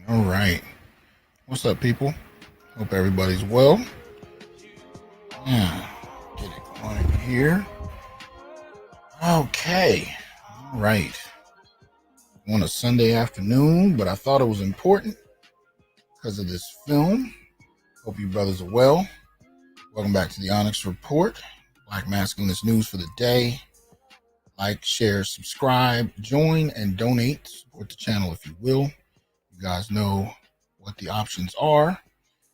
All right. What's up, people? Hope everybody's well. Yeah, get it going here. Okay. All right. On a Sunday afternoon, but I thought it was important because of this film. Hope you brothers are well. Welcome back to the Onyx Report. Black Masculinist news for the day. Like, share, subscribe, join, and donate. Support the channel if you will. You guys know what the options are.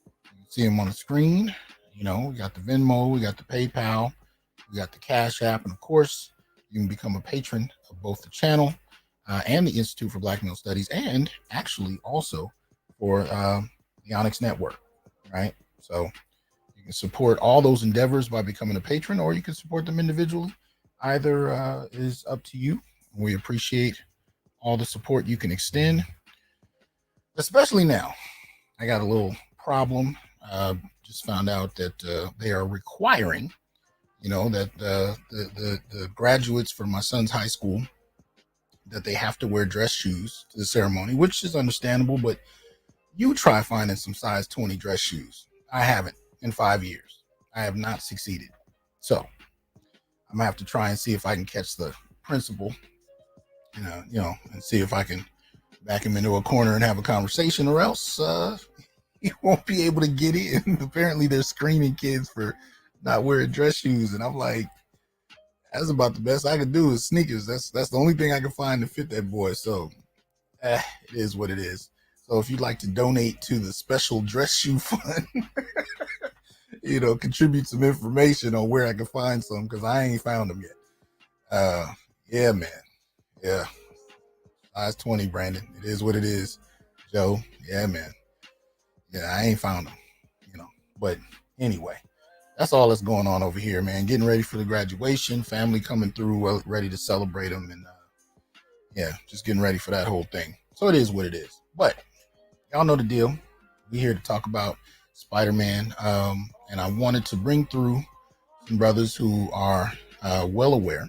You can see them on the screen. We got the Venmo, we got the PayPal, we got the Cash App, and of course, you can become a patron of both the channel and the Institute for Black Male Studies, and actually also for the Onyx Network, right? So you can support all those endeavors by becoming a patron, or you can support them individually. Either is up to you. We appreciate all the support you can extend, especially now. I got a little problem. Just found out that they are requiring, that the graduates from my son's high school, that they have to wear dress shoes to the ceremony, which is understandable, but you try finding some size 20 dress shoes. I haven't in 5 years. I have not succeeded. So I'm gonna have to try and see if I can catch the principal, and see if I can back him into a corner and have a conversation, or else he won't be able to get in. Apparently they're screening kids for not wearing dress shoes, and I'm like, that's about the best I could do is sneakers. That's the only thing I can find to fit that boy. So it is what it is. So if you'd like to donate to the special dress shoe fund, contribute some information on where I can find some, because I ain't found them yet. Yeah, man. Yeah. Size 20, Brandon. It is what it is. Joe. Yeah, man. Yeah, I ain't found them, But anyway, that's all that's going on over here, man. Getting ready for the graduation, family coming through, ready to celebrate them, and just getting ready for that whole thing. So it is what it is. But y'all know the deal. We're here to talk about Spider-Man, and I wanted to bring through some brothers who are well aware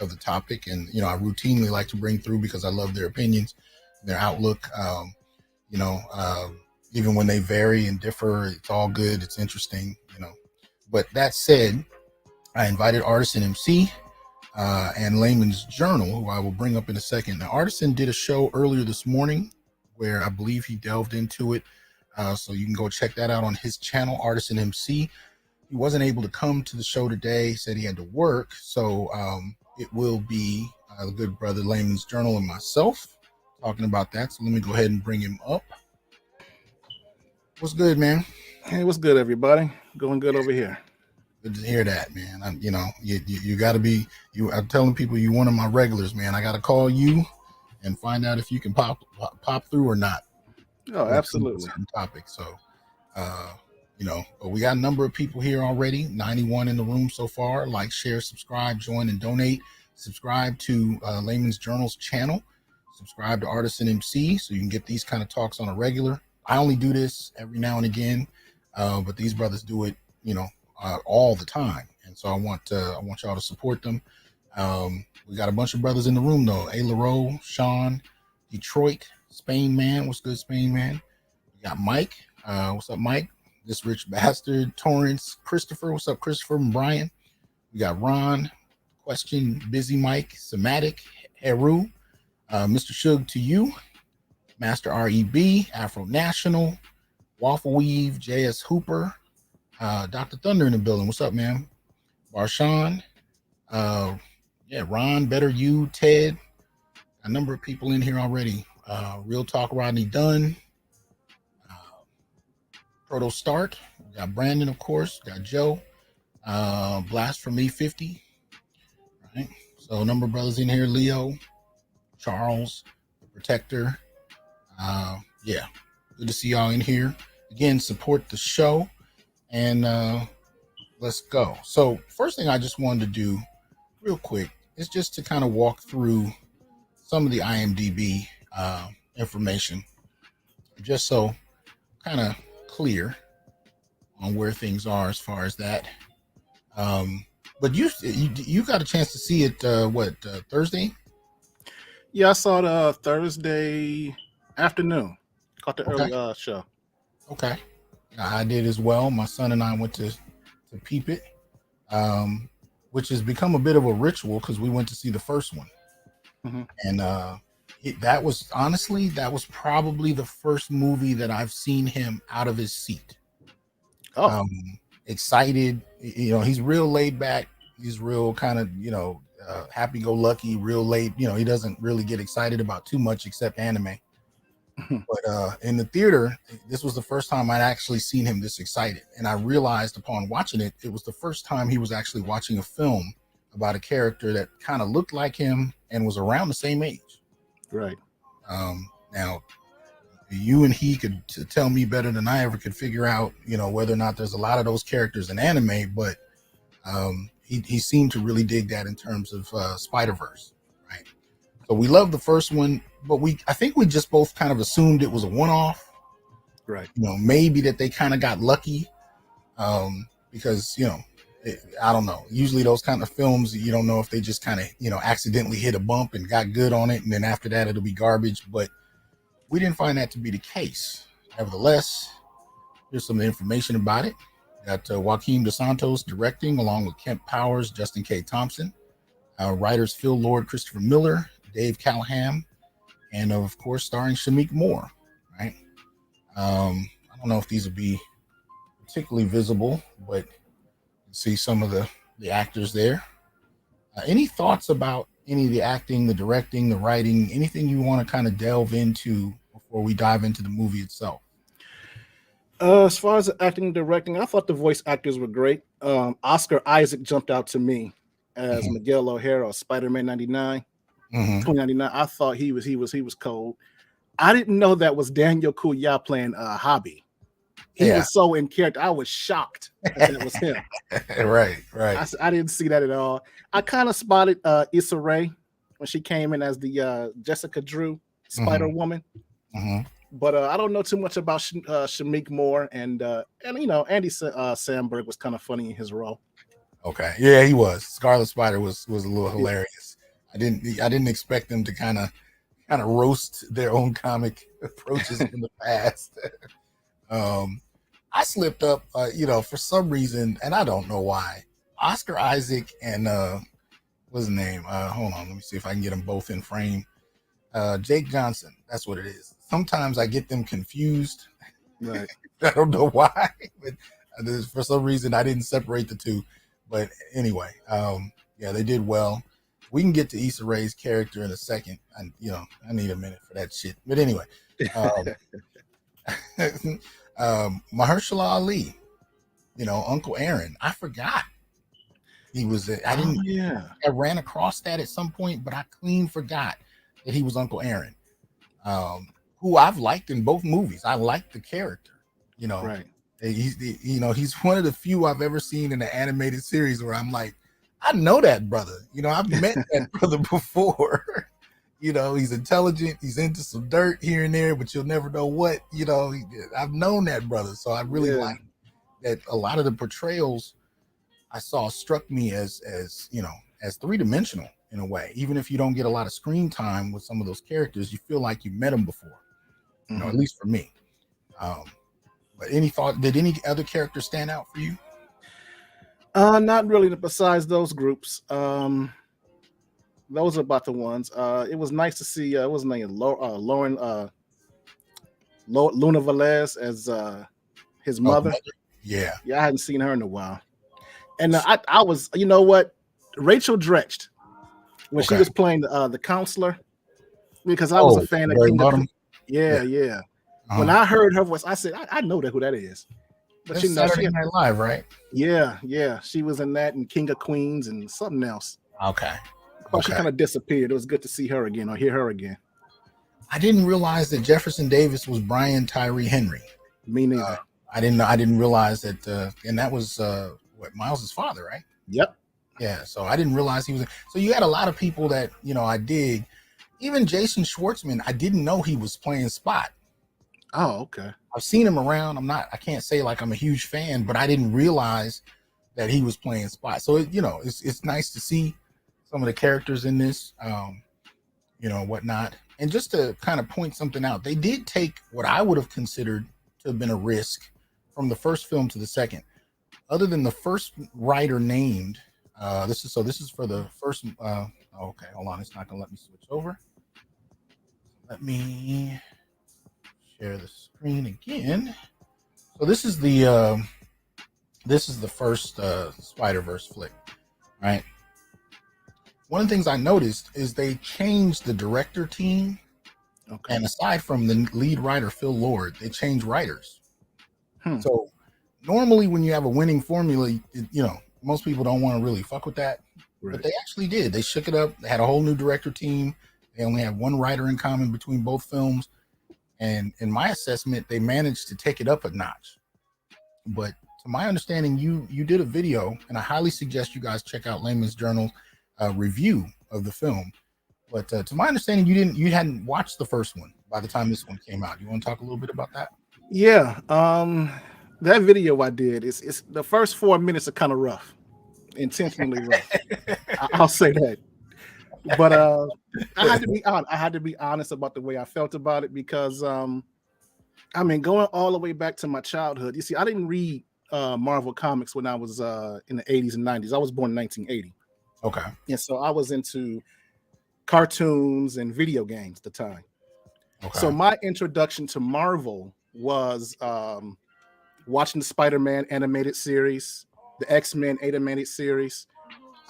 of the topic, and I routinely like to bring through because I love their opinions, their outlook. Even when they vary and differ, it's all good. It's interesting, But that said, I invited Artisan MC and Layman's Journal, who I will bring up in a second. Now, Artisan did a show earlier this morning where I believe he delved into it. So you can go check that out on his channel, Artisan MC. He wasn't able to come to the show today. He said he had to work. So it will be the good brother Layman's Journal and myself talking about that. So let me go ahead and bring him up. What's good, man? Hey, what's good, everybody? Going good over here. Good to hear that, man. You got to be. I'm telling people you're one of my regulars, man. I got to call you and find out if you can pop through or not. Oh, absolutely. Certain topic. So, but we got a number of people here already. 91 in the room so far. Like, share, subscribe, join, and donate. Subscribe to Layman's Journal's channel. Subscribe to Artisan MC so you can get these kind of talks on a regular. I only do this every now and again, but these brothers do it, all the time. And so I want y'all to support them. We got a bunch of brothers in the room though. A. LaRoe, Sean, Detroit, Spain Man. What's good, Spain Man? We got Mike. What's up, Mike? This Rich Bastard, Torrance, Christopher. What's up, Christopher and Brian? We got Ron, Question, Busy Mike, Thematic, Heru, Mr. Shug to you. Master REB, Afro National, Waffle Weave, JS Hooper, Dr. Thunder in the building. What's up, man? Barshawn, Ron, Better You, Ted, a number of people in here already. Real Talk, Rodney Dunn, Proto Stark, we got Brandon, of course, we got Joe, Blast from E50, right? So a number of brothers in here, Leo, Charles, the Protector. Good to see y'all in here. Again, support the show, and let's go. So first thing I just wanted to do real quick is just to kind of walk through some of the IMDb information, just so kind of clear on where things are as far as that. But you got a chance to see it Thursday? Yeah, I saw it Thursday afternoon. Caught the early show. Okay. I did as well. My son and I went to peep it, which has become a bit of a ritual because we went to see the first one. Mm-hmm. And that was probably the first movie that I've seen him out of his seat. Excited. He's real laid back. He's real kind of, happy-go-lucky, real late. He doesn't really get excited about too much except anime. But in the theater, this was the first time I'd actually seen him this excited. And I realized upon watching it, it was the first time he was actually watching a film about a character that kind of looked like him and was around the same age. Right. Now, you and he could tell me better than I ever could figure out, whether or not there's a lot of those characters in anime, but he seemed to really dig that in terms of Spider-Verse, right? So we loved the first one, but I think we just both kind of assumed it was a one-off, right? Maybe that they kind of got lucky, because I don't know. Usually those kind of films, you don't know if they just kind of accidentally hit a bump and got good on it, and then after that it'll be garbage. But we didn't find that to be the case. Nevertheless, here's some information about it. Got Joaquin Dos Santos directing, along with Kemp Powers, Justin K. Thompson, writers Phil Lord, Christopher Miller, Dave Callahan, and of course starring Shamik Moore. Right? I don't know if these will be particularly visible, but you see some of the actors there. Any thoughts about any of the acting, the directing, the writing, anything you want to kind of delve into before we dive into the movie itself? As far as the acting and directing, I thought the voice actors were great. Oscar Isaac jumped out to me as Miguel O'Hara, Spider-Man 99, 2099. I thought he was cold. I didn't know that was Daniel Kaluuya playing Hobby. He was so in character. I was shocked that was him. Right. I didn't see that at all. I kind of spotted Issa Rae when she came in as the Jessica Drew Spider Woman. But I don't know too much about Shamik Moore, and Andy Samberg was kind of funny in his role. Okay, yeah, he was. Scarlet Spider was a little hilarious. I didn't expect them to kind of roast their own comic approaches in the past. I slipped up, for some reason, and I don't know why. Oscar Isaac and what's his name? Hold on, let me see if I can get them both in frame. Jake Johnson, that's what it is. Sometimes I get them confused. Right. I don't know why, but for some reason I didn't separate the two. But anyway, they did well. We can get to Issa Rae's character in a second. I need a minute for that shit. But anyway, Mahershala Ali, Uncle Aaron. I forgot he was. I ran across that at some point, but I clean forgot that he was Uncle Aaron, who I've liked in both movies. I like the character, Right. He's one of the few I've ever seen in an animated series where I'm like, I know that brother. I've met that brother before. He's intelligent. He's into some dirt here and there, but you'll never know what. I've known that brother, so I really like that. A lot of the portrayals I saw struck me as three-dimensional in a way. Even if you don't get a lot of screen time with some of those characters, you feel like you met them before. At least for me. But any thought? Did any other characters stand out for you? Not really. Besides those groups, those are about the ones. It was nice to see. What was her name? Lauren Luna Velez as his mother. Yeah, I hadn't seen her in a while. And I was, Rachel Dretch when she was playing the counselor, because I was a fan of King of. Yeah. When I heard her voice, I said, I know who that is. But that's Saturday Night Live, right? Yeah. She was in that and King of Queens and something else. Okay. She kind of disappeared. It was good to see her again or hear her again. I didn't realize that Jefferson Davis was Brian Tyree Henry. Me neither. I didn't realize that, and that was Miles's father, right? Yep. Yeah. So I didn't realize he was. So you had a lot of people that I dig. Even Jason Schwartzman, I didn't know he was playing Spot. Oh, okay. I've seen him around. I can't say like I'm a huge fan, but I didn't realize that he was playing Spot. So it's nice to see some of the characters in this, whatnot. And just to kind of point something out, they did take what I would have considered to have been a risk from the first film to the second. Other than the first writer named, this is for the first. Okay, hold on. It's not gonna let me switch over. Let me share the screen again. So this is the first Spider-Verse flick, right? one of the things I noticed is they changed the director team. Okay. And aside from the lead writer, Phil Lord, they changed writers. Hmm. So normally when you have a winning formula, most people don't want to really fuck with that. Right. But they actually did. They shook it up. They had a whole new director team. They only had one writer in common between both films. And in my assessment, they managed to take it up a notch. But to my understanding, you did a video, and I highly suggest you guys check out Layman's Journal review of the film. But to my understanding, you hadn't watched the first one by the time this one came out. You want to talk a little bit about that? Yeah. That video I did is the first 4 minutes are kind of rough, intentionally rough. I'll say that. But I had to be honest. I had to be honest about the way I felt about it because going all the way back to my childhood. You see, I didn't read Marvel comics when I was in the 80s and 90s. I was born in 1980. Okay. And so I was into cartoons and video games at the time. Okay. So my introduction to Marvel was watching the Spider-Man animated series, the X-Men animated series,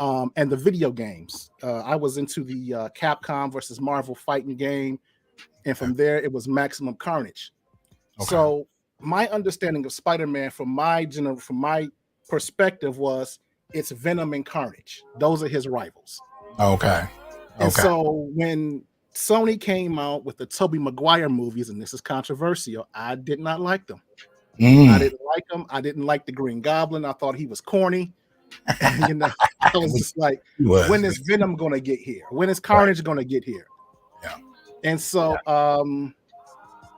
and the video games. I was into the Capcom versus Marvel fighting game, and from there it was Maximum Carnage. Okay. So my understanding of Spider-Man from my perspective was it's Venom and Carnage. Those are his rivals. Okay. And so when Sony came out with the Tobey Maguire movies, and this is controversial, I did not like them. I didn't like them. I didn't like the Green Goblin. I thought he was corny. I was just like, when is Venom going to get here? When is Carnage going to get here? Yeah. And so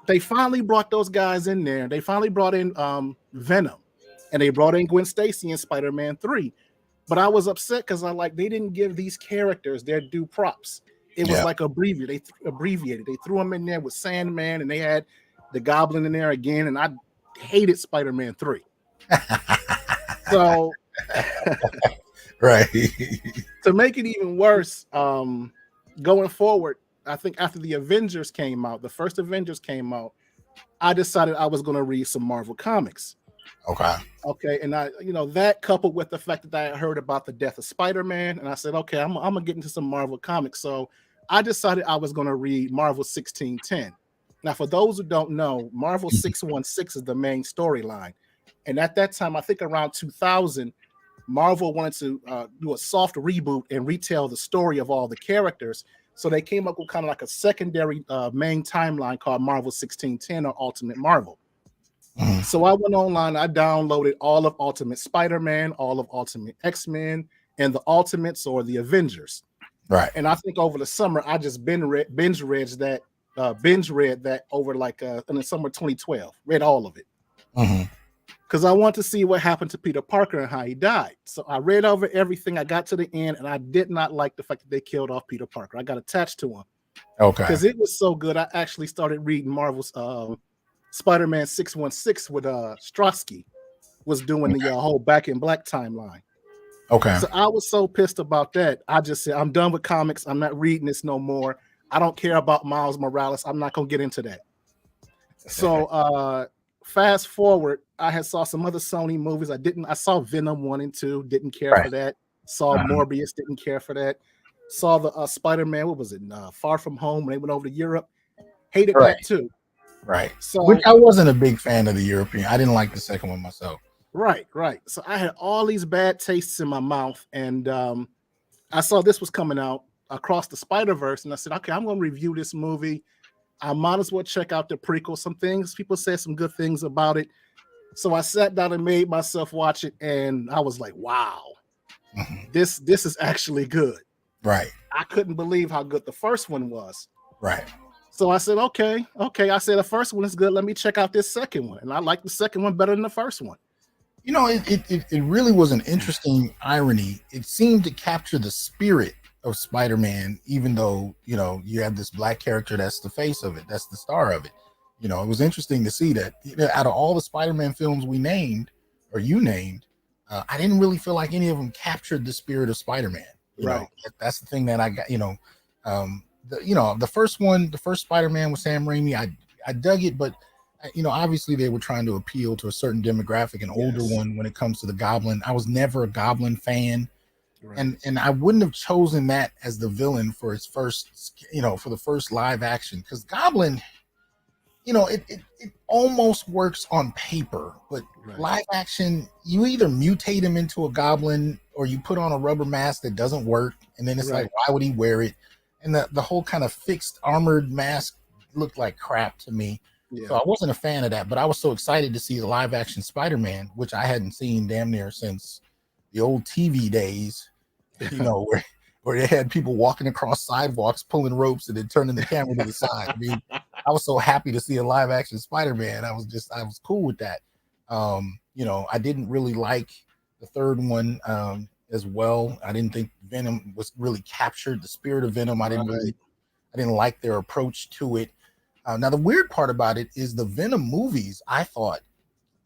they finally brought those guys in there. They finally brought in Venom, and they brought in Gwen Stacy in Spider-Man 3. But I was upset because they didn't give these characters their due props. It was like abbreviated. They threw them in there with Sandman, and they had the Goblin in there again. And I hated Spider-Man 3. So, right. To make it even worse, going forward, I think after the Avengers came out, the first Avengers came out, I decided I was going to read some Marvel comics. Okay, and I, that coupled with the fact that I heard about the death of Spider-Man, and I said, okay, I'm gonna get into some Marvel comics. So I decided I was gonna read Marvel 1610. Now, for those who don't know, Marvel 616 is the main storyline, and at that time, I think around 2000, Marvel wanted to do a soft reboot and retell the story of all the characters. So they came up with kind of like a secondary main timeline called Marvel 1610 or Ultimate Marvel. So I went online, I downloaded all of Ultimate Spider-Man, all of Ultimate X-Men, and the Ultimates or the Avengers. Right. And I think over the summer, I just binge read that over in the summer 2012. Read all of it. Because I want to see what happened to Peter Parker and how he died. So I read over everything. I got to the end, and I did not like the fact that they killed off Peter Parker. I got attached to him. Okay. Because it was so good, I actually started reading Marvel's Spider-Man 616 with Strosky was doing the whole Back in Black timeline. Okay. So I was so pissed about that. I just said, I'm done with comics. I'm not reading this no more. I don't care about Miles Morales. I'm not going to get into that. So fast forward, I had saw some other Sony movies. I saw Venom 1 and 2. Didn't care for that. Saw Morbius. Didn't care for that. Saw the Spider-Man. What was it? Far From Home when they went over to Europe. Hated that too. Right. So, which I wasn't a big fan of the European. I didn't like the second one myself. Right. So I had all these bad tastes in my mouth, and I saw this was coming out Across the Spider-Verse, and I said, okay, I'm going to review this movie. I might as well check out the prequel. Some things, people said some good things about it. So I sat down and made myself watch it, and I was like, wow, this is actually good. Right. I couldn't believe how good the first one was. Right. So I said, okay. I said the first one is good. Let me check out this second one. And I like the second one better than the first one. It really was an interesting irony. It seemed to capture the spirit of Spider-Man, even though, you have this black character that's the face of it, that's the star of it. It was interesting to see that out of all the Spider-Man films we named, or you named, I didn't really feel like any of them captured the spirit of Spider-Man. Right. That's the thing that I got, the first one, the first Spider-Man with Sam Raimi, I dug it, but obviously they were trying to appeal to a certain demographic, an older one when it comes to the Goblin. I was never a Goblin fan. Right. And I wouldn't have chosen that as the villain for its first, for the first live action, because Goblin, it almost works on paper, but Right. live action, you either mutate him into a goblin or you put on a rubber mask that doesn't work, and then it's Right. like, why would he wear it? And the whole kind of fixed armored mask looked like crap to me. Yeah. So I wasn't a fan of that, but I was so excited to see the live action Spider-Man, which I hadn't seen damn near since the old TV days, where they had people walking across sidewalks, pulling ropes, and then turning the camera to the side. I mean, I was so happy to see a live action Spider-Man. I was cool with that. I didn't really like the third one as well. I didn't think Venom was really captured. The spirit of Venom, I didn't like their approach to it. Now, the weird part about it is the Venom movies, I thought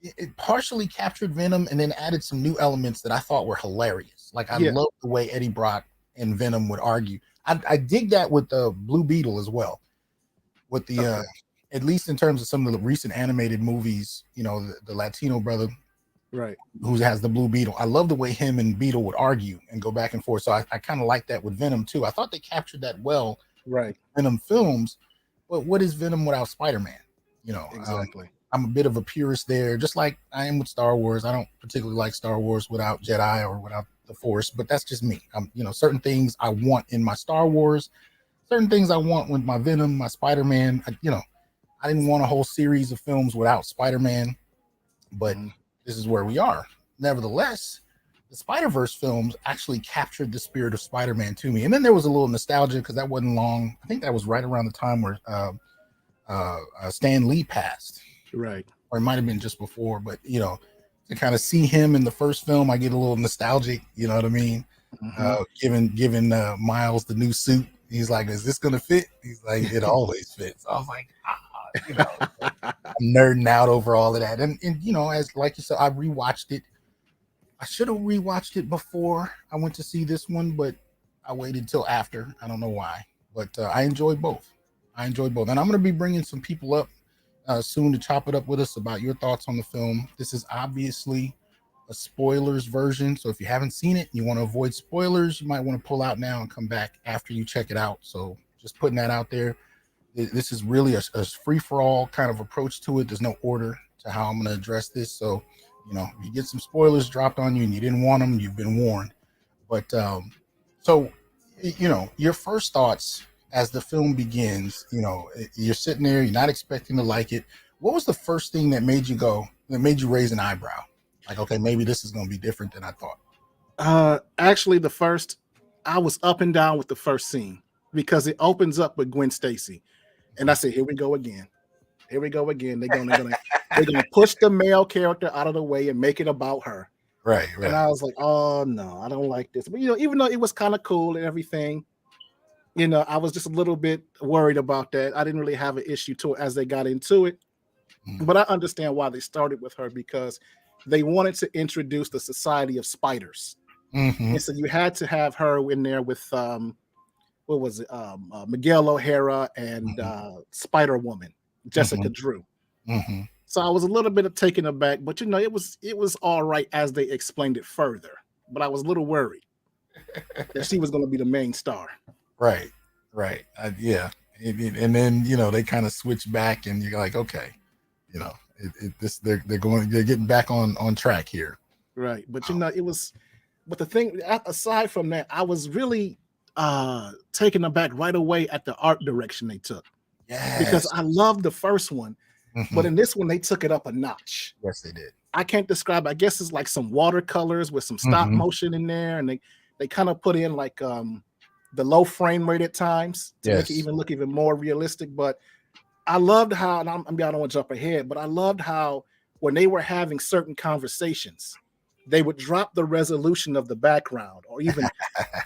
it partially captured Venom and then added some new elements that I thought were hilarious. Like, I love the way Eddie Brock and Venom would argue. I dig that with the Blue Beetle as well. With the at least in terms of some of the recent animated movies, the Latino brother, right, who has the Blue Beetle. I love the way him and Beetle would argue and go back and forth. So I kind of like that with Venom too. I thought they captured that well. Right. Venom films, but what is Venom without Spider-Man? Exactly. I'm a bit of a purist there, just like I am with Star Wars. I don't particularly like Star Wars without Jedi or without the Force, but that's just me. Certain things I want in my Star Wars, certain things I want with my Venom, my Spider-Man. I didn't want a whole series of films without Spider-Man, but this is where we are. Nevertheless, the Spider-Verse films actually captured the spirit of Spider-Man to me. And then there was a little nostalgia because that wasn't long. I think that was right around the time where Stan Lee passed. Right. Or it might have been just before, but to kind of see him in the first film, I get a little nostalgic, you know what I mean? Giving Miles the new suit. He's like, is this gonna fit? He's like, it always fits. I was like, I'm nerding out over all of that. And as like you said, I rewatched it. I should have rewatched it before I went to see this one, but I waited till after. I don't know why, but I enjoyed both. And I'm going to be bringing some people up soon to chop it up with us about your thoughts on the film. This is obviously a spoilers version, so if you haven't seen it and you want to avoid spoilers, you might want to pull out now and come back after you check it out. So just putting that out there. This is really a free-for-all kind of approach to it. There's no order to how I'm going to address this. So, if you get some spoilers dropped on you and you didn't want them, you've been warned. But your first thoughts as the film begins, you're sitting there, you're not expecting to like it. What was the first thing that made you raise an eyebrow? Like, okay, maybe this is going to be different than I thought. Actually, I was up and down with the first scene because it opens up with Gwen Stacy. And I said, here we go again. They're gonna push the male character out of the way and make it about her. Right. And I was like, oh no, I don't like this. But even though it was kind of cool and everything, I was just a little bit worried about that. I didn't really have an issue to it as they got into it. But I understand why they started with her, because they wanted to introduce the Society of Spiders. And so you had to have her in there with what was it? Miguel O'Hara and Spider Woman, Jessica Drew. So I was a little bit taken aback, but it was all right as they explained it further. But I was a little worried that she was going to be the main star. Right. Yeah. And then they kind of switch back, and you're like, okay, they're getting back on track here. Right. But it was. But the thing, aside from that, I was really taken aback right away at the art direction they took. Yes. Because I loved the first one, but in this one they took it up a notch. Yes, they did. I can't describe. I guess it's like some watercolors with some stop motion in there, and they kind of put in like the low frame rate at times to make it look even more realistic. But I loved how, and I don't want to jump ahead, but I loved how when they were having certain conversations, they would drop the resolution of the background or even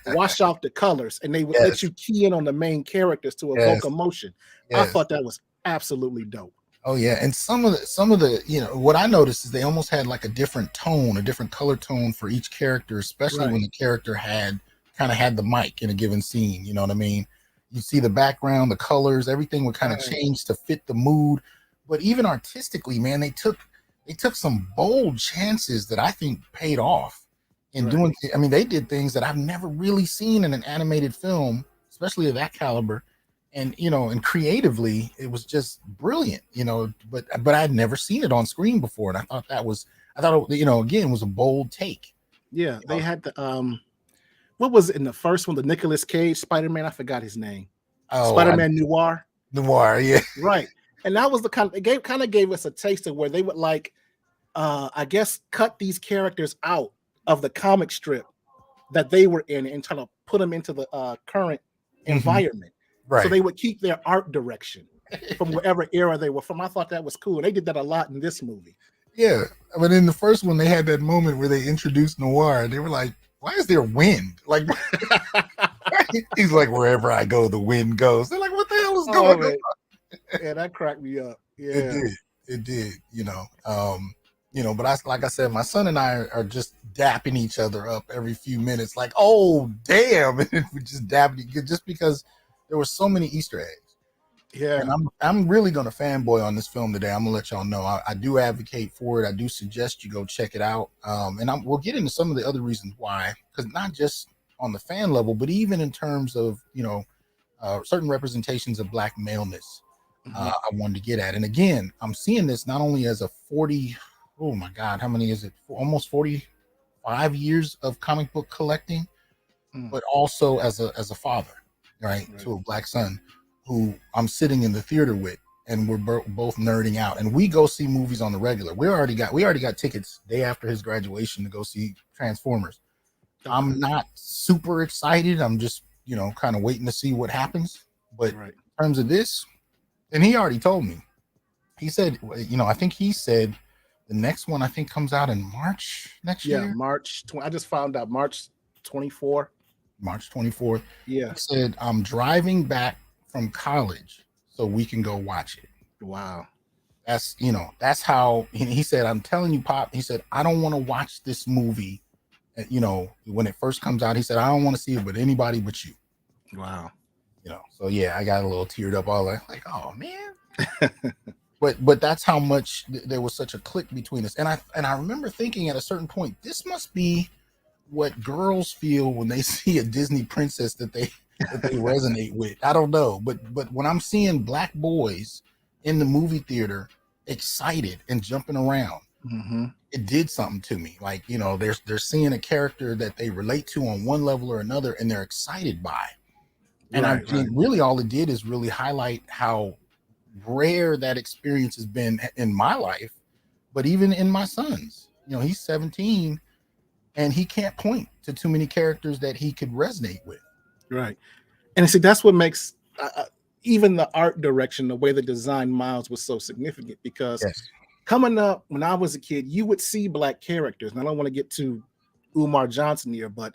wash out the colors, and they would let you key in on the main characters to evoke emotion. I thought that was absolutely dope. Oh yeah, and some of the what I noticed is they almost had like a different tone, a different color tone for each character, especially when the character had the mic in a given scene. You know what I mean? You see the background, the colors, everything would kind of change to fit the mood. But even artistically, man, they took some bold chances that I think paid off and doing. I mean, they did things that I've never really seen in an animated film, especially of that caliber. And and creatively, it was just brilliant. But I'd never seen it on screen before, and I thought again, was a bold take. Yeah, they had the what was it in the first one? The Nicolas Cage Spider-Man. I forgot his name. Oh, Spider-Man Noir. Noir, yeah, right. And that was the kind. It kind of gave us a taste of where they would I guess, cut these characters out of the comic strip that they were in and try to put them into the current environment. Right. So they would keep their art direction from whatever era they were from. I thought that was cool. And they did that a lot in this movie. Yeah. But in the first one, they had that moment where they introduced Noir. They were like, why is there wind? Like, he's like, wherever I go, the wind goes. They're like, what the hell is going on? Yeah, that cracked me up. Yeah. It did, but like I said, my son and I are just dapping each other up every few minutes, like, oh damn, and we just dapping just because there were so many Easter eggs. Yeah, and I'm really gonna fanboy on this film today. I'm gonna let y'all know I do advocate for it. I do suggest you go check it out, and we'll get into some of the other reasons why, because not just on the fan level, but even in terms of certain representations of Black maleness. I wanted to get at, and again, I'm seeing this not only as a 40. Oh my God, how many is it? Almost 45 years of comic book collecting, but also as a father, right, to a Black son who I'm sitting in the theater with, and we're both nerding out, and we go see movies on the regular. We already got tickets day after his graduation to go see Transformers. I'm not super excited. I'm just kind of waiting to see what happens. But in terms of this, and he already told me, he said, I think he said. The next one, I think, comes out in March next year. Yeah, March. I just found out March 24th. March 24th. Yeah. He said, I'm driving back from college so we can go watch it. Wow. That's how he said, I'm telling you, Pop. He said, I don't want to watch this movie. When it first comes out, he said, I don't want to see it with anybody but you. Wow. So yeah, I got a little teared up, all like, oh man. But that's how much there was such a click between us. And I remember thinking at a certain point, this must be what girls feel when they see a Disney princess that they resonate with. I don't know. But when I'm seeing Black boys in the movie theater excited and jumping around, it did something to me. Like, they're seeing a character that they relate to on one level or another, and they're excited by. And really all it did is really highlight how rare that experience has been in my life, but even in my son's. He's 17 and he can't point to too many characters that he could resonate with. Right. And see, that's what makes even the art direction, the way the design Miles was so significant, because coming up when I was a kid, you would see Black characters, and I don't want to get to Umar Johnson here, but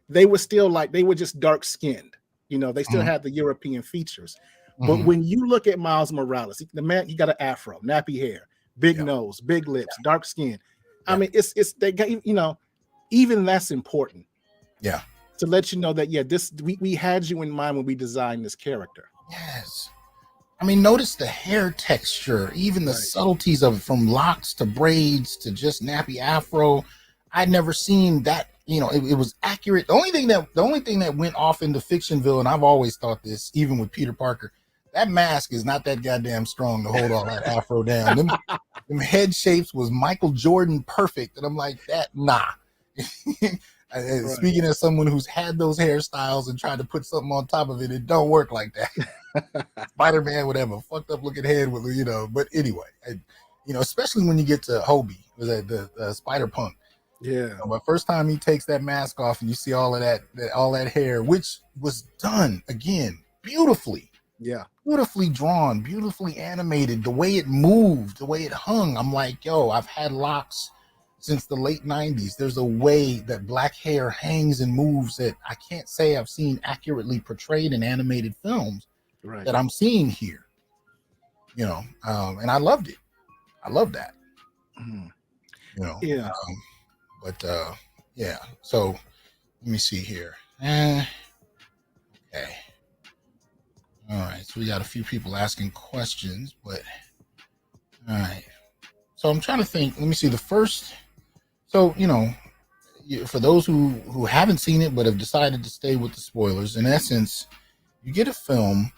they were still they were just dark skinned. They still had the European features. But when you look at Miles Morales, the man, he got an afro, nappy hair, big nose, big lips, dark skin. I mean, it's they got, even that's important. Yeah. To let you know that, we had you in mind when we designed this character. Yes. I mean, notice the hair texture, even the subtleties of it, from locks to braids to just nappy afro. I'd never seen that. It was accurate. The only thing that went off into Fictionville, and I've always thought this, even with Peter Parker, that mask is not that goddamn strong to hold all that afro down. Them head shapes was Michael Jordan perfect, and I'm like, nah. Speaking as someone who's had those hairstyles and tried to put something on top of it, it don't work like that. Spider-Man would have a fucked up looking head with, but anyway, especially when you get to Hobie, the Spider-Punk. Yeah. But first time he takes that mask off and you see all of that hair, which was done again beautifully. Yeah. Beautifully drawn, beautifully animated, the way it moved, the way it hung. I'm like, I've had locks since the late 90s. There's a way that Black hair hangs and moves that I can't say I've seen accurately portrayed in animated films that I'm seeing here. And I loved it. I love that. Yeah. So let me see here. Okay. All right. So we got a few people asking questions, but all right. So I'm trying to think. Let me see the first. So, for those who haven't seen it but have decided to stay with the spoilers, in essence, you get a film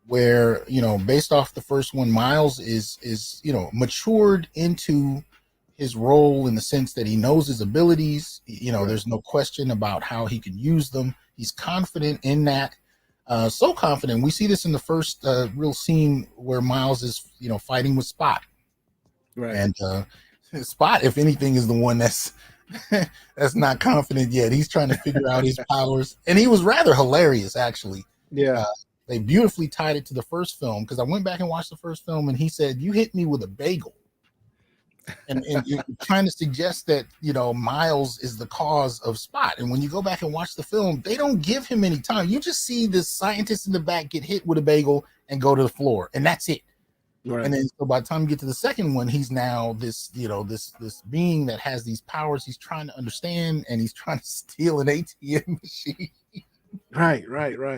where, based off the first one, Miles is matured into his role in the sense that he knows his abilities. Right. There's no question about how he can use them. He's confident in that. So confident. We see this in the first real scene where Miles is, fighting with Spot. Right. And Spot, if anything, is the one that's that's not confident yet. He's trying to figure out his powers. And he was rather hilarious, actually. Yeah. They beautifully tied it to the first film, because I went back and watched the first film, and he said, "You hit me with a bagel." And you're trying to suggest that, Miles is the cause of Spot. And when you go back and watch the film, they don't give him any time. You just see this scientist in the back get hit with a bagel and go to the floor, and that's it. Right. And then so by the time you get to the second one, he's now this, this being that has these powers he's trying to understand, and he's trying to steal an ATM machine. Right.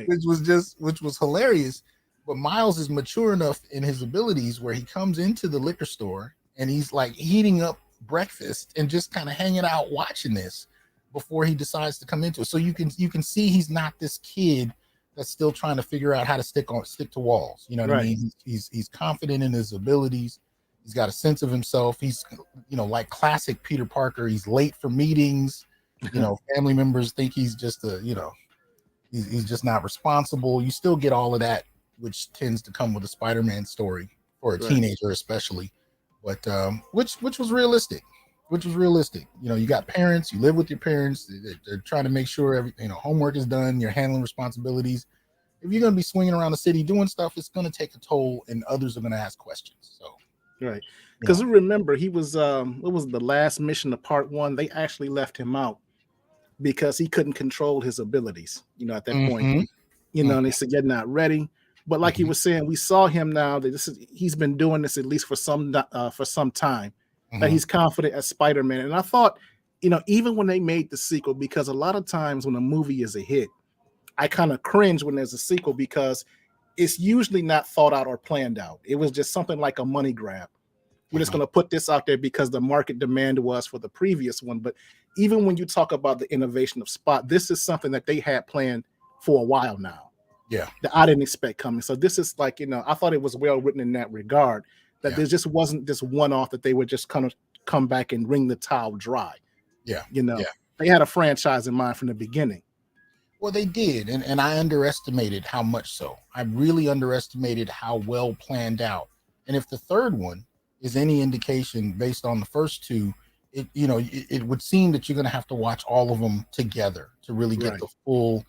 Which was hilarious. But Miles is mature enough in his abilities where he comes into the liquor store and he's like heating up breakfast and just kind of hanging out watching this before he decides to come into it. So you can see he's not this kid that's still trying to figure out how to stick to walls. You know what I mean? He's confident in his abilities. He's got a sense of himself. He's, like classic Peter Parker. He's late for meetings. Family members think he's just he's just not responsible. You still get all of that, which tends to come with a Spider-Man story for a teenager, especially. But which was realistic. You got parents, you live with your parents. They're trying to make sure everything, homework is done. You're handling responsibilities. If you're going to be swinging around the city doing stuff, it's going to take a toll, and others are going to ask questions. So, right. Because remember, he was what was the last mission of part one? They actually left him out because he couldn't control his abilities. At that point, and they said, "You're not ready." But like you were saying, we saw him now that he's been doing this at least for some time. That he's confident as Spider-Man. And I thought, even when they made the sequel, because a lot of times when a movie is a hit, I kind of cringe when there's a sequel because it's usually not thought out or planned out. It was just something like a money grab. We're just going to put this out there because the market demand was for the previous one. But even when you talk about the innovation of Spot, this is something that they had planned for a while now. Yeah, that I didn't expect coming. So this is like, I thought it was well written in that regard, that there just wasn't this one-off that they would just kind of come back and wring the towel dry. Yeah. They had a franchise in mind from the beginning. Well, they did. And I underestimated how much so. I really underestimated how well planned out. And if the third one is any indication based on the first two, it would seem that you're going to have to watch all of them together to really get the full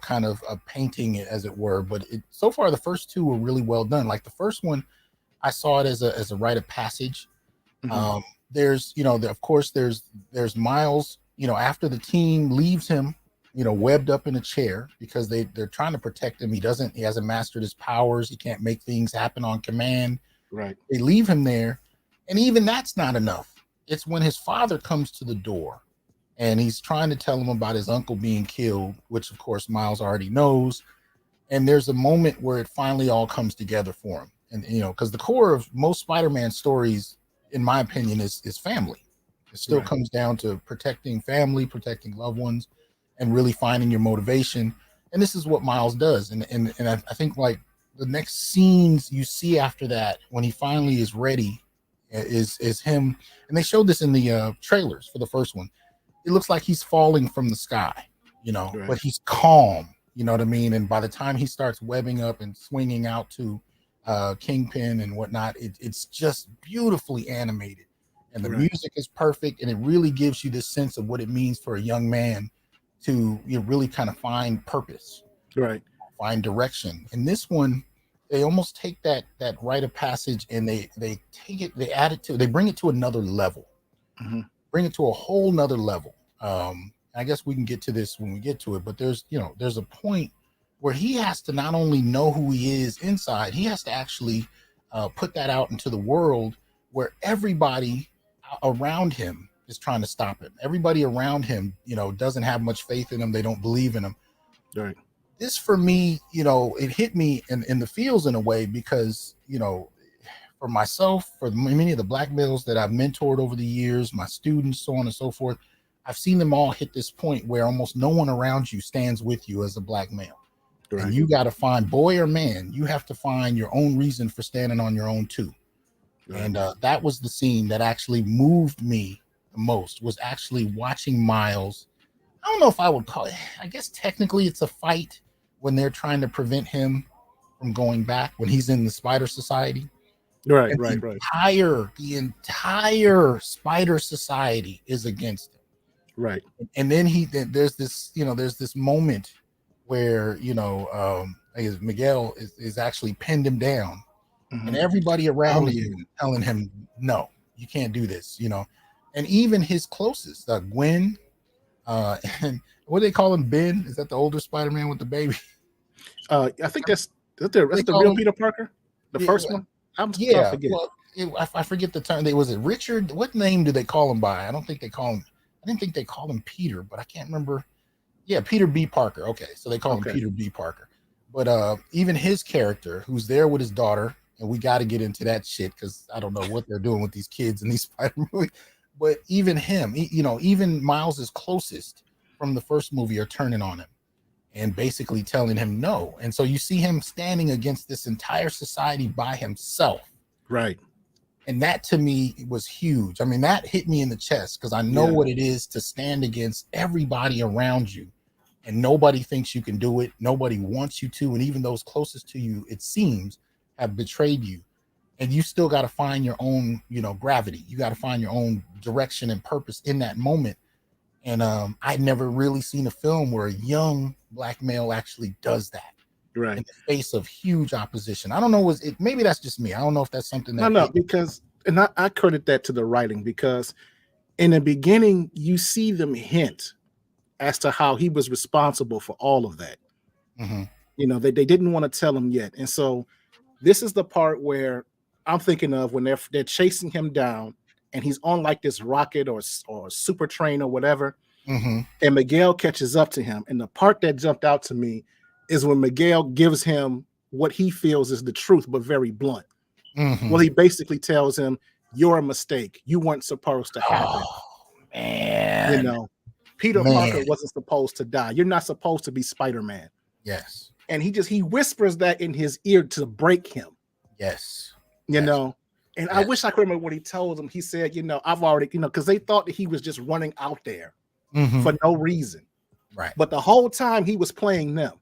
kind of a painting, as it were. But so far, the first two were really well done. Like the first one, I saw it as a rite of passage. There's, of course, there's Miles, after the team leaves him, webbed up in a chair because they're trying to protect him. He hasn't mastered his powers. He can't make things happen on command. Right. They leave him there. And even that's not enough. It's when his father comes to the door and he's trying to tell him about his uncle being killed, which of course Miles already knows. And there's a moment where it finally all comes together for him. And, because the core of most Spider-Man stories, in my opinion, is family. It still comes down to protecting family, protecting loved ones, and really finding your motivation. And this is what Miles does. And I think like the next scenes you see after that, when he finally is ready, is him. And they showed this in the trailers for the first one. It looks like he's falling from the sky, but he's calm, you know what I mean? And by the time he starts webbing up and swinging out to Kingpin and whatnot, it's just beautifully animated. And the music is perfect. And it really gives you this sense of what it means for a young man to really kind of find purpose, find direction. And this one, they almost take that rite of passage and they take it, they bring it to another level. Bring it to a whole nother level. I guess we can get to this when we get to it, but there's a point where he has to not only know who he is inside, he has to actually put that out into the world where everybody around him is trying to stop him. Everybody around him, doesn't have much faith in him. They don't believe in him. Right. This for me, it hit me in the feels in a way because, for myself, for many of the black males that I've mentored over the years, my students, so on and so forth, I've seen them all hit this point where almost no one around you stands with you as a black male. Right. And you got to find, boy or man, you have to find your own reason for standing on your own too. Right. And that was the scene that actually moved me the most, was actually watching Miles. I don't know if I would call it, I guess technically it's a fight when they're trying to prevent him from going back when he's in the Spider Society. Right, and right, the entire Spider Society is against him. Right. And then there's this moment where, Miguel is actually pinned him down, and everybody around him telling him, no, you can't do this, and even his closest, Gwen, and what do they call him, Ben? Is that the older Spider-Man with the baby? I think that's the real Peter Parker, the first one. I'm trying to forget. Well, I forget the term. Was it Richard? What name do they call him by? I didn't think they called him Peter, but I can't remember. Yeah, Peter B. Parker. Okay, so they call him Peter B. Parker. But even his character, who's there with his daughter, and we got to get into that shit because I don't know what they're doing with these kids in these Spider movies. But even him, even Miles's closest from the first movie are turning on him and basically telling him no. And so you see him standing against this entire society by himself. Right. And that to me was huge. I mean, that hit me in the chest because I know what it is to stand against everybody around you and nobody thinks you can do it. Nobody wants you to. And even those closest to you, it seems, have betrayed you. And you still got to find your own, gravity. You got to find your own direction and purpose in that moment. And I'd never really seen a film where a young black male actually does that. Right. In the face of huge opposition. I don't know, maybe that's just me. I don't know if that's something that no, because, and I credit that to the writing, because in the beginning you see them hint as to how he was responsible for all of that. Mm-hmm. They didn't want to tell him yet. And so this is the part where I'm thinking of when they're chasing him down and he's on like this rocket or super train or whatever. Mm-hmm. And Miguel catches up to him. And the part that jumped out to me is when Miguel gives him what he feels is the truth, but very blunt. Mm-hmm. Well, he basically tells him, you're a mistake. You weren't supposed to happen. Oh, man. Peter Parker wasn't supposed to die. You're not supposed to be Spider-Man. Yes. And he whispers that in his ear to break him. Yes. And I wish I could remember what he told him. He said, I've already, because they thought that he was just running out there for no reason. Right. But the whole time he was playing them.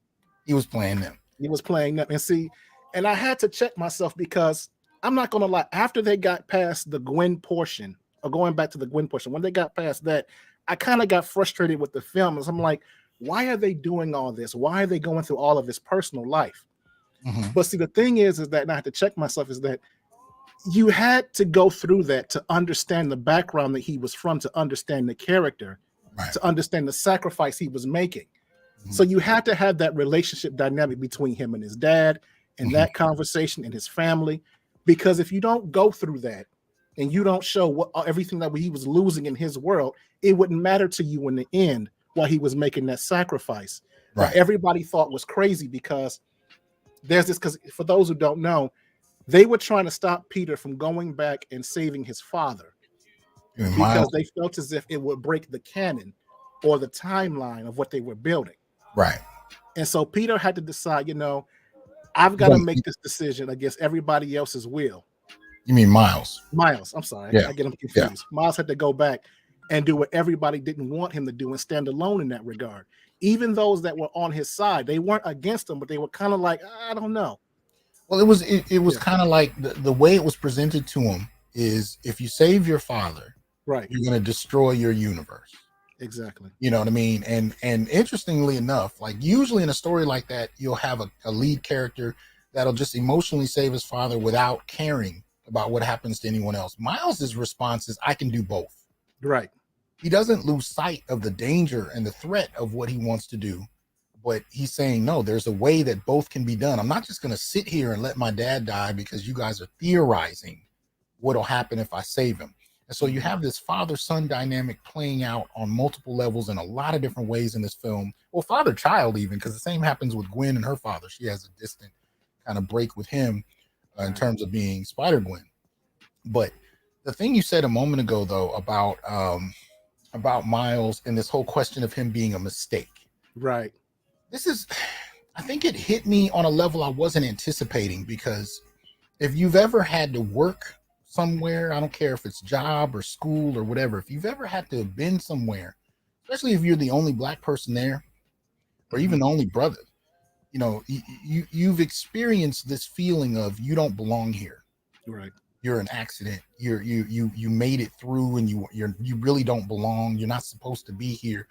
He was playing them. And see, and I had to check myself because I'm not going to lie. After they got past the Gwen portion, or going back to the Gwen portion, when they got past that, I kind of got frustrated with the film. And I'm like, why are they doing all this? Why are they going through all of this personal life? Mm-hmm. But see, the thing is that, and I had to check myself, is that you had to go through that to understand the background that he was from, to understand the character, to understand the sacrifice he was making. Mm-hmm. So you had to have that relationship dynamic between him and his dad, and that conversation and his family. Because if you don't go through that and you don't show everything that he was losing in his world, it wouldn't matter to you in the end while he was making that sacrifice. That everybody thought was crazy, because there's this, because for those who don't know, they were trying to stop Peter from going back and saving his father because they felt as if it would break the canon or the timeline of what they were building. Right. And so Peter had to decide, I've got to make this decision against everybody else's will. You mean Miles? Miles, I'm sorry. I get him confused. Yeah. Miles had to go back and do what everybody didn't want him to do and stand alone in that regard. Even those that were on his side, they weren't against him, but they were kind of like, I don't know. Well, it was kind of like the way it was presented to him is, if you save your father, you're going to destroy your universe. Exactly. You know what I mean? And interestingly enough, like usually in a story like that, you'll have a lead character that'll just emotionally save his father without caring about what happens to anyone else. Miles's response is, I can do both. Right. He doesn't lose sight of the danger and the threat of what he wants to do. But he's saying, no, there's a way that both can be done. I'm not just going to sit here and let my dad die because you guys are theorizing what'll happen if I save him. And so you have this father-son dynamic playing out on multiple levels in a lot of different ways in this film. Well, father-child even, because the same happens with Gwen and her father. She has a distant kind of break with him in terms of being Spider-Gwen. But the thing you said a moment ago, though, about about Miles and this whole question of him being a mistake. Right. This is, I think it hit me on a level I wasn't anticipating, because if you've ever had to work somewhere, I don't care if it's job or school or whatever, if you've ever had to have been somewhere, especially if you're the only black person there, or even the only brother, you know, you've experienced this feeling of you don't belong here. Right. You're an accident. You made it through, and you really don't belong. You're not supposed to be here.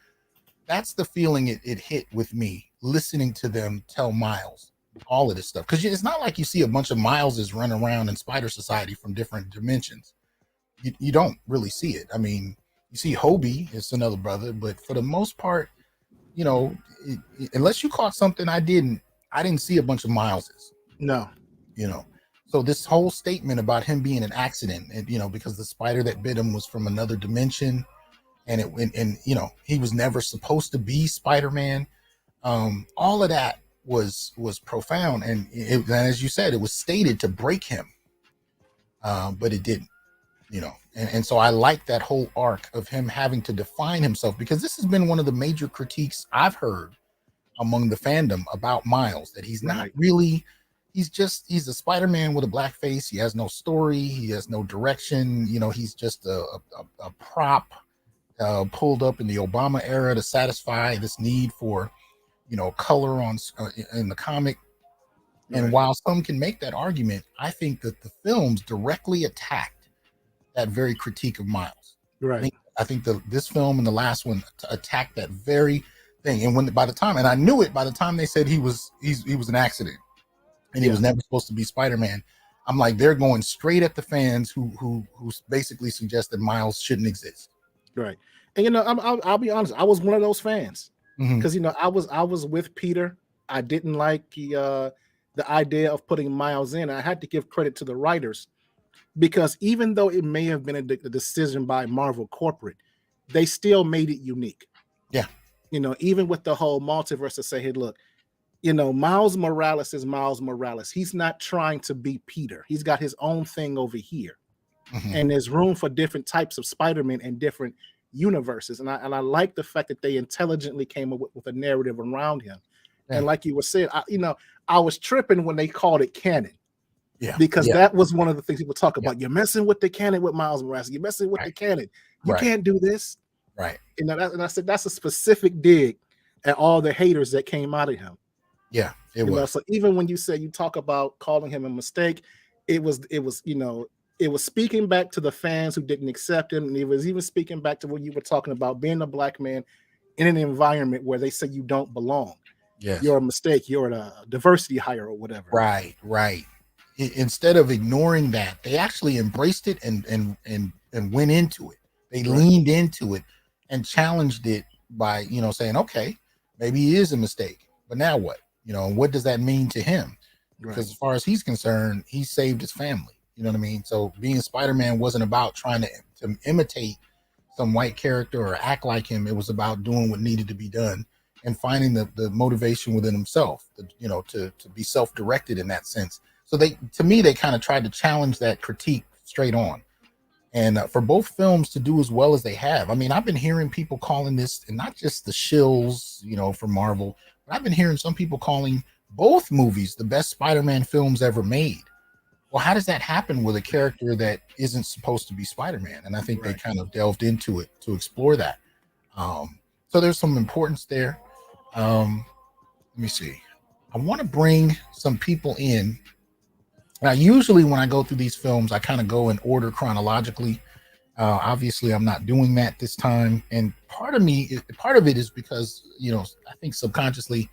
That's the feeling it hit with me listening to them tell Miles all of this stuff, because it's not like you see a bunch of Mileses run around in Spider Society from different dimensions. You don't really see it. I mean, you see Hobie, it's another brother, but for the most part, you know, unless you caught something I didn't see a bunch of Mileses. No. You know, so this whole statement about him being an accident, and you know, because the spider that bit him was from another dimension, and you know, he was never supposed to be Spider-Man. All of that was profound, and as you said, it was stated to break him, but it didn't. You know, and so I like that whole arc of him having to define himself, because this has been one of the major critiques I've heard among the fandom about Miles, that he's not really, he's a Spider-Man with a black face. He has no story, he has no direction. You know, he's just a prop pulled up in the Obama era to satisfy this need for, you know, color on in the comic. And while some can make that argument, I think that the films directly attacked that very critique of Miles. Right. I think this film and the last one attacked that very thing. And by the time they said he was an accident and he was never supposed to be Spider-Man, I'm like, they're going straight at the fans who basically suggest that Miles shouldn't exist. Right. And you know, I'll be honest, I was one of those fans, because you know, I was with Peter. I didn't like the idea of putting Miles in. I had to give credit to the writers, because even though it may have been a decision by Marvel corporate, they still made it unique. Yeah. You know, even with the whole multiverse, to say, hey, look, you know, Miles Morales is Miles Morales. He's not trying to be Peter. He's got his own thing over here. And there's room for different types of Spider-Man and different universes. And I like the fact that they intelligently came up with a narrative around him. Yeah. And like you were saying, I was tripping when they called it canon. Yeah, because that was one of the things people talk about. You're messing with the canon with Miles Morales. You're messing with the canon. You can't do this. Right. You know, and I said that's a specific dig at all the haters that came out of him. Yeah, it was. Know, so even when you talk about calling him a mistake, it was speaking back to the fans who didn't accept him, and it was even speaking back to what you were talking about, being a black man in an environment where they say you don't belong. Yes. You're a mistake. You're a diversity hire or whatever. Right. Instead of ignoring that, they actually embraced it and went into it. They leaned into it and challenged it by, you know, saying, okay, maybe he is a mistake, but now what? You know, what does that mean to him? Because as far as he's concerned, he saved his family. You know what I mean? So being Spider-Man wasn't about trying to imitate some white character or act like him. It was about doing what needed to be done and finding the motivation within himself, to be self-directed in that sense. So they kind of tried to challenge that critique straight on. And for both films to do as well as they have, I mean, I've been hearing people calling this, and not just the shills, you know, for Marvel, but I've been hearing some people calling both movies the best Spider-Man films ever made. Well, how does that happen with a character that isn't supposed to be Spider-Man? And I think they kind of delved into it to explore that. So there's some importance there. Let me see. I want to bring some people in. Now, usually when I go through these films, I kind of go in order chronologically. Obviously, I'm not doing that this time. And part of it is because, you know, I think subconsciously,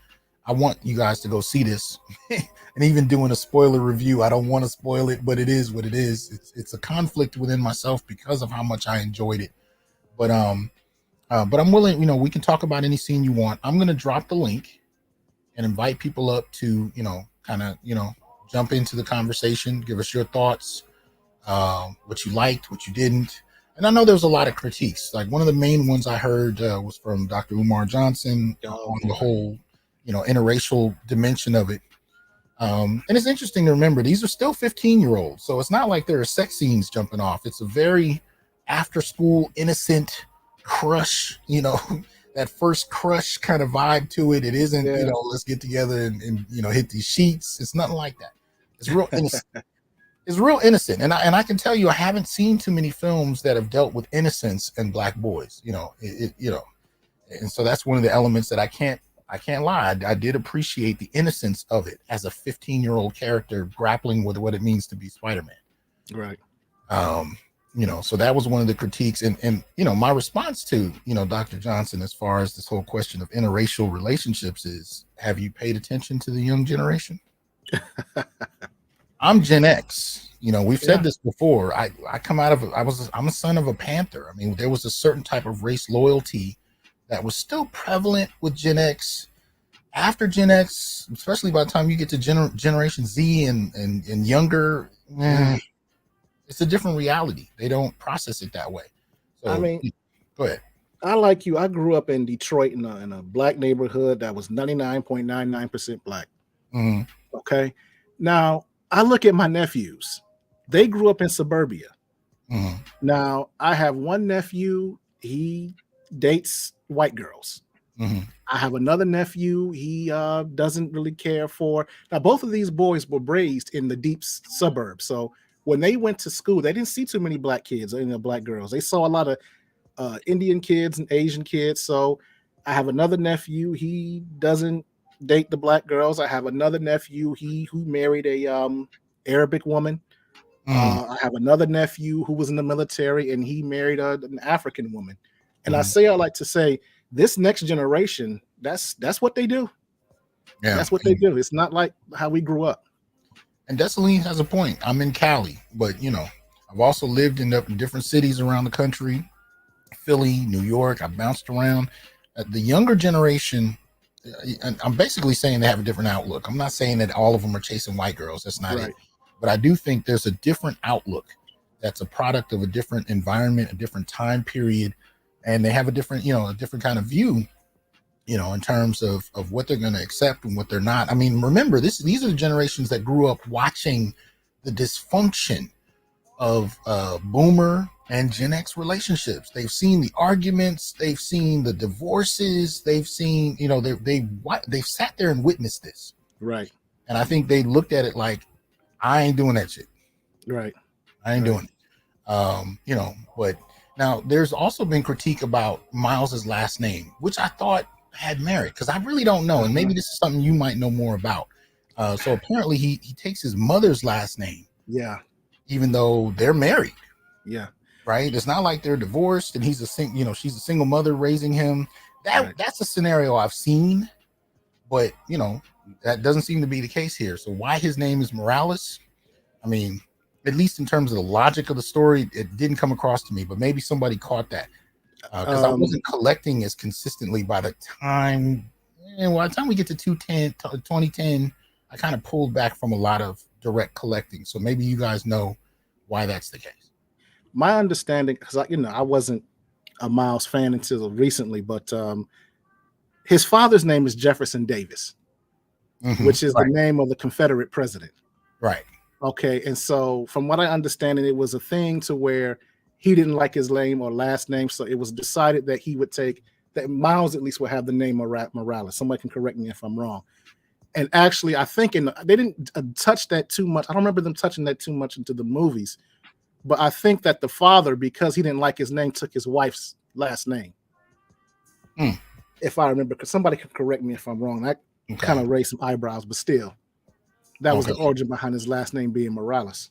I want you guys to go see this. And even doing a spoiler review, I don't want to spoil it, but it is what it is. It's a conflict within myself because of how much I enjoyed it. But I'm willing, you know, we can talk about any scene you want. I'm going to drop the link and invite people up to, you know, kind of, you know, jump into the conversation, give us your thoughts, what you liked, what you didn't. And I know there's a lot of critiques. Like one of the main ones I heard was from Dr. Umar Johnson on the whole, you know, interracial dimension of it. And it's interesting to remember, these are still 15-year-olds. So it's not like there are sex scenes jumping off. It's a very after school, innocent crush, that first crush kind of vibe to it. It isn't, let's get together and hit these sheets. It's nothing like that. It's real innocent. It's real innocent. And I can tell you, I haven't seen too many films that have dealt with innocence and black boys, and so that's one of the elements that I can't lie. I did appreciate the innocence of it as a 15-year-old character grappling with what it means to be Spider-Man. Right. So that was one of the critiques, and my response to Dr. Johnson as far as this whole question of interracial relationships is: have you paid attention to the young generation? I'm Gen X. We've said this before. I'm a son of a Panther. I mean, there was a certain type of race loyalty that was still prevalent with Gen X. After Gen X, especially by the time you get to Generation Z and younger, it's a different reality. They don't process it that way. So, I mean, go ahead. I like you. I grew up in Detroit in a black neighborhood that was 99.99% black. Mm-hmm. Okay. Now, I look at my nephews. They grew up in suburbia. Mm-hmm. Now, I have one nephew. He dates white girls. Mm-hmm. I have another nephew. He doesn't really care for. Now, both of these boys were raised in the deep suburbs. So when they went to school, they didn't see too many black kids or black girls. They saw a lot of Indian kids and Asian kids. So I have another nephew. He doesn't date the black girls. I have another nephew. Who married a Arabic woman. I have another nephew who was in the military, and he married an African woman. And I like to say, this next generation, that's what they do. Yeah, that's what they do. It's not like how we grew up. And Dessalines has a point. I'm in Cali, but I've also lived in different cities around the country, Philly, New York. I bounced around. The younger generation, and I'm basically saying they have a different outlook. I'm not saying that all of them are chasing white girls. That's not it. But I do think there's a different outlook that's a product of a different environment, a different time period, and they have a different kind of view, in terms of what they're going to accept and what they're not. I mean, remember, these are the generations that grew up watching the dysfunction of Boomer and Gen X relationships. They've seen the arguments, they've seen the divorces, they've seen, they've sat there and witnessed this. Right. And I think they looked at it like, I ain't doing that shit. Right. I ain't doing it. But now there's also been critique about Miles's last name, which I thought had merit, because I really don't know. And maybe this is something you might know more about. So apparently he takes his mother's last name. Yeah. Even though they're married. Yeah. Right. It's not like they're divorced and she's a single mother raising him. That's a scenario I've seen, but that doesn't seem to be the case here. So why his name is Morales? I mean, at least in terms of the logic of the story, it didn't come across to me, but maybe somebody caught that, because I wasn't collecting as consistently by the time. And by the time we get to 2010, I kind of pulled back from a lot of direct collecting. So maybe you guys know why that's the case. My understanding, because I wasn't a Miles fan until recently, but his father's name is Jefferson Davis, which is the name of the Confederate president. Right. Okay. And so from what I understand, it was a thing to where he didn't like his name or last name. So it was decided that he would take that Miles at least would have the name Morales. Somebody can correct me if I'm wrong. And actually, I think they didn't touch that too much. I don't remember them touching that too much into the movies. But I think that the father, because he didn't like his name, took his wife's last name. If I remember, because somebody can correct me if I'm wrong. That kind of raised some eyebrows, but still, that was the origin behind his last name being Morales.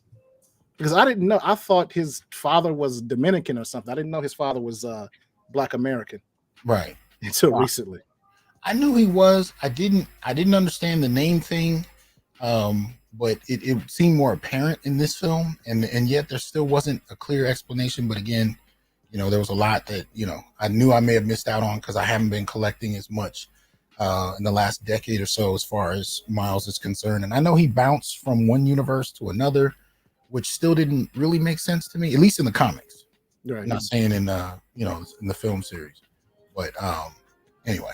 Because I didn't know. I thought his father was Dominican or something. I didn't know his father was Black American. Right. Until recently. I knew he was. I didn't understand the name thing, but it seemed more apparent in this film, and yet there still wasn't a clear explanation. But again, there was a lot that I knew I may have missed out on because I haven't been collecting as much in the last decade or so as far as Miles is concerned. And I know he bounced from one universe to another, which still didn't really make sense to me, at least in the comics. Right. I'm not saying in in the film series, but anyway.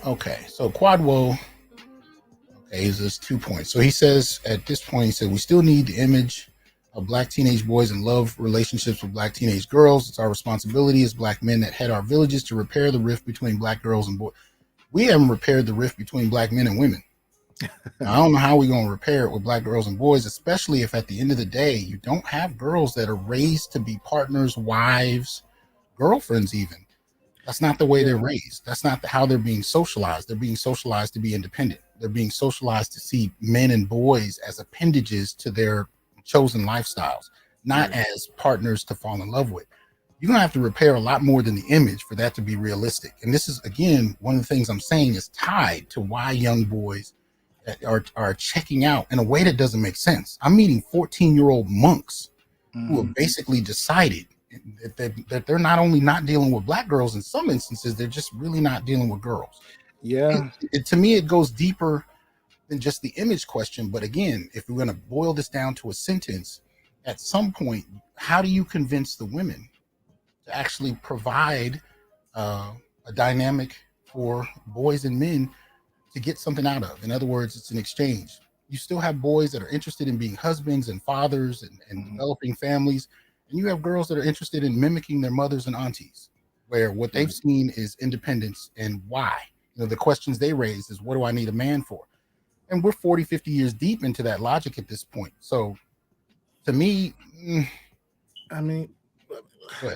Okay. So Quadwo. Okay, is this 2 points? So he says at this point, he said we still need the image Black teenage boys in love relationships with Black teenage girls. It's our responsibility as Black men that head our villages to repair the rift between Black girls and boys. We haven't repaired the rift between Black men and women. Now, I don't know how we're going to repair it with Black girls and boys, especially if at the end of the day, you don't have girls that are raised to be partners, wives, girlfriends even. That's not the way they're raised. That's not how they're being socialized. They're being socialized to be independent. They're being socialized to see men and boys as appendages to their chosen lifestyles, not as partners to fall in love with. You're going to have to repair a lot more than the image for that to be realistic. And this is, again, one of the things I'm saying is tied to why young boys are checking out in a way that doesn't make sense. I'm meeting 14-year-old monks who have basically decided that they're not only not dealing with Black girls, in some instances, they're just really not dealing with girls. Yeah. To me, it goes deeper than just the image question. But again, if we're going to boil this down to a sentence, at some point, how do you convince the women to actually provide a dynamic for boys and men to get something out of? In other words, it's an exchange. You still have boys that are interested in being husbands and fathers and developing families. And you have girls that are interested in mimicking their mothers and aunties, where what they've seen is independence and why. The questions they raise is, what do I need a man for? And we're 40, 50 years deep into that logic at this point. So to me, I mean,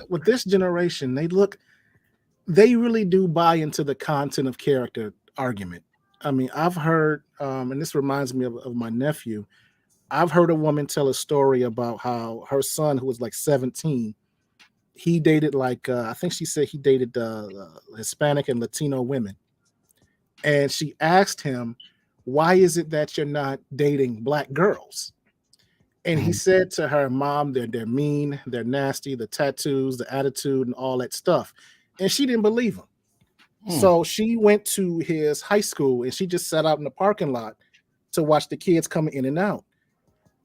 with this generation, they really do buy into the content of character argument. I mean, I've heard, and this reminds me of my nephew, I've heard a woman tell a story about how her son, who was like 17, he dated I think she said he dated Hispanic and Latino women. And she asked him, why is it that you're not dating Black girls? And he said to her, Mom, they're mean, they're nasty, the tattoos, the attitude, and all that stuff. And she didn't believe him. So she went to his high school and she just sat out in the parking lot to watch the kids coming in and out.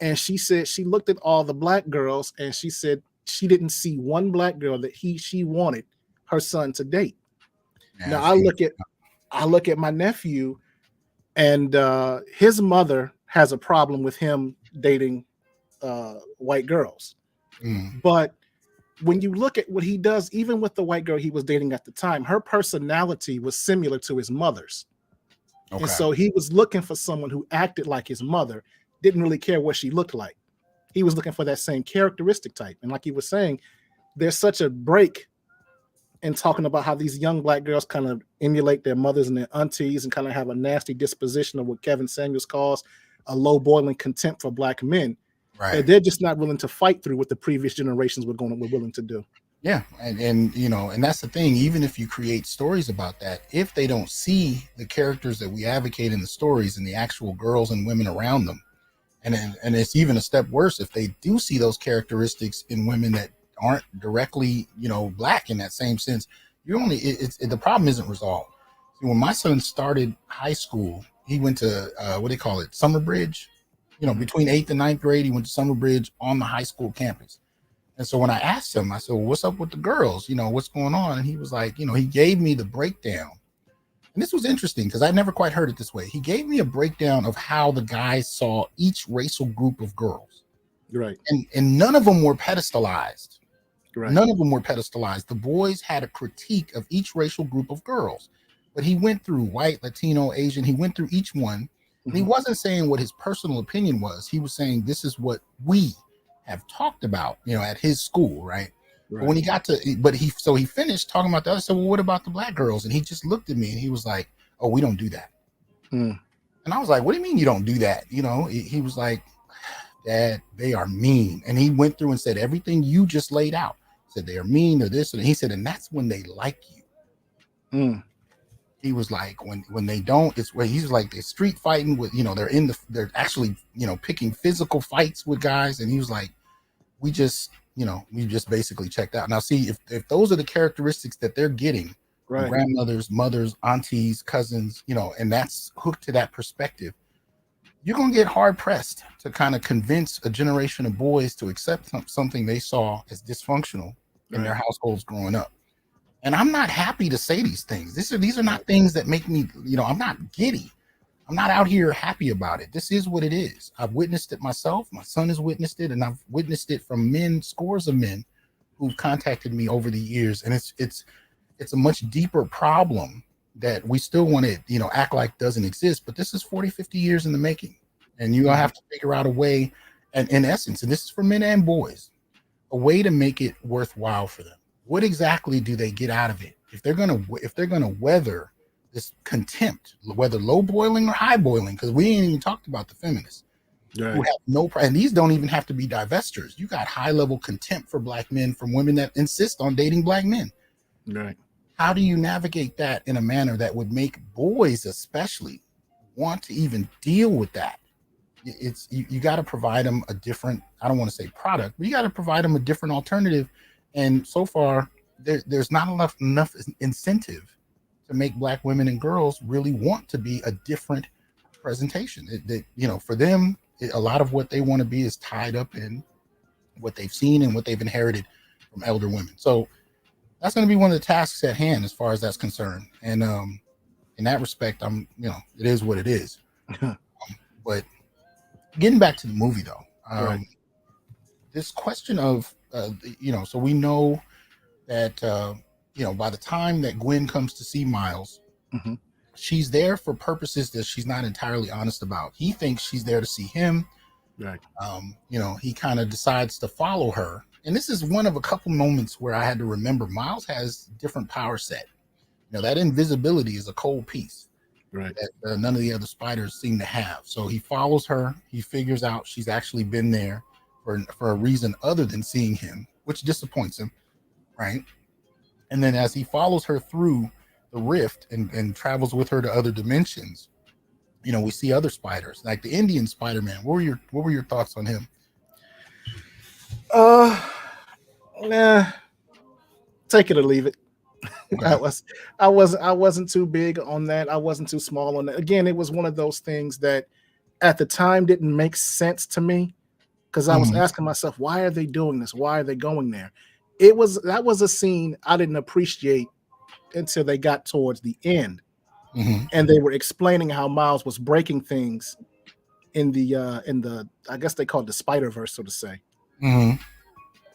And she said she looked at all the Black girls and she said she didn't see one Black girl that she wanted her son to date. Now I look at my nephew, and his mother has a problem with him dating white girls. But when you look at what he does, even with the white girl he was dating at the time, her personality was similar to his mother's. And so he was looking for someone who acted like his mother, didn't really care what she looked like. He was looking for that same characteristic type. And like he was saying, there's such a break in talking about how these young Black girls kind of emulate their mothers and their aunties and kind of have a nasty disposition of what Kevin Samuels calls a low boiling contempt for Black men. Right. And they're just not willing to fight through what the previous generations were willing to do. Yeah. And that's the thing. Even if you create stories about that, if they don't see the characters that we advocate in the stories and the actual girls and women around them, and it's even a step worse if they do see those characteristics in women that aren't directly, Black in that same sense, the problem isn't resolved. See, when my son started high school, he went to summer bridge. Between 8th and 9th grade, he went to summer bridge on the high school campus. And so when I asked him, I said, well, what's up with the girls? What's going on? And he was like, he gave me the breakdown. And this was interesting because I never quite heard it this way. He gave me a breakdown of how the guys saw each racial group of girls. Right. And none of them were pedestalized. Right. None of them were pedestalized. The boys had a critique of each racial group of girls. But he went through white, Latino, Asian. He went through each one. And he wasn't saying what his personal opinion was. He was saying this is what we have talked about, at his school, right? But when he got to, he finished talking about the other. So, well, what about the Black girls? And he just looked at me and he was like, "Oh, we don't do that." And I was like, "What do you mean you don't do that?" He was like, "Dad, they are mean." And he went through and said everything you just laid out. He said they are mean, they're this, and he said, and that's when they like you. He was like, when they don't, it's where he's like, they're street fighting with, they're actually, picking physical fights with guys. And he was like, we just basically checked out. Now, see, if those are the characteristics that they're getting, right, grandmothers, mothers, aunties, cousins, and that's hooked to that perspective, you're going to get hard pressed to kind of convince a generation of boys to accept something they saw as dysfunctional in their households growing up. And I'm not happy to say these things. These are not things that make me, I'm not giddy. I'm not out here happy about it. This is what it is. I've witnessed it myself. My son has witnessed it, and I've witnessed it from men, scores of men who've contacted me over the years. And it's a much deeper problem that we still want to, act like doesn't exist. But this is 40, 50 years in the making. And you're gonna have to figure out a way, and in essence, and this is for men and boys, a way to make it worthwhile for them. What exactly do they get out of it? If they're gonna weather this contempt, whether low boiling or high boiling, because we ain't even talked about the feminists who have and these don't even have to be divestors. You got high level contempt for black men from women that insist on dating black men. Right. How do you navigate that in a manner that would make boys especially want to even deal with that? It's you got to provide them a different, I don't want to say product, but you got to provide them a different alternative. And so far there's not enough incentive to make black women and girls really want to be a different presentation. For them, a lot of what they want to be is tied up in what they've seen and what they've inherited from elder women. So that's going to be one of the tasks at hand as far as that's concerned. And in that respect, it is what it is. But getting back to the movie though, this question of, so we know that, by the time that Gwen comes to see Miles, she's there for purposes that she's not entirely honest about. He thinks she's there to see him. Right. He kind of decides to follow her. And this is one of a couple moments where I had to remember Miles has different power set. That invisibility is a cold piece. Right. That none of the other spiders seem to have. So he follows her. He figures out she's actually been there for a reason other than seeing him, which disappoints him. Right. And then as he follows her through the rift and travels with her to other dimensions, we see other spiders, like the Indian Spider-Man. What were your thoughts on him? Nah, take it or leave it. Okay. I wasn't too big on that. I wasn't too small on that. Again, it was one of those things that at the time didn't make sense to me, because I was asking myself, why are they doing this? Why are they going there? That was a scene I didn't appreciate until they got towards the end, and they were explaining how Miles was breaking things in the I guess they called the Spider-Verse, so to say.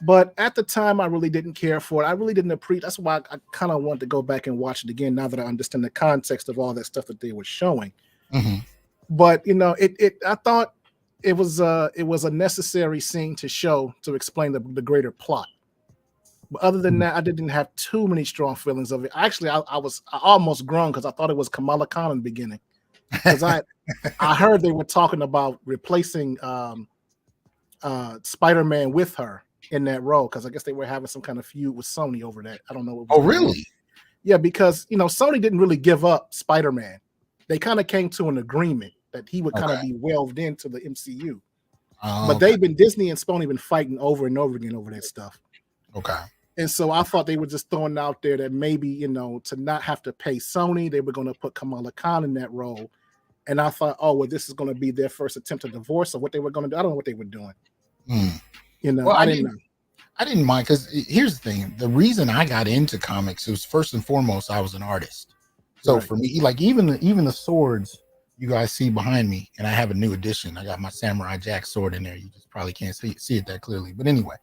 But at the time, I really didn't care for it. I really didn't appreciate. That's why I kind of wanted to go back and watch it again now that I understand the context of all that stuff that they were showing. But I thought it was a necessary scene to show to explain the greater plot. But other than that, I didn't have too many strong feelings of it. Actually, I almost groaned because I thought it was Kamala Khan in the beginning. Because I heard they were talking about replacing Spider-Man with her in that role, because I guess they were having some kind of feud with Sony over that. I don't know what was going on. Yeah, because Sony didn't really give up Spider-Man. They kind of came to an agreement that he would kind of be welded into the MCU. But Disney and Sony been fighting over and over again over that stuff. Okay. And so I thought they were just throwing out there that maybe, to not have to pay Sony, they were going to put Kamala Khan in that role. And I thought, this is going to be their first attempt to divorce, or what they were going to do. I don't know what they were doing. Well, I didn't know. I didn't mind, because here's the thing. The reason I got into comics was, first and foremost, I was an artist. So for me, like even the swords you guys see behind me, and I have a new edition. I got my Samurai Jack sword in there. You just probably can't see it that clearly. But anyway,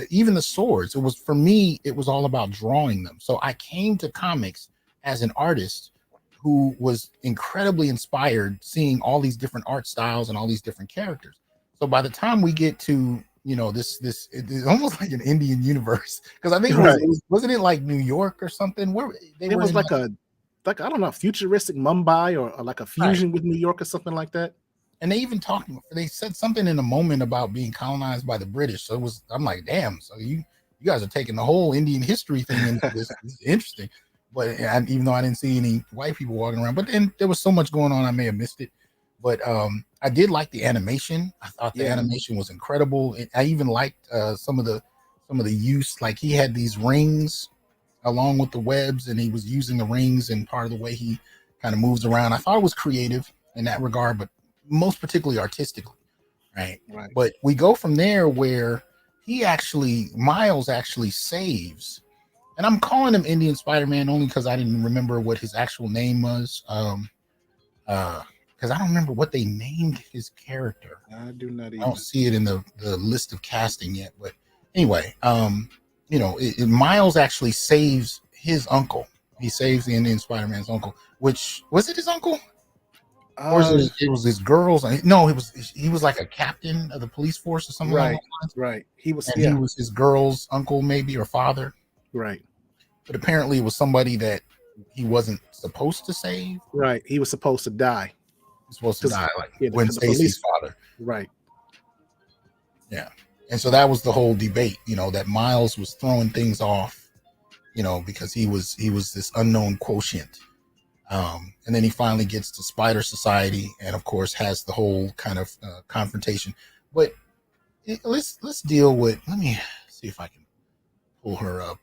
even the swords, for me, it was all about drawing them. So I came to comics as an artist who was incredibly inspired seeing all these different art styles and all these different characters. So by the time we get to this it's almost like an Indian universe, because I think wasn't it like New York or something where it was like I don't know, futuristic Mumbai or like a fusion with New York or something like that. And they said something in a moment about being colonized by the British. So I'm like, damn, so you guys are taking the whole Indian history thing into this. This is interesting. But even though I didn't see any white people walking around, but then there was so much going on, I may have missed it. But I did like the animation. I thought the animation was incredible. I even liked some of the use. Like, he had these rings along with the webs, and he was using the rings and part of the way he kind of moves around. I thought it was creative in that regard, but most particularly artistically. Right. But we go from there where Miles actually saves. And I'm calling him Indian Spider-Man only because I didn't remember what his actual name was. because I don't remember what they named his character. I do not I don't either. see it in the list of casting yet. But anyway, Miles actually saves his uncle. He saves the Indian Spider-Man's uncle. Which was it his uncle? Or was it was his girls? No, he was like a captain of the police force or something along Right, those lines. right. He was, And he was his girl's uncle, maybe, or father. right, But apparently it was somebody that he wasn't supposed to save. right. He was supposed to die. He was supposed to die, like Yeah, Gwen the police- Stacy's father. Right. Yeah. And so that was the whole debate, that Miles was throwing things off, because he was this unknown quotient. And then he finally gets to Spider Society, and of course has the whole kind of confrontation. But let's deal with. Let me see if I can pull her up.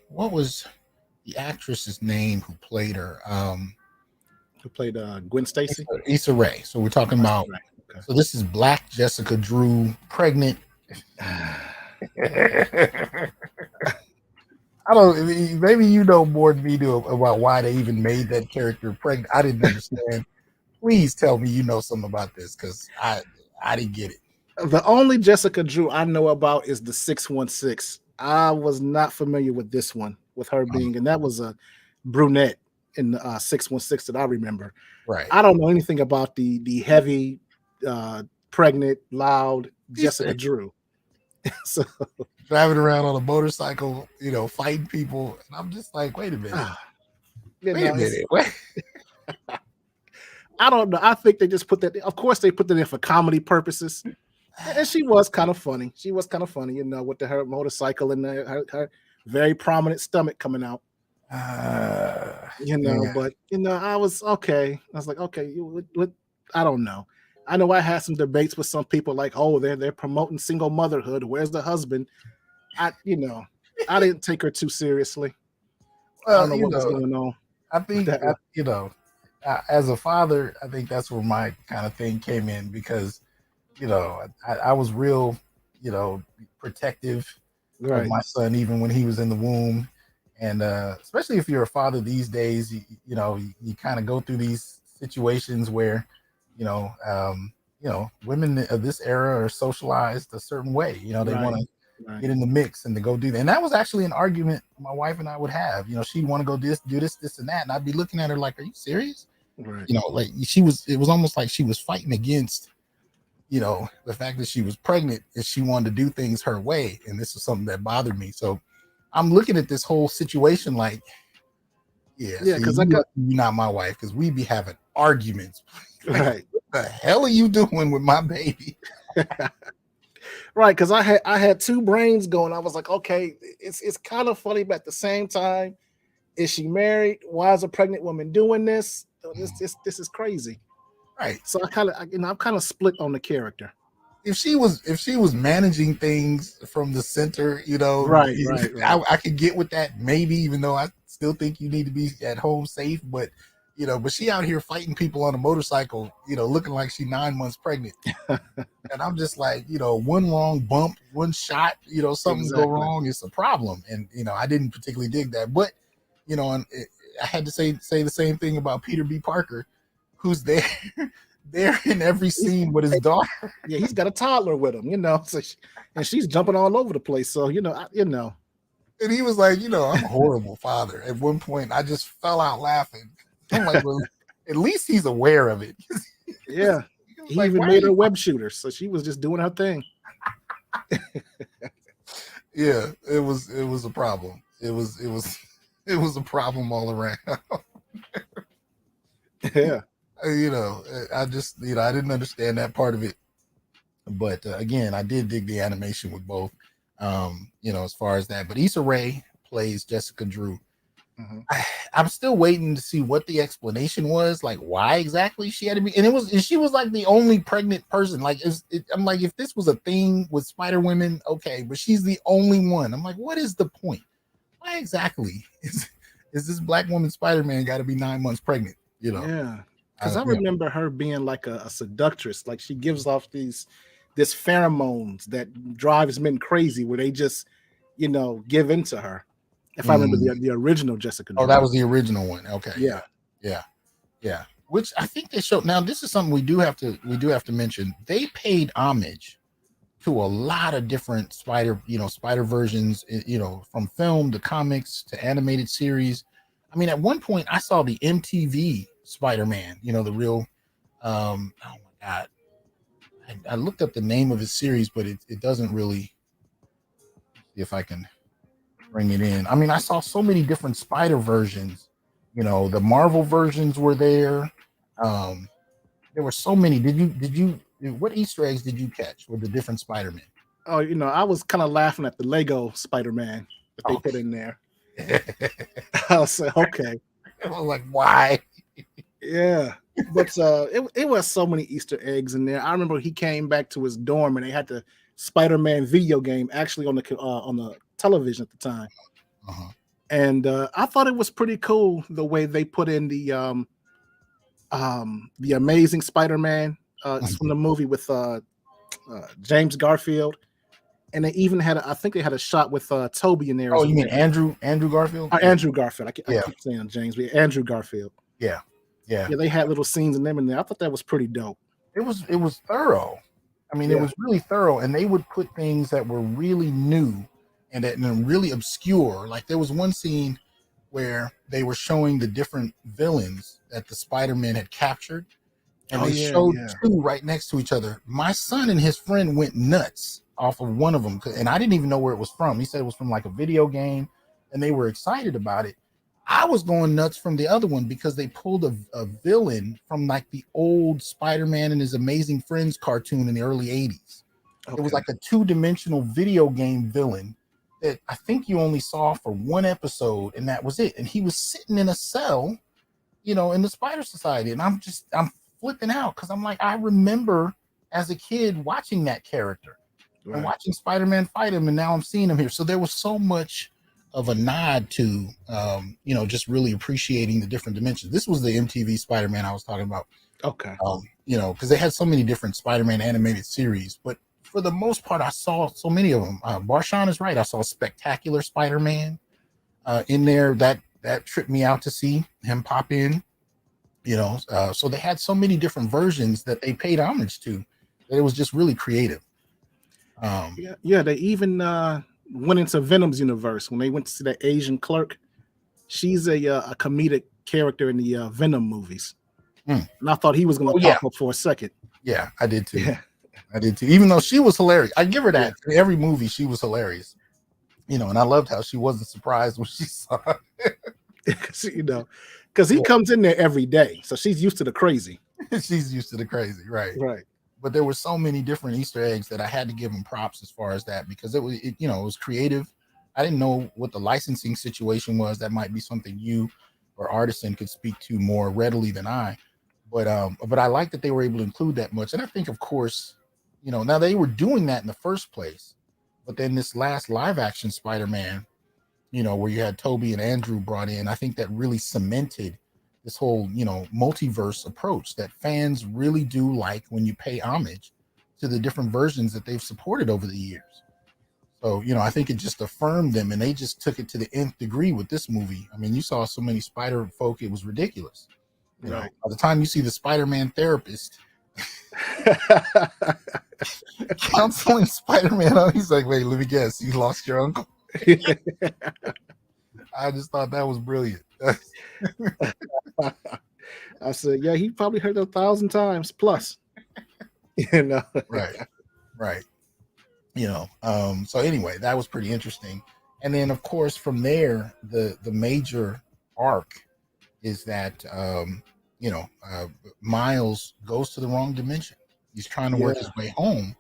What was the actress's name who played her? Who played Gwen Stacy? Issa Rae. So we're talking about. Right. Okay. So this is Black Jessica Drew, pregnant. I don't. Maybe you know more than me do about why they even made that character pregnant. I didn't understand. Please tell me you know something about this, because I didn't get it. The only Jessica Drew I know about is the 616. I was not familiar with this one, with her being, and that was a brunette in the 616 that I remember. Right. I don't know anything about the heavy, pregnant, loud Jessica Drew. So driving around on a motorcycle, fighting people, and I'm just like, wait a minute, wait a minute. What? I don't know. I think they just put that. Of course, they put that in for comedy purposes, and she was kind of funny. She was kind of funny, with her motorcycle and her very prominent stomach coming out. Yeah. But I was okay. I was like, okay, what? I don't know. I know I had some debates with some people like, oh, they're promoting single motherhood. Where's the husband? I didn't take her too seriously. Well, I don't know what was going on. I think as a father, I think that's where my kind of thing came in, because I was real protective of my son even when he was in the womb, and especially if you're a father these days, you kind of go through these situations where women of this era are socialized a certain way. They want to get in the mix and to go do that. And that was actually an argument my wife and I would have. She'd want to go do this and that, and I'd be looking at her like, are you serious? Right. Like it was almost like she was fighting against the fact that she was pregnant, and she wanted to do things her way, and this was something that bothered me. So I'm looking at this whole situation like, because you're not my wife, because we be having arguments. Right. What the hell are you doing with my baby? Right, because I had two brains going. I was like, okay, it's kind of funny, but at the same time, is she married? Why is a pregnant woman doing this? This is crazy. Right. So I'm kind of split on the character. If she was managing things from the center, right. I could get with that, maybe, even though I still think you need to be at home safe, but she out here fighting people on a motorcycle, looking like she's 9 months pregnant. And I'm just like, one wrong bump, one shot, something go wrong, it's a problem. And, I didn't particularly dig that. But, and I had to say the same thing about Peter B. Parker, who's there in every scene with his daughter. Yeah, he's got a toddler with him, so and she's jumping all over the place. So, And he was like, I'm a horrible father. At one point, I just fell out laughing. I'm like, well, at least he's aware of it. Yeah. He even made her web shooter, so she was just doing her thing. Yeah, it was a problem. It was a problem all around. Yeah. I just, I didn't understand that part of it. But again, I did dig the animation with both, as far as that. But Issa Rae plays Jessica Drew. Mm-hmm. I'm still waiting to see what the explanation was, like why exactly she had to be. And she was like the only pregnant person. Like, I'm like, if this was a thing with Spider Women, okay, but she's the only one. I'm like, what is the point? Why exactly is this Black woman Spider-Man got to be 9 months pregnant? Yeah, because I remember her being like a seductress. Like, she gives off this pheromones that drives men crazy, where they just give into her. If I remember the original Jessica Jones. Oh, that was the original one. Okay. Yeah. Yeah. Which I think they showed. Now, this is something we do have to mention. They paid homage to a lot of different spider versions, from film to comics to animated series. I mean, at one point I saw the MTV Spider-Man, the real, oh my God. I looked up the name of his series, but it doesn't really, see if I can bring it in. I mean, I saw so many different spider versions, the Marvel versions were there. There were so many. What Easter eggs did you catch with the different Spider-Man? Oh, I was kind of laughing at the Lego Spider-Man that they put in there. I was like, okay. I was like, why? Yeah. But it was so many Easter eggs in there. I remember he came back to his dorm and they had the Spider-Man video game actually on the television at the time. Uh-huh. And I thought it was pretty cool the way they put in the Amazing Spider-Man from the movie with James Garfield, and they even had I think they had a shot with Toby in there. Oh, you mean Andrew Garfield? Andrew Garfield. I keep saying James, but Andrew Garfield. Yeah. They had little scenes in them in there. I thought that was pretty dope. It was thorough. I mean, it was really thorough, and they would put things that were really new and really obscure. Like there was one scene where they were showing the different villains that the Spider-Man had captured, and they showed two right next to each other. My son and his friend went nuts off of one of them, and I didn't even know where it was from. He said it was from like a video game, and they were excited about it. I was going nuts from the other one because they pulled a villain from like the old Spider-Man and His Amazing Friends cartoon in the early 80s. Okay. It was like a 2-dimensional video game villain that I think you only saw for one episode, and that was it. And he was sitting in a cell, in the Spider Society. And I'm flipping out because I'm like, I remember as a kid watching that character and watching Spider-Man fight him, and now I'm seeing him here. So there was so much of a nod to, just really appreciating the different dimensions. This was the MTV Spider-Man I was talking about. Okay. Because they had so many different Spider-Man animated series, but for the most part, I saw so many of them. Barshawn is right. I saw Spectacular Spider-Man in there. That tripped me out to see him pop in. So they had so many different versions that they paid homage to that it was just really creative. They even went into Venom's universe when they went to see that Asian clerk. She's a comedic character in the Venom movies, and I thought he was going to pop up for a second. Yeah, I did too. Yeah. I did too. Even though she was hilarious, I give her that. In every movie, she was hilarious. And I loved how she wasn't surprised when she saw it. Because he comes in there every day, so she's used to the crazy. She's used to the crazy, right? But there were so many different Easter eggs that I had to give them props as far as that, because it was creative. I didn't know what the licensing situation was. That might be something you or Artisan could speak to more readily than I. But I like that they were able to include that much, and I think, of course, now they were doing that in the first place, but then this last live action Spider-Man, where you had Toby and Andrew brought in, I think that really cemented this whole, multiverse approach that fans really do like when you pay homage to the different versions that they've supported over the years. So, I think it just affirmed them, and they just took it to the nth degree with this movie. I mean, you saw so many Spider folk, it was ridiculous. By the time you see the Spider-Man therapist counseling Spider-Man, he's like, wait, let me guess, you lost your uncle? I just thought that was brilliant. I said, yeah, he probably heard it 1,000 times plus. Right. So anyway, that was pretty interesting. And then, of course, from there, the major arc is that Miles goes to the wrong dimension. He's trying to work his way home,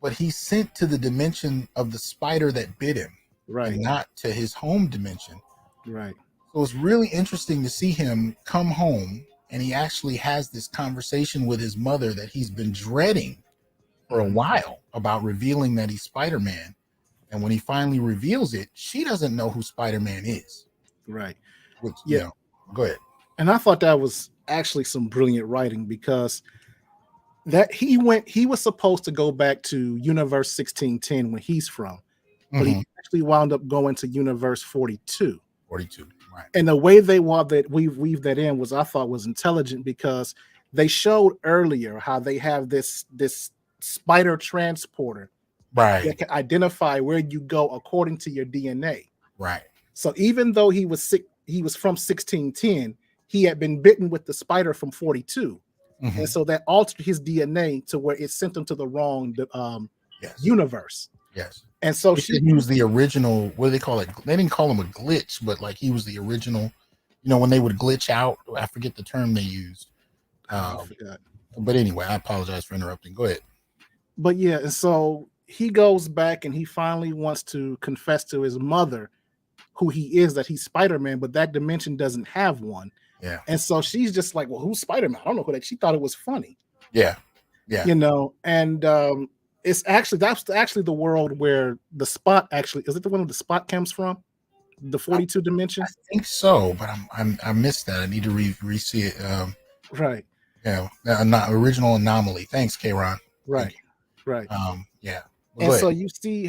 but he's sent to the dimension of the spider that bit him, and not to his home dimension. Right. So it's really interesting to see him come home, and he actually has this conversation with his mother that he's been dreading for a while about revealing that he's Spider-Man. And when he finally reveals it, she doesn't know who Spider-Man is. Right. Which, go ahead. And I thought that was actually some brilliant writing, because that he was supposed to go back to Universe 1610 when he's from, but he Mhm. actually wound up going to Universe 42. 42. Right. And the way they weave that in was, I thought, was intelligent, because they showed earlier how they have this spider transporter Right. that can identify where you go according to your DNA. Right. So even though he was sick, he was from 1610, he had been bitten with the spider from 42. Mhm. And so that altered his DNA to where it sent him to the wrong Yes. universe. Yes. And so He was the original, what do they call it? They didn't call him a glitch, but like he was the original, when they would glitch out, I forget the term they used. I forgot. But anyway, I apologize for interrupting. Go ahead. But yeah, and so he goes back and he finally wants to confess to his mother who he is, that he's Spider-Man, but that dimension doesn't have one. Yeah. And so she's just like, well, who's Spider-Man? I don't know who that. She thought it was funny. Yeah. Yeah. And that's actually the world where the Spot actually, is it the one where the Spot comes from? The 42 dimension? I think so, but I missed that. I need to re-see it. Right. Yeah. Not original anomaly. Thanks, K-Ron. Right. Right. Yeah. And so you see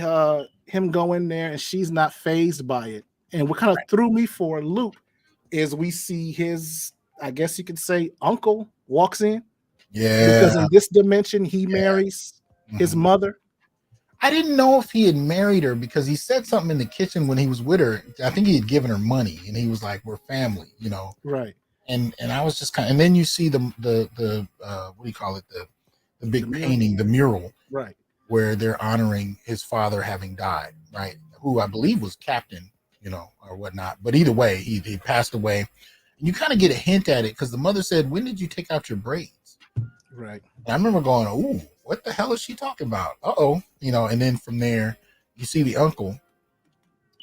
him go in there and she's not phased by it. And what kind of threw me for a loop is we see his, I guess you could say, uncle walks in. Yeah. Because in this dimension, he marries his mother. I didn't know if he had married her, because he said something in the kitchen when he was with her. I think he had given her money and he was like, we're family, Right. And I was just and then you see the what do you call it? The big painting, the mural. Right. Where they're honoring his father having died, right? Who I believe was captain, or whatnot. But either way, he passed away. And you kind of get a hint at it, because the mother said, when did you take out your braids? Right. And I remember going, ooh, what the hell is she talking about? Uh-oh. And then from there, you see the uncle.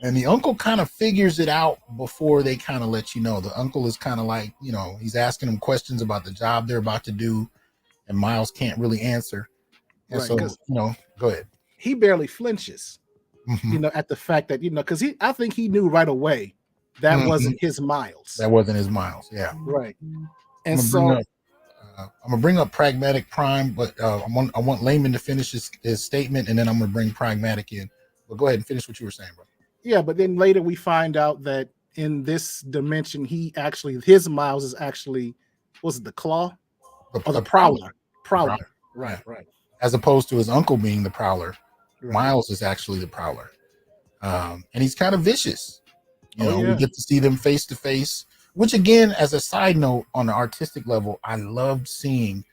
And the uncle kind of figures it out before they kind of let you know. The uncle is kind of like, he's asking him questions about the job they're about to do. And Miles can't really answer. And so, go ahead. He barely flinches, at the fact that, because I think he knew right away that wasn't his Miles. That wasn't his Miles. Yeah. Right. And I'm gonna bring up Pragmatic Prime, but I want Layman to finish his statement, and then I'm gonna bring Pragmatic in. But go ahead and finish what you were saying, bro. Yeah, but then later we find out that in this dimension, his Miles is actually, was it the Claw? Or the Prowler? Prowler. Right. As opposed to his uncle being the Prowler, right. Miles is actually the Prowler, and he's kind of vicious. We get to see them face to face. Which, again, as a side note, on the artistic level, I loved seeing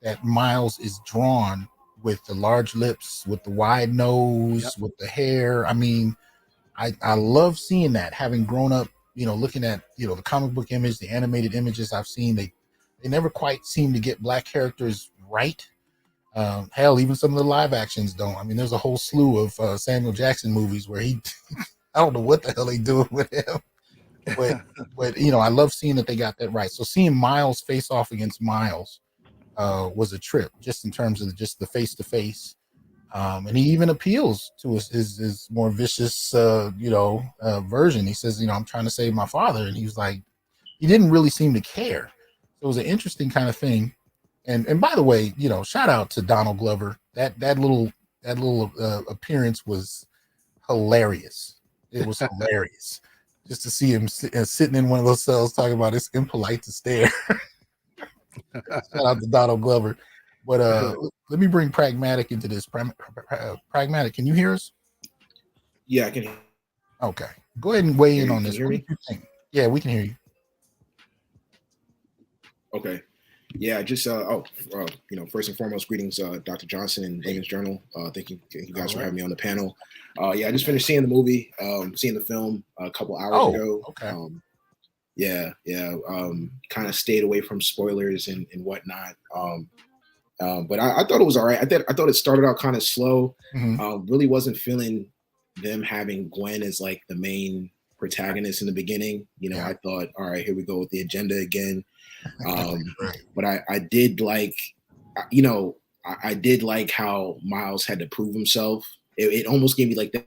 that Miles is drawn with the large lips, with the wide nose, with the hair. I mean, I love seeing that. Having grown up, looking at the comic book image, the animated images I've seen, they never quite seem to get black characters right. Hell, even some of the live actions don't. I mean, there's a whole slew of Samuel Jackson movies where I don't know what the hell they doing with him, but I love seeing that they got that right. So seeing Miles face off against Miles was a trip, just in terms of just the face to face, and he even appeals to his more vicious version. He says, I'm trying to save my father, and he was like, he didn't really seem to care. So it was an interesting kind of thing. And by the way, shout out to Donald Glover. That little appearance was hilarious. It was hilarious just to see him sitting in one of those cells talking about it's impolite to stare. Shout out to Donald Glover. But let me bring Pragmatic into this. Pragmatic, can you hear us? Yeah, I can hear. Okay, go ahead and weigh in on this. Hear me? Yeah, we can hear you. Okay. Yeah, just first and foremost, greetings, Dr. Johnson and Layman's Journal. Thank you guys for having me on the panel. I just finished seeing the movie, seeing the film a couple hours ago. Okay. Kind of stayed away from spoilers and whatnot. But I thought it was all right. I thought it started out kind of slow. Really wasn't feeling them having Gwen as like the main protagonist in the beginning. I thought, all right, here we go with the agenda again. But I did like, I did like how Miles had to prove himself. It almost gave me like that.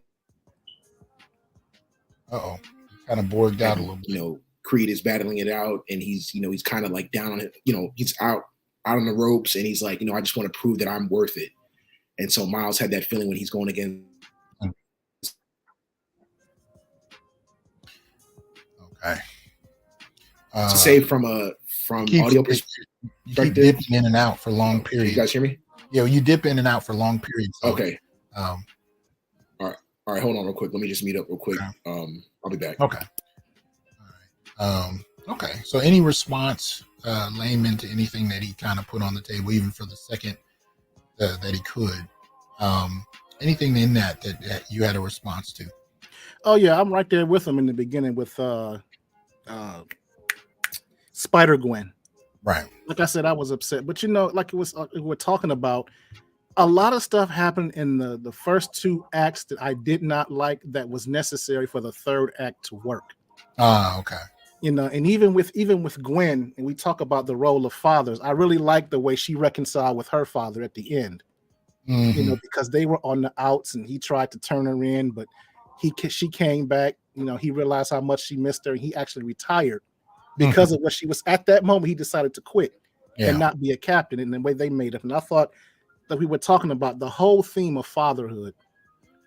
Kind of bored out a little bit. Creed is battling it out, and he's kind of like down on it. He's out on the ropes, and he's like, I just want to prove that I'm worth it. And so Miles had that feeling when he's going against Okay. To say from audio perspective. You keep dipping in and out for long Can periods. you guys hear me? Yeah, you dip in and out for long periods. So, okay. All right. Hold on real quick. Let me just meet up real quick. Okay. I'll be back. Okay. All right. Okay. So any response, Layman, to anything that he kind of put on the table, even for the second that he could, anything in that you had a response to? Oh yeah, I'm right there with him in the beginning with Spider-Gwen. Right. Like I said, I was upset, but like it was we're talking about, a lot of stuff happened in the first two acts that I did not like, that was necessary for the third act to work. Okay. And even with Gwen, and we talk about the role of fathers, I really like the way she reconciled with her father at the end. Mm-hmm. Because they were on the outs and he tried to turn her in, but she came back. He realized how much she missed her, and he actually retired because of what she was. At that moment, he decided to quit and not be a captain, in the way they made it. And I thought that we were talking about the whole theme of fatherhood,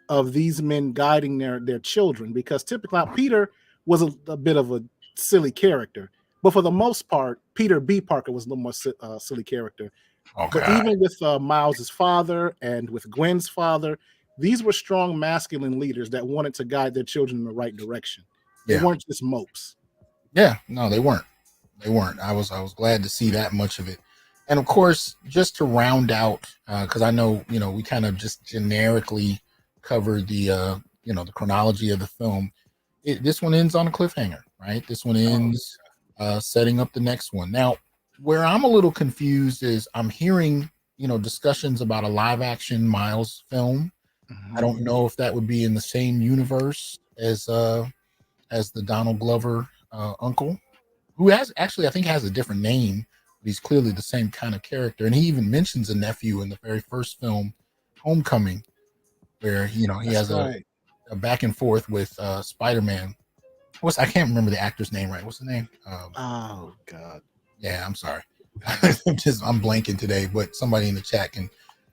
of these men guiding their children, because typically Peter was a bit of a silly character, but for the most part, Peter B. Parker was a little more silly character. Okay. But even with Miles's father and with Gwen's father, these were strong masculine leaders that wanted to guide their children in the right direction. They weren't just mopes. Yeah, no, they weren't. I was glad to see that much of it. And of course, just to round out, because I know, we kind of just generically covered the, the chronology of the film. This one ends on a cliffhanger, right? This one ends setting up the next one. Now, where I'm a little confused is I'm hearing, discussions about a live action Miles film. Mm-hmm. I don't know if that would be in the same universe as the Donald Glover uncle, who I think has a different name. He's clearly the same kind of character, and he even mentions a nephew in the very first film, Homecoming, where he has a back and forth with Spider-Man. I can't remember the actor's name. Right? What's the name? Oh God. Yeah, I'm sorry. I'm blanking today, but somebody in the chat can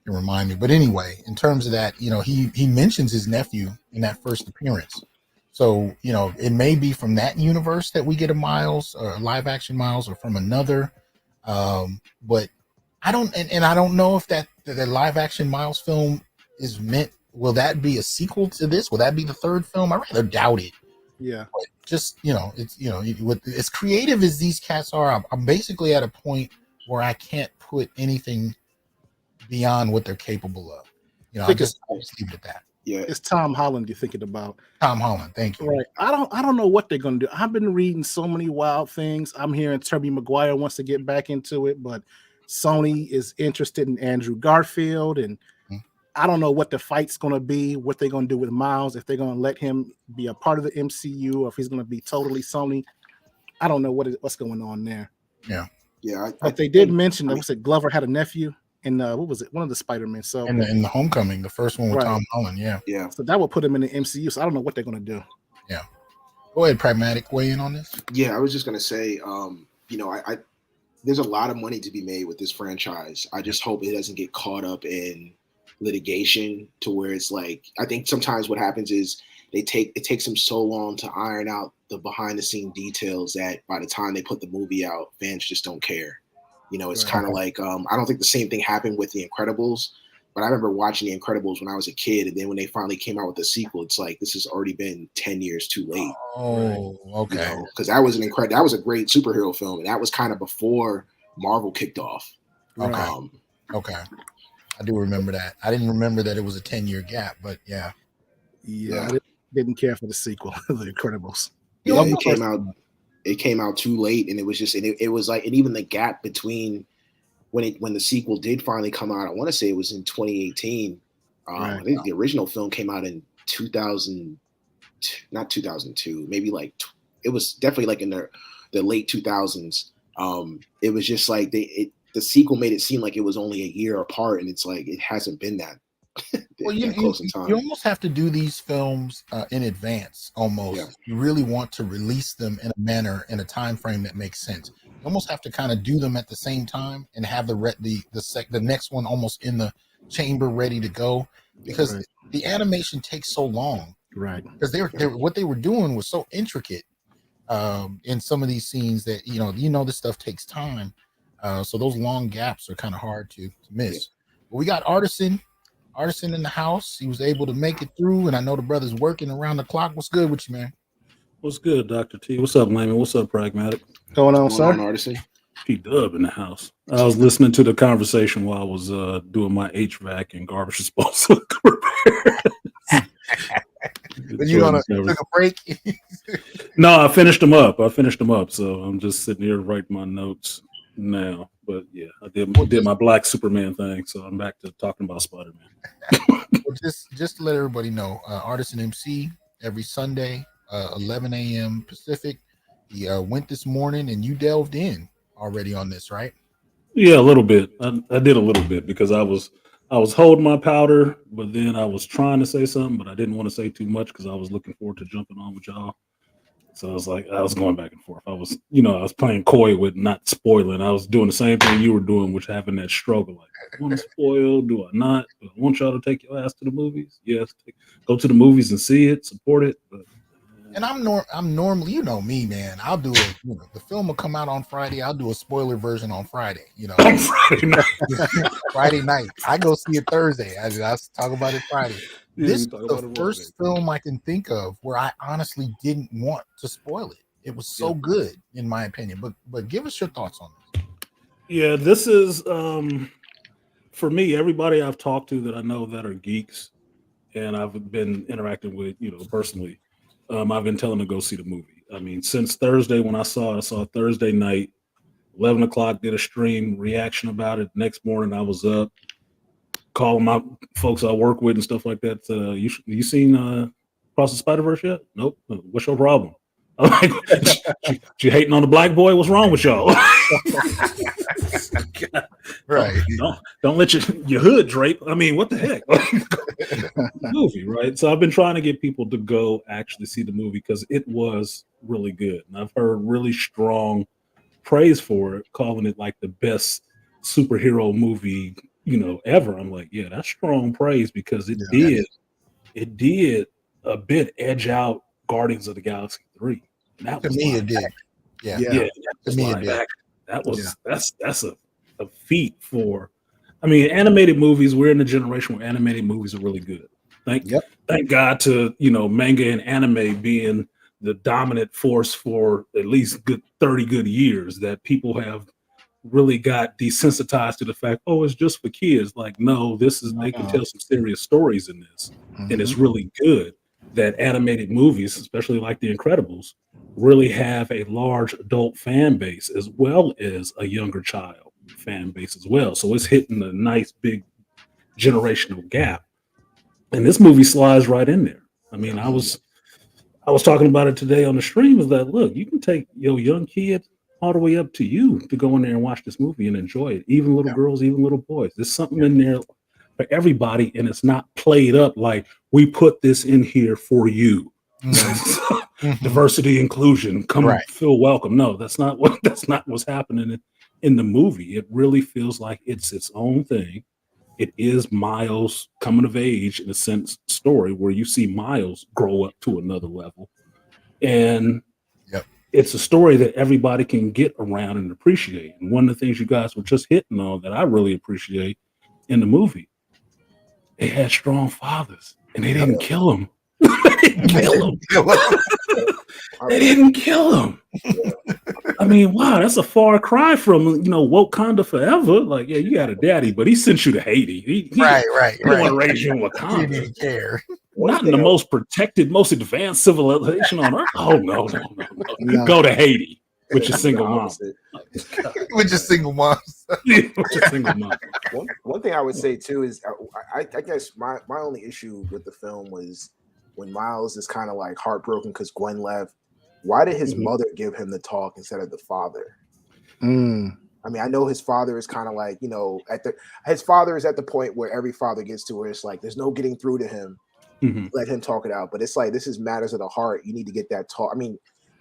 remind me. But anyway, in terms of that, he mentions his nephew in that first appearance. So, it may be from that universe that we get a Miles, or a live action Miles, or from another. But I don't, and I don't know if that the live action Miles film is meant. Will that be a sequel to this? Will that be the third film? I rather doubt it. Yeah. But just, it's, with as creative as these cats are, I'm basically at a point where I can't put anything beyond what they're capable of. I'll just leave it at that. Yeah, it's Tom Holland you're thinking about. Tom Holland, thank you. Right. I don't know what they're gonna do. I've been reading so many wild things. I'm hearing Tobey Maguire wants to get back into it, but Sony is interested in Andrew Garfield, and I don't know what the fight's gonna be, what they're gonna do with Miles, if they're gonna let him be a part of the MCU, or if he's gonna be totally Sony. I don't know what's going on there. Yeah. But they did mention that Glover had a nephew. And what was it? One of the Spider-Man. So in the Homecoming, the first one with Tom Holland, yeah. So that would put him in the MCU. So I don't know what they're going to do. Yeah. Go ahead, Pragmatic, weigh in on this. Yeah, I was just going to say, I there's a lot of money to be made with this franchise. I just hope it doesn't get caught up in litigation to where it's like, I think sometimes what happens is it takes them so long to iron out the behind the scene details that by the time they put the movie out, fans just don't care. It's kind of like, I don't think the same thing happened with The Incredibles, but I remember watching The Incredibles when I was a kid. And then when they finally came out with the sequel, it's like, this has already been 10 years too late. Oh, okay. Because that was that was a great superhero film. And that was kind of before Marvel kicked off. Okay. Okay. I do remember that. I didn't remember that it was a 10-year gap, but yeah. Yeah. I didn't care for the sequel, The Incredibles. Yeah, it came out too late, and it was just, and it was like, and even the gap between when the sequel did finally come out, I want to say it was in 2018. I think the original film came out in 2000, not 2002, maybe it was definitely like in the late 2000s. It was just like the sequel made it seem like it was only a year apart, and it's like it hasn't been that. Well, you almost have to do these films in advance. Almost, you really want to release them in a manner, in a time frame that makes sense. You almost have to kind of do them at the same time and have the next one almost in the chamber ready to go, because the animation takes so long. Right. Because what they were doing was so intricate in some of these scenes that this stuff takes time, so those long gaps are kind of hard to miss. Yeah. But we got Artisan in the house. He was able to make it through, and I know the brother's working around the clock. What's good with you, man? What's good, Dr. T? What's up, Layman? What's up, Pragmatic? Going on, What's sir? going on, Artisan? P-Dub in the house. I was listening to the conversation while I was doing my HVAC and garbage disposal repair. But you took a break? No, I finished them up. So I'm just sitting here writing my notes now. But yeah, I did my Black Superman thing, so I'm back to talking about Spider-Man. Well, just to let everybody know, Artisan MC every Sunday, 11 a.m. Pacific. He went this morning, and you delved in already on this, right? Yeah, a little bit. I did a little bit because I was holding my powder, but then I was trying to say something, but I didn't want to say too much because I was looking forward to jumping on with y'all. So I was going back and forth. I was playing coy with not spoiling. I was doing the same thing you were doing, which having that struggle. Like, I want to spoil? Do I not? Do I want y'all to take your ass to the movies? Yes. Go to the movies and see it, support it. But and I'm normally, you know me, man. I'll do it. The film will come out on Friday. I'll do a spoiler version on Friday. On Friday night. Friday night. I go see it Thursday. I talk about it Friday. Yeah, This is the first film I can think of where I honestly didn't want to spoil it. It was so good, in my opinion. But give us your thoughts on this. Yeah, this is for me. Everybody I've talked to that I know that are geeks, and I've been interacting with, personally. I've been telling them to go see the movie. I mean, since Thursday when I saw Thursday night, 11 o'clock, did a stream reaction about it. Next morning, I was up calling my folks I work with and stuff like that. You seen Across the Spider-Verse yet? Nope. What's your problem? I'm like, you hating on the black boy? What's wrong with y'all? Right. Don't let your hood drape. I mean, what the heck? Movie, right? So I've been trying to get people to go actually see the movie because it was really good. And I've heard really strong praise for it, calling it like the best superhero movie, ever. I'm like, yeah, that's strong praise because it did a bit edge out Guardians of the Galaxy 3. And that was it did. Yeah. To me, it did. That's a feat for. I mean, animated movies. We're in a generation where animated movies are really good. Thank God to manga and anime being the dominant force for at least 30 good years. That people have really got desensitized to the fact, it's just for kids. Like, no, they can tell some serious stories in this, and it's really good that animated movies, especially like The Incredibles, really have a large adult fan base as well as a younger child fan base as well. So it's hitting a nice big generational gap, and this movie slides right in there. I mean, I was talking about it today on the stream. Is that, look, you can take your young kid all the way up to you to go in there and watch this movie and enjoy it. Even little girls, even little boys. There's something in there for everybody, and it's not played up like we put this in here for you. Diversity, inclusion, feel welcome. No, that's not what's happening in the movie. It really feels like it's its own thing. It is Miles coming of age in a sense story where you see Miles grow up to another level, and it's a story that everybody can get around and appreciate. And one of the things you guys were just hitting on that I really appreciate in the movie, they had strong fathers, and they didn't kill them. They didn't kill him. I mean, wow, that's a far cry from Wakanda forever. Like, yeah, you got a daddy, but he sent you to Haiti. He right. want to raise you in Wakanda. He didn't care. Not in the most protected, most advanced civilization on earth. Oh no. Go to Haiti with your single mom. With your single mom. One thing I would say too is I guess my only issue with the film was when Miles is kind of like heartbroken because Gwen left. Why did his mother give him the talk instead of the father? I mean, I know his father is kind of like, his father is at the point where every father gets to where it's like there's no getting through to him. Let him talk it out. But it's like this is matters of the heart. You need to get that talk. I mean,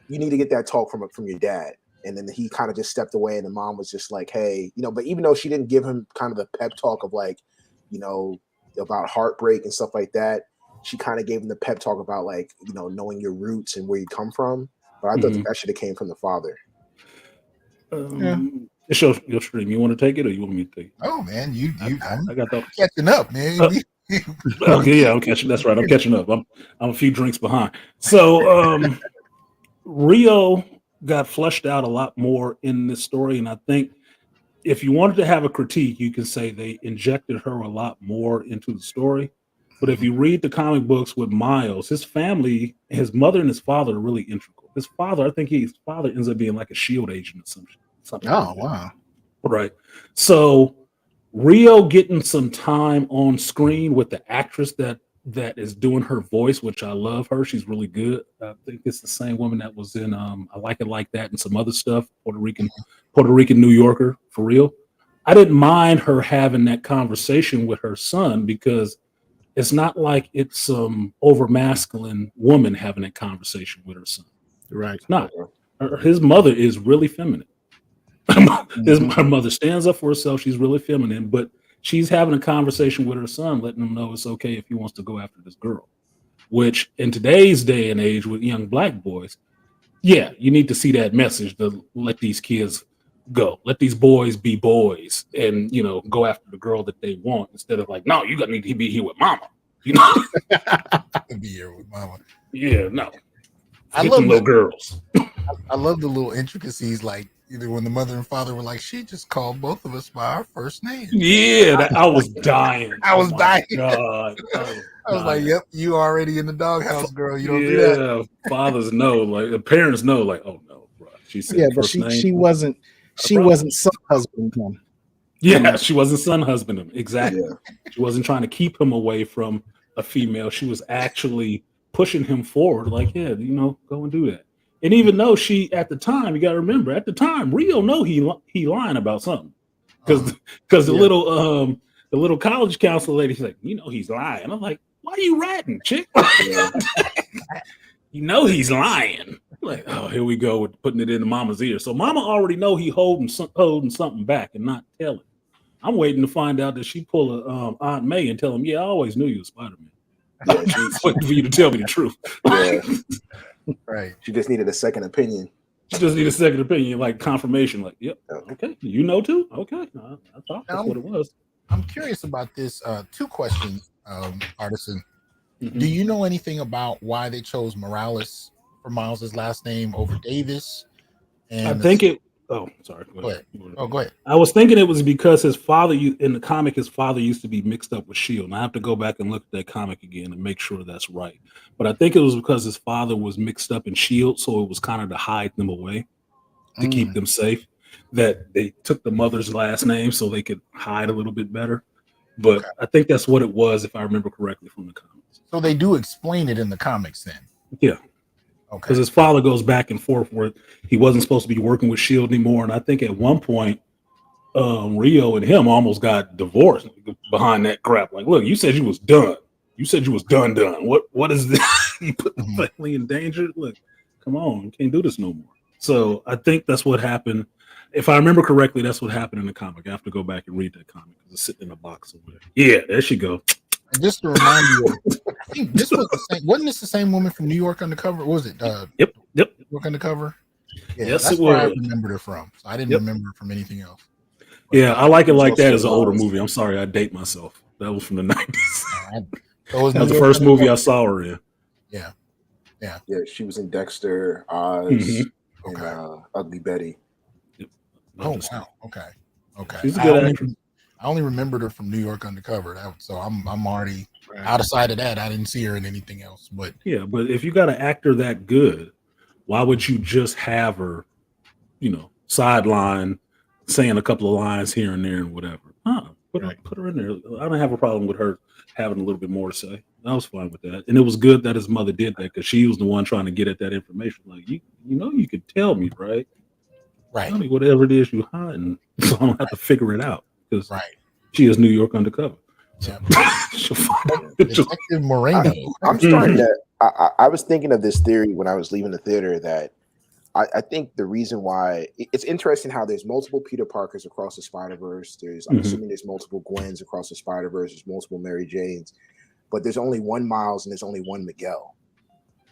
you need to get that talk from your dad. And then he kind of just stepped away, and the mom was just like, hey, but even though she didn't give him kind of the pep talk of like, about heartbreak and stuff like that, she kind of gave him the pep talk about like, knowing your roots and where you come from. But I thought that should have came from the father. It's your stream. You want to take it, or you want me to take it? Oh man, I got those. Catching up, man. Okay, yeah, I'm catching. That's right. I'm catching up. I'm a few drinks behind. So Rio got fleshed out a lot more in this story, and I think if you wanted to have a critique, you can say they injected her a lot more into the story. But if you read the comic books with Miles, his family, his mother and his father are really integral. His father, I think his father ends up being like a SHIELD agent or something. Oh, wow. Right. So Rio getting some time on screen with the actress that is doing her voice, which I love her. She's really good. I think it's the same woman that was in I Like It Like That and some other stuff, Puerto Rican New Yorker, for real. I didn't mind her having that conversation with her son because it's not like it's some over masculine woman having that conversation with her son. Right. It's not. His mother is really feminine. Her mother stands up for herself. She's really feminine, but she's having a conversation with her son, letting him know it's okay if he wants to go after this girl. Which in today's day and age with young black boys, yeah, you need to see that message to let these kids go. Let these boys be boys and, go after the girl that they want instead of like, no, you got to need to be here with mama. Be here with mama. Yeah, no. I love little girls. I love the little intricacies, like either when the mother and father were like, she just called both of us by our first name. Yeah, I was dying. I was dying. God. I was like, yep, you already in the doghouse, girl. You don't do that. Fathers know, like the parents know, like, oh no, bro. She said, but she wasn't son husband him. Yeah, she wasn't son husband him. Exactly. Yeah. She wasn't trying to keep him away from a female. She was actually pushing him forward, like, yeah, go and do that. And even though she, at the time, you got to remember, at the time, Rio know he lying about something, because the little college counselor lady, she's like, he's lying. I'm like, why are you ratting, chick? He's lying. Like, oh, here we go with putting it into mama's ear. So mama already know he holding something back and not telling. I'm waiting to find out that she pull a Aunt May and tell him, yeah, I always knew you was Spider-Man. Yeah, she's waiting for you to tell me the truth. Yeah. Right. She just needed a second opinion. Like confirmation. Like, yep, okay, too. Okay, I thought that's what it was. I'm curious about this. 2 questions, Artisan. Mm-hmm. Do you know anything about why they chose Morales for Miles's last name over Davis? And I think it. Oh, sorry. Go ahead. Go ahead. I was thinking it was because his father, in the comic, his father used to be mixed up with SHIELD. And I have to go back and look at that comic again and make sure that's right. But I think it was because his father was mixed up in SHIELD, so it was kind of to hide them away, to keep them safe, that they took the mother's last name so they could hide a little bit better. But I think that's what it was, if I remember correctly from the comics. So they do explain it in the comics then? Yeah. Because his father goes back and forth where he wasn't supposed to be working with SHIELD anymore. And I think at one point, Rio and him almost got divorced behind that crap. Like, look, you said you was done. You said you was done. What is this? You put the family in danger? Look, come on. You can't do this no more. So I think that's what happened. If I remember correctly, that's what happened in the comic. I have to go back and read that comic because it's sitting in a box over there. Yeah, there she go. And just to remind you, I think this was the same. Wasn't this the same woman from New York Undercover? What was it? Yep. New York Undercover. Yeah, yes, that's it where was. I remembered her from. So I didn't remember her from anything else. But I Like It Like That is an older movie. I'm sorry, I date myself. That was from the 90s. That was the first movie I saw her in. Yeah. Yeah, she was in Dexter, Oz, and Ugly Betty. Yep. Oh wow. Okay. She's a good actress. I only remembered her from New York Undercover. So I'm already out of sight of that. I didn't see her in anything else. But but if you got an actor that good, why would you just have her, sideline saying a couple of lines here and there and whatever? Put her in there. I don't have a problem with her having a little bit more to say. I was fine with that. And it was good that his mother did that because she was the one trying to get at that information. Like, you could tell me, right? Right. Tell me whatever it is you hiding so I don't have to figure it out. Because she is New York Undercover. So. Detective Moreno. I'm starting to. I was thinking of this theory when I was leaving the theater that I think the reason why it's interesting how there's multiple Peter Parkers across the Spider-Verse. I'm assuming there's multiple Gwens across the Spider-Verse. There's multiple Mary Janes, but there's only one Miles and there's only one Miguel.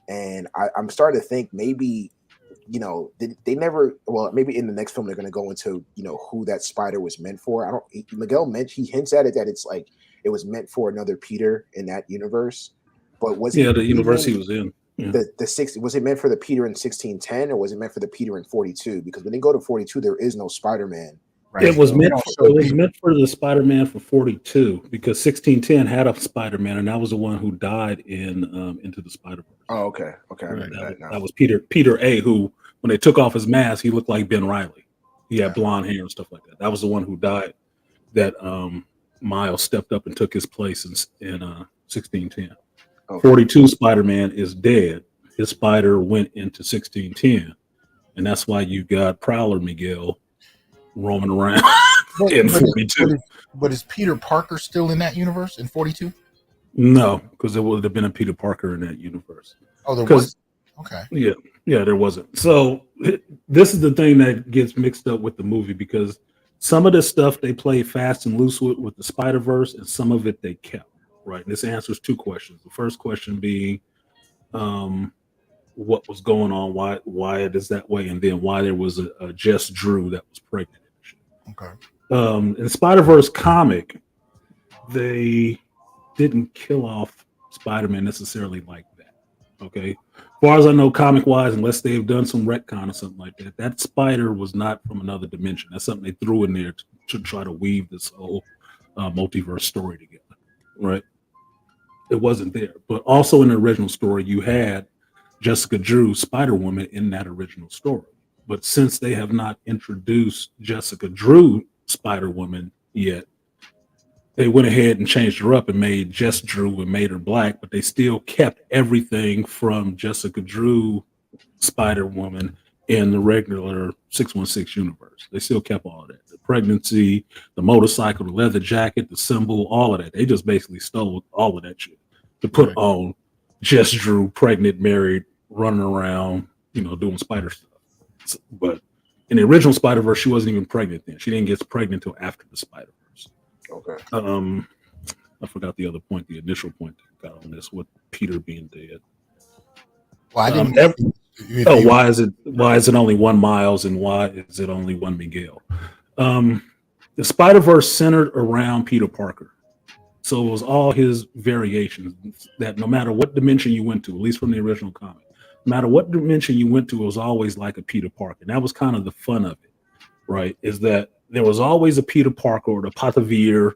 And I'm starting to think maybe they never. Well, maybe in the next film they're going to go into who that spider was meant for. Miguel he hints at it that it's like it was meant for another Peter in that universe, but was it the universe he was in? Yeah. Was it meant for the Peter in 1610 or was it meant for the Peter in 42? Because when they go to 42, there is no Spider-Man. Right. It was meant for the Spider-Man for 42 because 1610 had a Spider-Man and that was the one who died in Into the Spider-Verse. Oh, okay. That was Peter A, who when they took off his mask, he looked like Ben Reilly. He had blonde hair and stuff like that. That was the one who died. That Miles stepped up and took his place in 1610. Okay. 42 Spider-Man is dead. His spider went into 1610, and that's why you got Prowler Miguel roaming around in 42. But is Peter Parker still in that universe in 42? No, because there would have been a Peter Parker in that universe. Oh, there was. Okay. Yeah, there wasn't. So this is the thing that gets mixed up with the movie because some of the stuff they play fast and loose with the Spider-Verse, and some of it they kept. Right. And this answers two questions. The first question being what was going on, why it is that way, and then why there was a Jess Drew that was pregnant. Okay. In the Spider-Verse comic, they didn't kill off Spider-Man necessarily like that. Okay. As far as I know, comic-wise, unless they've done some retcon or something like that, that spider was not from another dimension. That's something they threw in there to try to weave this whole multiverse story together. Right. It wasn't there. But also in the original story, you had Jessica Drew, Spider-Woman, in that original story. But since they have not introduced Jessica Drew, Spider-Woman, yet, they went ahead and changed her up and made Jess Drew and made her black, but they still kept everything from Jessica Drew, Spider-Woman, in the regular 616 universe. They still kept all of that. The pregnancy, the motorcycle, the leather jacket, the symbol, all of that. They just basically stole all of that shit to put on Jess Drew, pregnant, married, running around, doing spider stuff. But in the original Spider-Verse, she wasn't even pregnant then. She didn't get pregnant until after the Spider-Verse. Okay. I forgot the other point, the initial point that got on this with Peter being dead. Well, I didn't. Why is it only one Miles and why is it only one Miguel? The Spider-Verse centered around Peter Parker. So it was all his variations that no matter what dimension you went to, at least from the original comic, no matter what dimension you went to, it was always like a Peter Parker. And that was kind of the fun of it, right? Is that there was always a Peter Parker or the Patavir,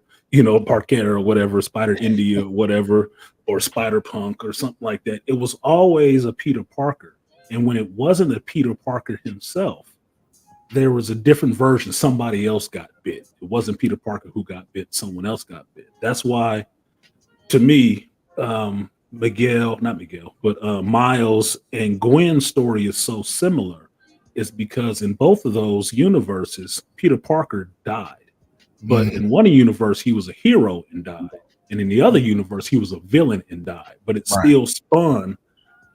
Parker or whatever, Spider India or whatever, or Spider Punk or something like that. It was always a Peter Parker. And when it wasn't a Peter Parker himself, there was a different version. Somebody else got bit. It wasn't Peter Parker who got bit. Someone else got bit. That's why, to me, Miles and Gwen's story is so similar. Is because in both of those universes, Peter Parker died. But in one universe, he was a hero and died. And in the other universe, he was a villain and died. But it still spun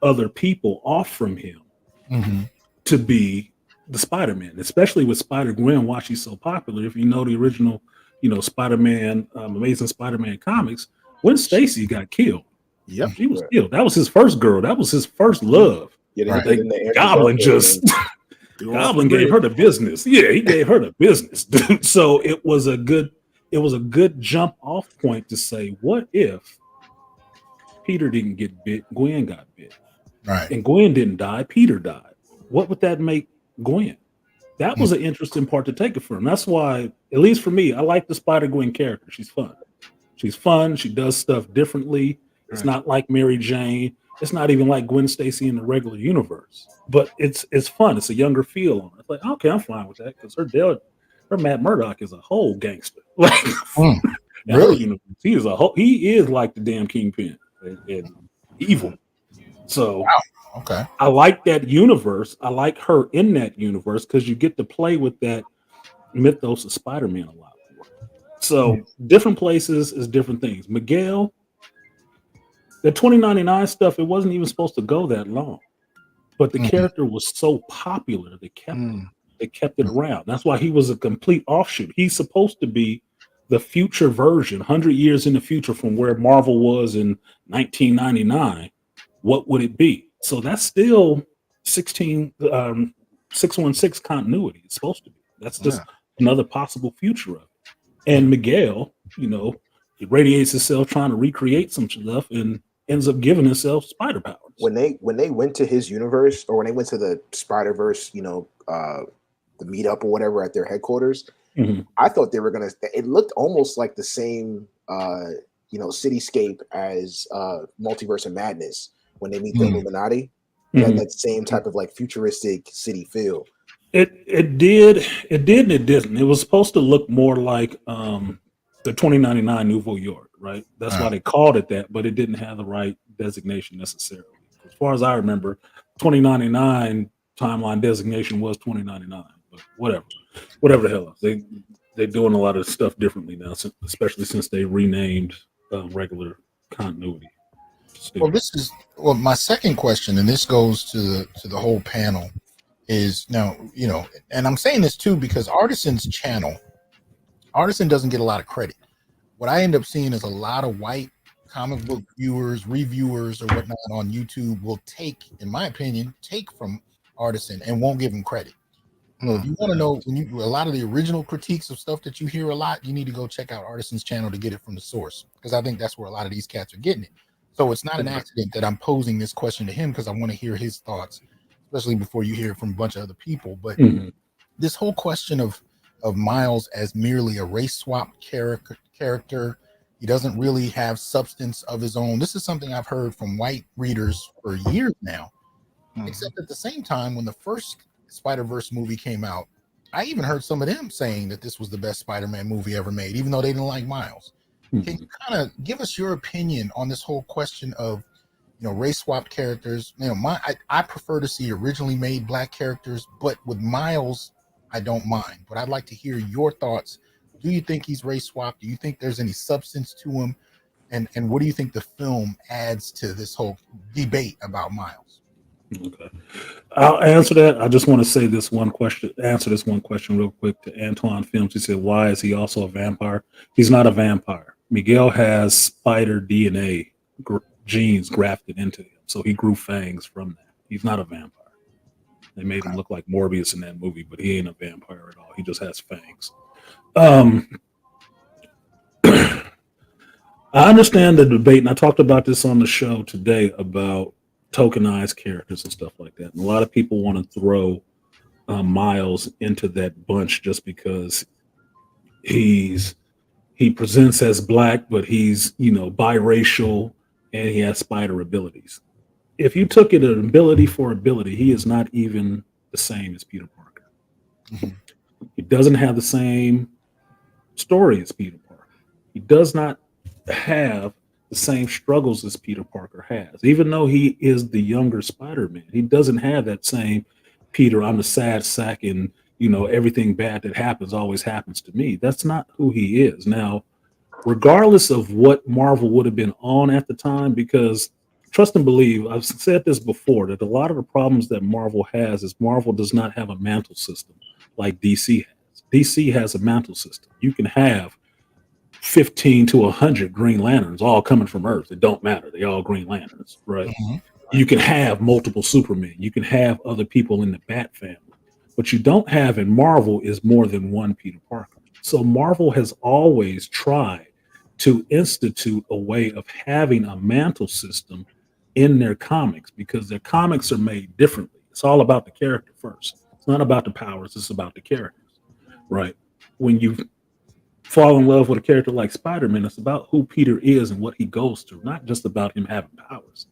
other people off from him to be the Spider-Man, especially with Spider-Gwen, why she's so popular. If you know the original, Spider-Man, Amazing Spider-Man comics, Gwen Stacy got killed. Yep. She was killed. That was his first girl. That was his first love. Goblin Goblin gave her the business. Yeah, he gave her the business, dude. So it was a good jump off point to say, what if Peter didn't get bit, Gwen got bit. Right. And Gwen didn't die, Peter died. What would that make Gwen? That was an interesting part to take it from. That's why, at least for me, I like the Spider-Gwen character. She's fun. She's fun. She does stuff differently. It's not like Mary Jane. It's not even like Gwen Stacy in the regular universe. But it's fun. It's a younger feel on it. It's like, okay, I'm fine with that because her Matt Murdock is a whole gangster. Like really? He is like the damn Kingpin and evil. So wow. Okay. I like that universe. I like her in that universe because you get to play with that mythos of Spider-Man a lot more. So different places is different things. Miguel, the 2099 stuff, it wasn't even supposed to go that long. But the character was so popular, they kept it around. That's why he was a complete offshoot. He's supposed to be the future version, 100 years in the future from where Marvel was in 1999. What would it be? So that's still 616 continuity. It's supposed to be. That's just another possible future of it. And Miguel, you know, he radiates himself trying to recreate some stuff and ends up giving himself spider powers. When they went to his universe, or when they went to the Spider-Verse, you know, the meetup or whatever at their headquarters, I thought they were gonna. It looked almost like the same, you know, cityscape as Multiverse of Madness when they meet the Illuminati. That same type of like futuristic city feel. It did and it didn't. It was supposed to look more like the 2099 Nouveau York, right? That's why they called it that, but it didn't have the right designation necessarily. As far as I remember, 2099 timeline designation was 2099, but whatever the hell else. They're doing a lot of stuff differently now, especially since they renamed regular continuity. Well, my second question, and this goes to the whole panel, is now, you know, and I'm saying this too because Artisan doesn't get a lot of credit. What I end up seeing is a lot of white comic book viewers, reviewers, or whatnot on YouTube will in my opinion, take from Artisan and won't give him credit. So if you want to know a lot of the original critiques of stuff that you hear a lot, you need to go check out Artisan's channel to get it from the source, because I think that's where a lot of these cats are getting it. So it's not an accident that I'm posing this question to him, because I want to hear his thoughts, especially before you hear it from a bunch of other people. But this whole question of Miles as merely a race swap character, he doesn't really have substance of his own. This is something I've heard from white readers for years now. Except at the same time, when the first Spider-Verse movie came out, I even heard some of them saying that this was the best Spider-Man movie ever made, even though they didn't like Miles. Can you kind of give us your opinion on this whole question of, you know, race swap characters? You know, I prefer to see originally made black characters, but with Miles, I don't mind. But I'd like to hear your thoughts. Do you think he's race swapped? Do you think there's any substance to him? And what do you think the film adds to this whole debate about Miles? Okay, I'll answer that. I just want to say answer this one question real quick to Antoine Films. He said, why is he also a vampire? He's not a vampire. Miguel has spider DNA genes grafted into him, so he grew fangs from that. He's not a vampire. They made him look like Morbius in that movie, but he ain't a vampire at all. He just has fangs. I understand the debate, and I talked about this on the show today about tokenized characters and stuff like that. And a lot of people want to throw Miles into that bunch just because he presents as black, but he's, you know, biracial and he has spider abilities. If you took it an ability for ability, he is not even the same as Peter Parker. He doesn't have the same story as Peter Parker. He does not have the same struggles as Peter Parker has. Even though he is the younger Spider-Man, he doesn't have that same Peter, I'm the sad sack and, you know, everything bad that happens always happens to me. That's not who he is. Now, regardless of what Marvel would have been on at the time, because trust and believe, I've said this before, that a lot of the problems that Marvel has is Marvel does not have a mantle system like DC has. DC has a mantle system. You can have 15 to 100 Green Lanterns all coming from Earth. It don't matter. They all Green Lanterns, right? You can have multiple Supermen. You can have other people in the Bat family. What you don't have in Marvel is more than one Peter Parker. So Marvel has always tried to institute a way of having a mantle system in their comics, because their comics are made differently. It's all about the character first. It's not about the powers. It's about the characters, right? When you fall in love with a character like Spider-Man, it's about who Peter is and what he goes through, not just about him having powers.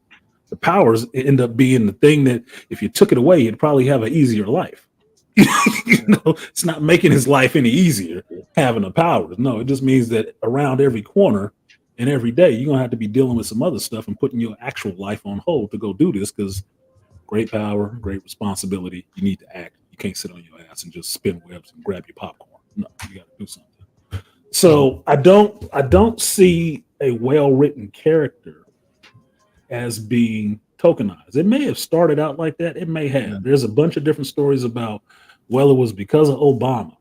The powers end up being the thing that if you took it away, he'd probably have an easier life. You know, it's not making his life any easier having the powers. No, it just means that around every corner and every day, you're gonna have to be dealing with some other stuff and putting your actual life on hold to go do this, because great power, great responsibility. You need to act. You can't sit on your ass and just spin webs and grab your popcorn. No, you got to do something. So I don't see a well-written character as being tokenized. It may have started out like that. It may have. Yeah. There's a bunch of different stories about, well, it was because of Obama.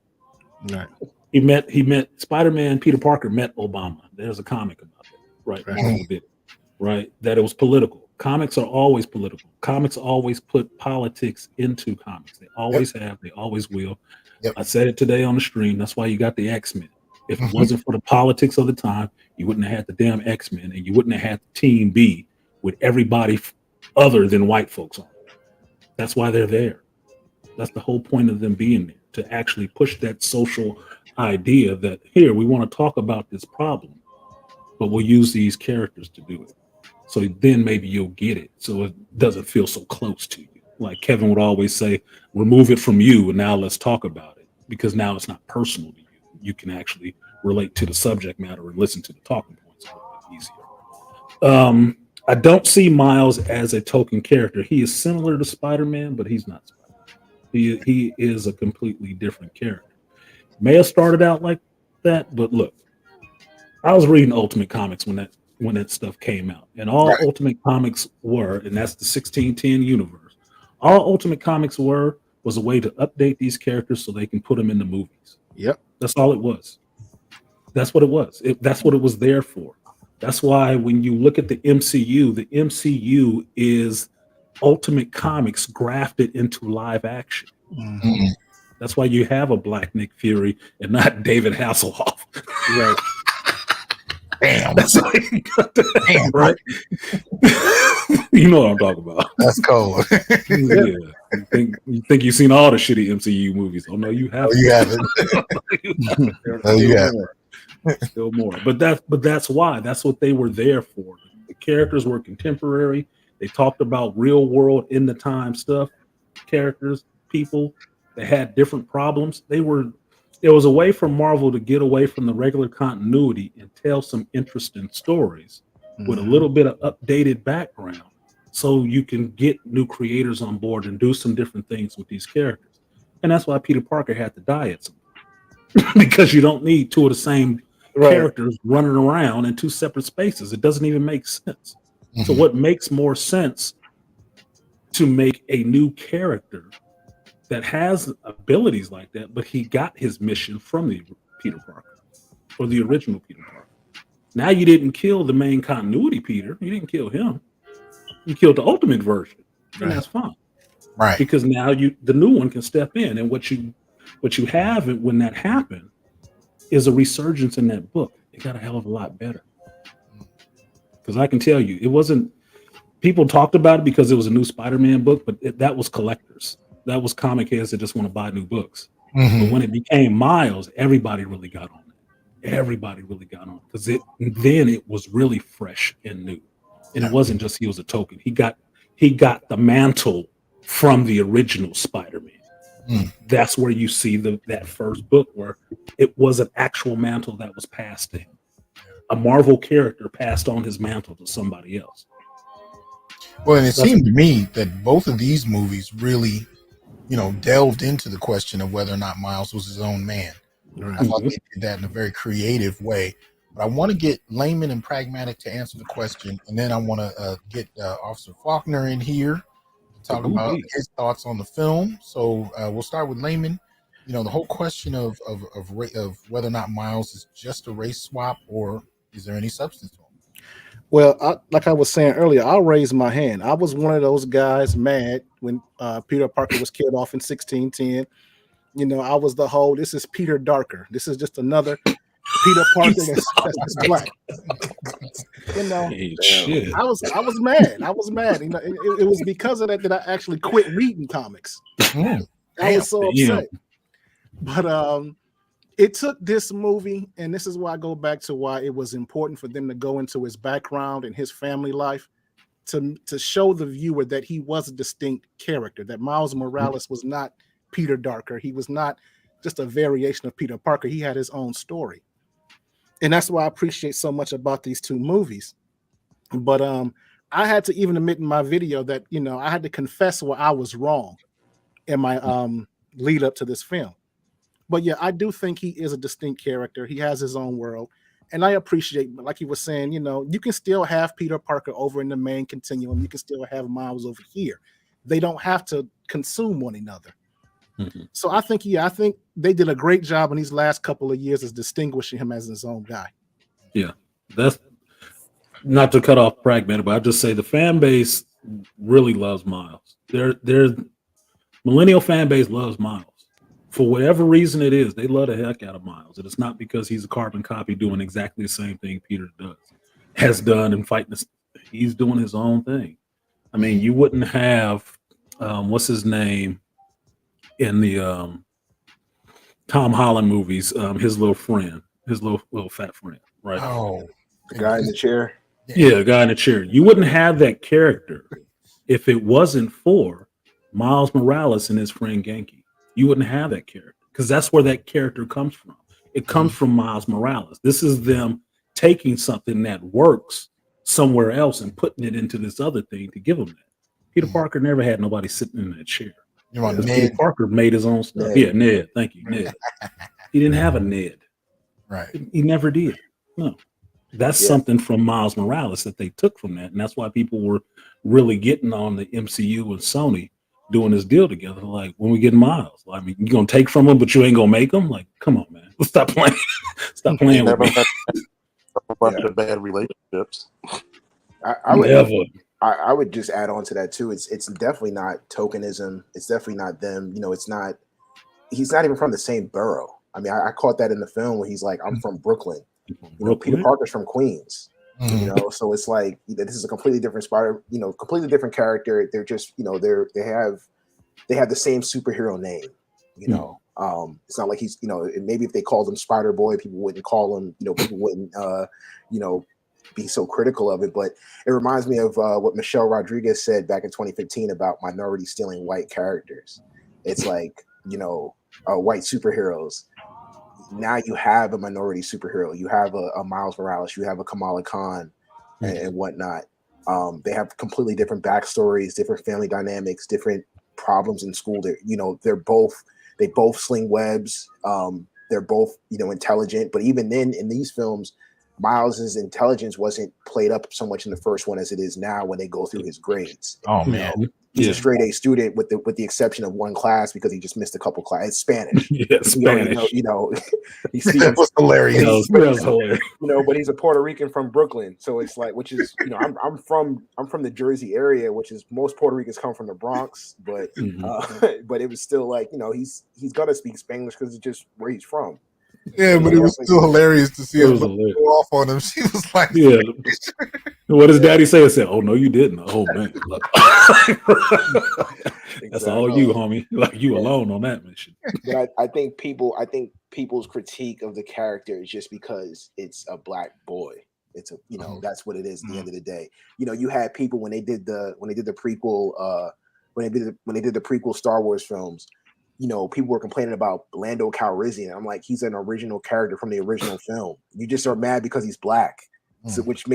Right. He met Spider-Man, Peter Parker met Obama. There's a comic about it, right? Marvel did it, right? That it was political. Comics are always political. Comics always put politics into comics. They always have. They always will. Yep. I said it today on the stream. That's why you got the X-Men. If it wasn't for the politics of the time, you wouldn't have had the damn X-Men, and you wouldn't have had Team B with everybody other than white folks on it. That's why they're there. That's the whole point of them being there, to actually push that social idea that, here, we want to talk about this problem, but we'll use these characters to do it. So then maybe you'll get it, so it doesn't feel so close to you. Like Kevin would always say, remove it from you, and now let's talk about it, because now it's not personal to you. You can actually relate to the subject matter and listen to the talking points a little bit easier. I don't see Miles as a token character. He is similar to Spider-Man, but he's not Spider-Man. He is a completely different character. May have started out like that, but look, I was reading Ultimate Comics when that stuff came out, and all Ultimate Comics were, and that's the 1610 universe, all Ultimate Comics was a way to update these characters so they can put them in the movies. Yep. That's all it was. That's what it was. That's what it was there for. That's why when you look at the MCU is Ultimate Comics grafted into live action. Mm-hmm. That's why you have a Black Nick Fury and not David Hasselhoff. Right. Damn. That's why you got that, damn, right? You know what I'm talking about. That's cold. Yeah. You think you've seen all the shitty MCU movies. Oh no, you haven't. Oh, you haven't. No, you haven't. Still more. But that's why. That's what they were there for. The characters were contemporary. They talked about real world in the time stuff. Characters, people, they had different problems. It was a way for Marvel to get away from the regular continuity and tell some interesting stories with a little bit of updated background, so you can get new creators on board and do some different things with these characters. And that's why Peter Parker had to die at some point, because you don't need two of the same characters running around in two separate spaces. It doesn't even make sense. Mm-hmm. So what makes more sense to make a new character that has abilities like that, but he got his mission from the Peter Parker, or the original Peter Parker. Now you didn't kill the main continuity Peter. You didn't kill him. You killed the ultimate version, and that's fine. Right. Because now the new one can step in, and what you have when that happened is a resurgence in that book. It got a hell of a lot better. Because I can tell you, it wasn't. People talked about it because it was a new Spider-Man book, but that was collectors. That was comic heads that just want to buy new books. Mm-hmm. But when it became Miles, everybody really got on it. Everybody really got on it, because then it was really fresh and new. And it wasn't just he was a token. He got the mantle from the original Spider-Man. Mm. That's where you see that first book where it was an actual mantle that was passed to him. A Marvel character passed on his mantle to somebody else. Well, and it seemed to me that both of these movies really, delved into the question of whether or not Miles was his own man. Right. I thought they did that in a very creative way. But I want to get Layman and Pragmatic to answer the question, and then I want to get Officer Faulkner in here to talk about his thoughts on the film. So we'll start with Layman. The whole question of whether or not Miles is just a race swap, or is there any substance to him? Well, like I was saying earlier, I'll raise my hand. I was one of those guys mad when Peter Parker was killed off in 1610. I was the whole, this is Peter Darker. This is just another Peter Parker that's black. I was mad. I was mad. It was because of that I actually quit reading comics. I was so upset. But it took this movie, and this is why I go back to why it was important for them to go into his background and his family life to show the viewer that he was a distinct character, that Miles Morales was not Peter Darker. He was not just a variation of Peter Parker. He had his own story. And that's why I appreciate so much about these two movies. But I had to even admit in my video that, I had to confess where I was wrong in my lead up to this film. But yeah, I do think he is a distinct character. He has his own world. And I appreciate, like he was saying, you can still have Peter Parker over in the main continuum. You can still have Miles over here. They don't have to consume one another. Mm-hmm. So I think they did a great job in these last couple of years as distinguishing him as his own guy. Yeah, not to cut off Pragmatic, but I just say the fan base really loves Miles. Their millennial fan base loves Miles. For whatever reason it is, they love the heck out of Miles. And it's not because he's a carbon copy doing exactly the same thing Peter has done and fighting. He's doing his own thing. I mean, you wouldn't have what's his name in the Tom Holland movies, his little friend, his little fat friend, right? Oh, the guy in the chair. Yeah, the guy in the chair. You wouldn't have that character if it wasn't for Miles Morales and his friend Genki. You wouldn't have that character because that's where that character comes from. It comes from Miles Morales. This is them taking something that works somewhere else and putting it into this other thing to give them that. Peter Parker never had nobody sitting in that chair. Peter Parker made his own stuff. Yeah, Ned. Thank you, Ned. He didn't have a Ned. Right. He never did. No. That's something from Miles Morales that they took from that. And that's why people were really getting on the MCU and Sony doing this deal together. Like, when we get Miles, I mean, you're going to take from him, but you ain't going to make him? Like, come on, man. Stop playing. Stop playing with me. A bunch of bad relationships. I would just add on to that too. It's definitely not tokenism. It's definitely not them. You know, it's not. He's not even from the same borough. I mean, I caught that in the film where he's like, "I'm from Brooklyn." You know, Peter Parker's from Queens. You know, so it's like, you know, this is a completely different Spider. You know, completely different character. They're just, you know, they have the same superhero name. You know, it's not like he's, you know, maybe if they called him Spider Boy, people wouldn't call him. You know, people wouldn't, you know, be so critical of it. But it reminds me of what Michelle Rodriguez said back in 2015 about minority stealing white characters. It's like, you know, white superheroes. Now you have a minority superhero. You have a Miles Morales. You have a Kamala Khan and whatnot. They have completely different backstories, different family dynamics, different problems in school. They both sling webs. They're both, you know, intelligent. But even then, in these films, Miles's intelligence wasn't played up so much in the first one as it is now when they go through his grades. Oh man, he's a straight A student with the exception of one class because he just missed a couple classes. It's Spanish. Spanish. You know, that was hilarious. You know, but he's a Puerto Rican from Brooklyn, so it's like, which is, you know, I'm from the Jersey area, which is most Puerto Ricans come from the Bronx, but but it was still like, you know, he's gonna speak Spanish because it's just where he's from. Yeah, but it was still hilarious to see him go off on him. She was like, "Yeah, what does Daddy say?" I said, "Oh no, you didn't." Oh man, that's all you, homie. Like, you alone on that mission. But I think people's critique of the character is just because it's a black boy. It's a, you know, that's what it is at the end of the day. You know, you had people when they did the prequel when they did the prequel Star Wars films. You know, people were complaining about Lando Calrissian. I'm like, he's an original character from the original film. You just are mad because he's black, so which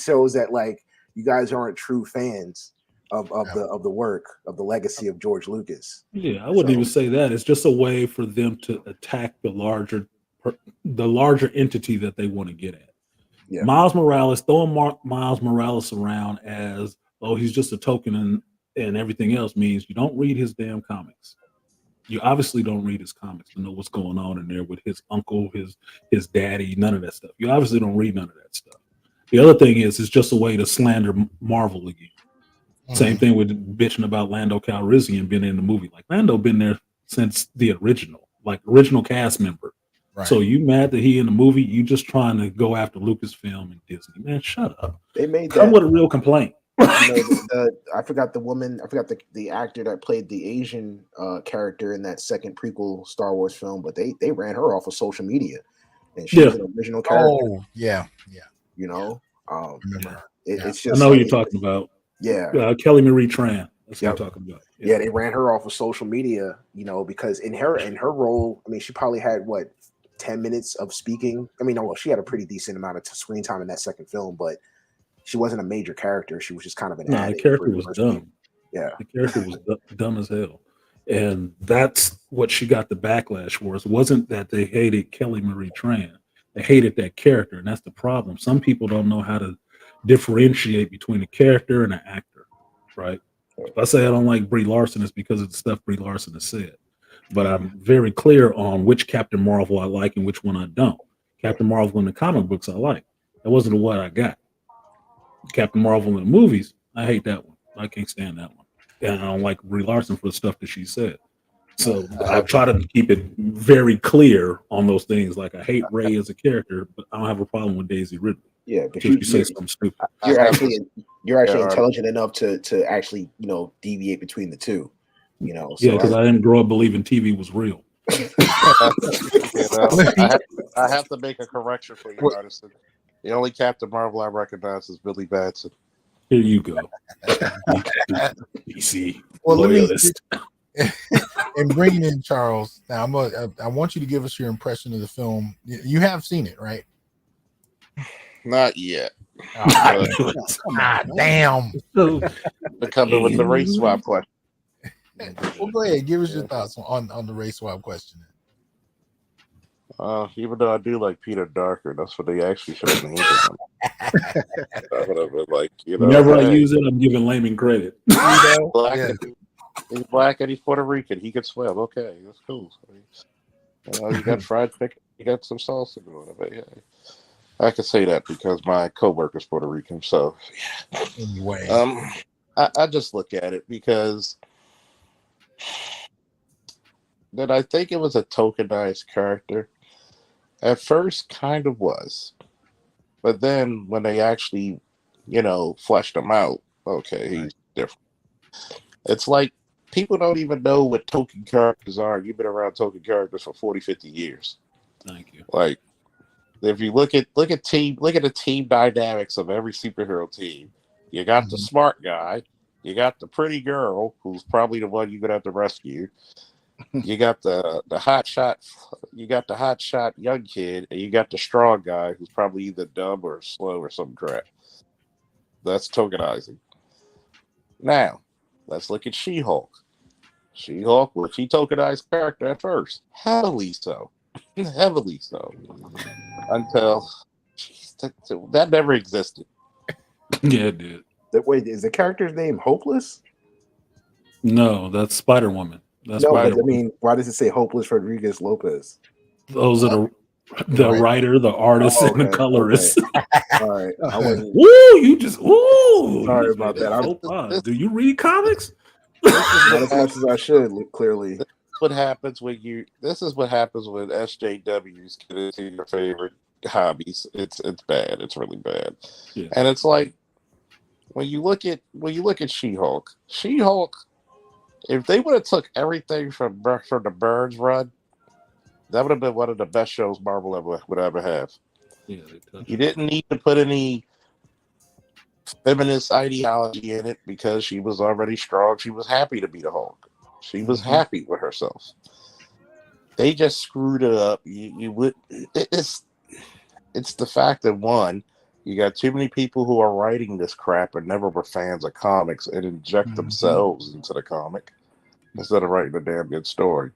shows that, like, you guys aren't true fans of the work of the legacy of George Lucas. Yeah, I wouldn't even say that. It's just a way for them to attack the larger entity that they want to get at. Yeah. Miles Morales, throwing Miles Morales around as, oh, he's just a token and everything else means you don't read his damn comics. You obviously don't read his comics to know what's going on in there with his uncle, his daddy, none of that stuff. You obviously don't read none of that stuff. The other thing is, it's just a way to slander Marvel again. Same thing with bitching about Lando Calrissian being in the movie. Like, Lando been there since the original cast member. Right. So you mad that he in the movie? You just trying to go after Lucasfilm and Disney. Man, shut up. They made Come with a real complaint. You know, I forgot the actor that played the Asian character in that second prequel Star Wars film, but they ran her off of social media, and she was an original character. Oh yeah. You know, it's just, I know what you're talking about. Yeah, Kelly Marie Tran. That's what I'm talking about. Yeah, they ran her off of social media. You know, because in her role, I mean, she probably had 10 minutes of speaking. I mean, she had a pretty decent amount of screen time in that second film, but she wasn't a major character. She was just kind of an the character was dumb. Yeah. The character was dumb as hell. And that's what she got the backlash for. It wasn't that they hated Kelly Marie Tran. They hated that character, and that's the problem. Some people don't know how to differentiate between a character and an actor, right? If I say I don't like Brie Larson, it's because of the stuff Brie Larson has said. But I'm very clear on which Captain Marvel I like and which one I don't. Captain Marvel in the comic books I like. That wasn't what I got. Captain Marvel in the movies, I hate that one. I can't stand that one. And I don't like Brie Larson for the stuff that she said. So I try to keep it very clear on those things. Like I hate Ray as a character, but I don't have a problem with Daisy Ridley. Yeah, but you say something stupid. You're actually intelligent enough to actually deviate between the two. So yeah, because I didn't grow up believing TV was real. I have to make a correction for you, Artisan. The only Captain Marvel I recognize is Billy Batson. Here you go. DC. Well, loyalist. And bringing in Charles. Now, I want you to give us your impression of the film. You have seen it, right? Not yet. Damn. Coming with the race swap question. Well, go ahead. Give us your thoughts on the race swap question. Even though I do like Peter Darker, that's what they actually should have named him. I would have been like, whenever I use it, I'm giving Layman credit. He's black and he's Puerto Rican. He can swim. Okay, that's cool. You got fried chicken. You got some salsa going on. But, yeah. I can say that because my coworker's Puerto Rican. So, yeah. Anyway, I just look at it because that I think it was a tokenized character. At first, kind of was, but then when they actually, fleshed him out, okay, he's different. It's like people don't even know what token characters are. You've been around token characters for 40, 50 years. Thank you. Like, if you look at the team dynamics of every superhero team, you got the smart guy, you got the pretty girl who's probably the one you're gonna have to rescue. You got the hot shot young kid, and you got the strong guy who's probably either dumb or slow or some crap. That's tokenizing. Now, let's look at She-Hulk. She-Hulk was she tokenized character at first. Heavily so. Heavily so. Until that never existed. Yeah, it did. Wait, is the character's name Hopeless? No, that's Spider-Woman. That's no, but I mean, why does it say Hopeless Rodriguez Lopez? Those are the writer, the artist, and the colorist. Okay. All right. Woo! You just woo! Sorry about that. Do you read comics? Not as much as I should. Clearly, this is what happens when SJWs get into your favorite hobbies. It's bad. It's really bad. Yeah. And it's like when you look at She-Hulk. If they would have took everything from the Burns run, that would have been one of the best shows Marvel would ever have. Yeah, you didn't need to put any feminist ideology in it because she was already strong. She was happy to be the Hulk. She was happy with herself. They just screwed it up. It's the fact that one, you got too many people who are writing this crap and never were fans of comics and inject themselves into the comic instead of writing a damn good story.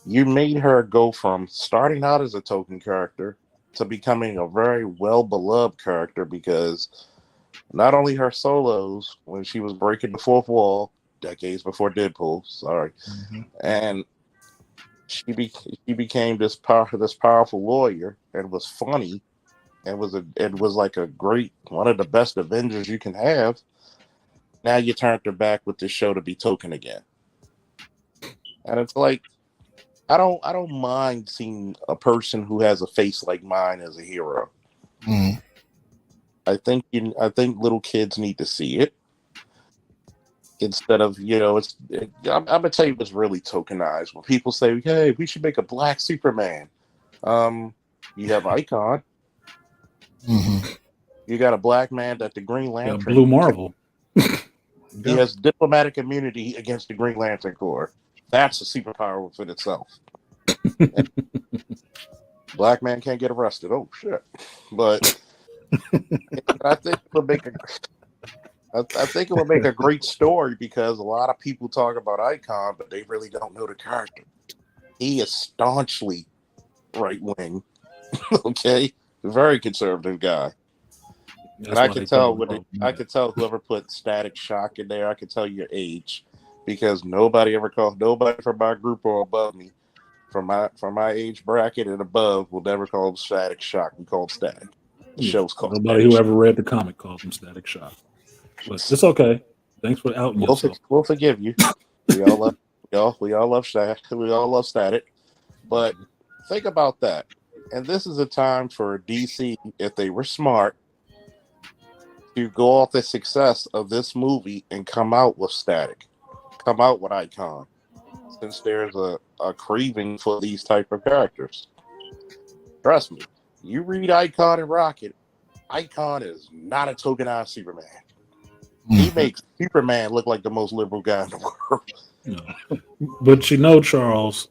You made her go from starting out as a token character to becoming a very well-beloved character because not only her solos, when she was breaking the fourth wall, decades before Deadpool, and she became this powerful lawyer and was funny, and was like a great one of the best Avengers you can have. Now you turned her back with this show to be token again, and it's like I don't mind seeing a person who has a face like mine as a hero. I think little kids need to see it instead of I'm gonna tell you what's really tokenized. When people say, "Hey, we should make a black Superman," you have Icon. You got a black man that the Green Lantern, Blue Marvel. He has diplomatic immunity against the Green Lantern Corps. That's a superpower within itself. Black man can't get arrested. Oh shit! But I think it would make a great story because a lot of people talk about Icon, but they really don't know the character. He is staunchly right wing. Okay. Very conservative guy. And I can tell whoever put Static Shock in there, I can tell your age because nobody from my group or above me, from my age bracket and above, will never call him Static Shock. We call him Static. The show's called. Nobody who ever read the comic calls him Static Shock, but it's okay. Thanks for outing yourself. We'll forgive you. We all love Static. We all love Static. But think about that. And this is a time for DC, if they were smart, to go off the success of this movie and come out with Static, come out with Icon, since there's a craving for these type of characters. Trust me, you read Icon and Rocket, Icon is not a tokenized Superman. He makes Superman look like the most liberal guy in the world. No. But Charles,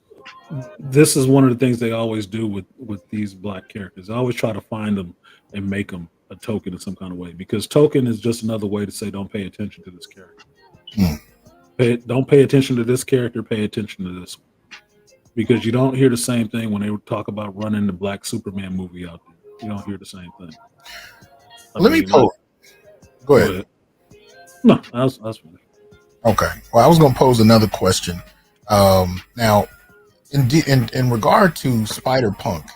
this is one of the things they always do with these black characters. They always try to find them and make them a token in some kind of way, because token is just another way to say don't pay attention to this character. Don't pay attention to this character, pay attention to this one. Because you don't hear the same thing when they talk about running the Black Superman movie out there. You don't hear the same thing. Go ahead. No, that's fine. Okay. Well, I was going to pose another question. Now, in regard to Spider-Punk,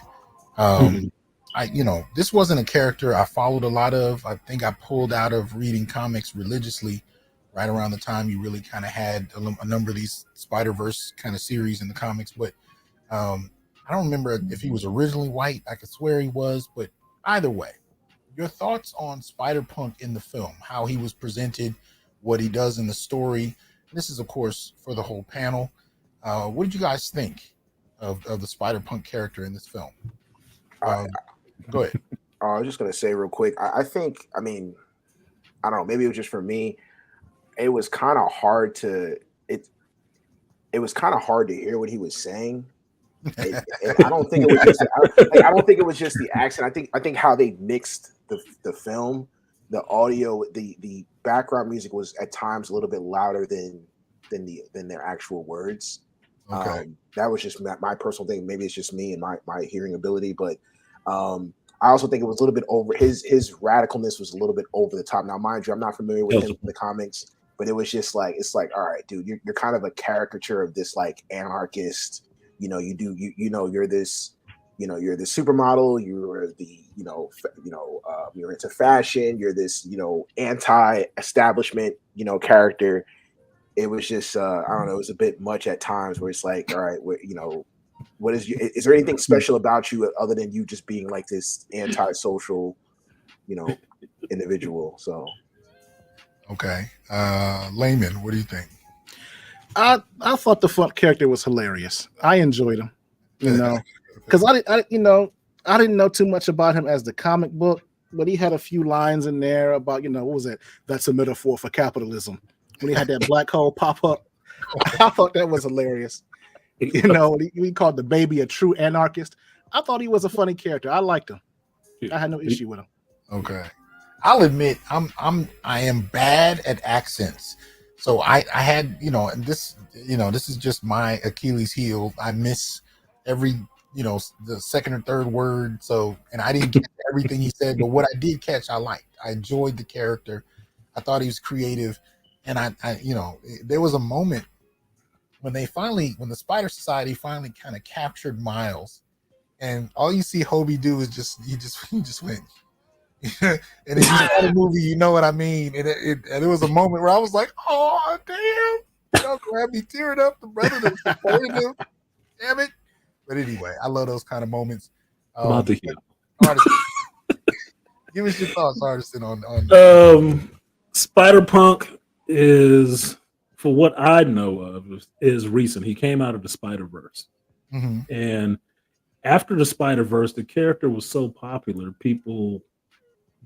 this wasn't a character I followed a lot of. I think I pulled out of reading comics religiously right around the time you really kind of had a number of these Spider-Verse kind of series in the comics. But I don't remember if he was originally white. I could swear he was. But either way, your thoughts on Spider-Punk in the film, how he was presented, what he does in the story. This is, of course, for the whole panel. What did you guys think of the Spider-Punk character in this film? Go ahead. I was just going to say real quick. I think, I don't know, maybe it was just for me. It was kind of hard to hear what he was saying. I don't think it was just. I don't think it was just the accent. I think how they mixed the film, the audio, the background music was at times a little bit louder than their actual words. Okay. That was just my personal thing. Maybe it's just me and my hearing ability, but I also think it was a little bit over. His radicalness was a little bit over the top. Now, mind you, I'm not familiar with him in the comics, but it was just like, it's like, all right, dude, you're kind of a caricature of this like anarchist. You're this, you're the supermodel. You're the, you're into fashion. You're this, anti-establishment, character. It was just, I don't know, it was a bit much at times where it's like, all right, what is there anything special about you other than you just being like this anti-social, individual? So. Okay. Layman, what do you think? I thought the Funk character was hilarious. I enjoyed him, because I didn't know too much about him as the comic book, but he had a few lines in there about, what was that? That's a metaphor for capitalism. When he had that black hole pop up, I thought that was hilarious. We called the baby a true anarchist. I thought he was a funny character. I liked him. I had no issue with him. Okay. I'll admit I am bad at accents. So I had, and this is just my Achilles heel. I miss every, the second or third word. So, and I didn't get everything he said, but what I did catch, I liked. I enjoyed the character. I thought he was creative. And I there was a moment when the Spider Society finally kind of captured Miles, and all you see Hobie do is he just went. And if you saw the movie, you know what I mean. And it was a moment where I was like, "Oh damn!" Y'all grabbed me tearing up. The brother that supported him. Damn it! But anyway, I love those kind of moments. Artisan, give us your thoughts, Artisan, on Spider-Punk is, for what I know of, is recent. He came out of the Spider-Verse, and after the Spider-Verse, the character was so popular, people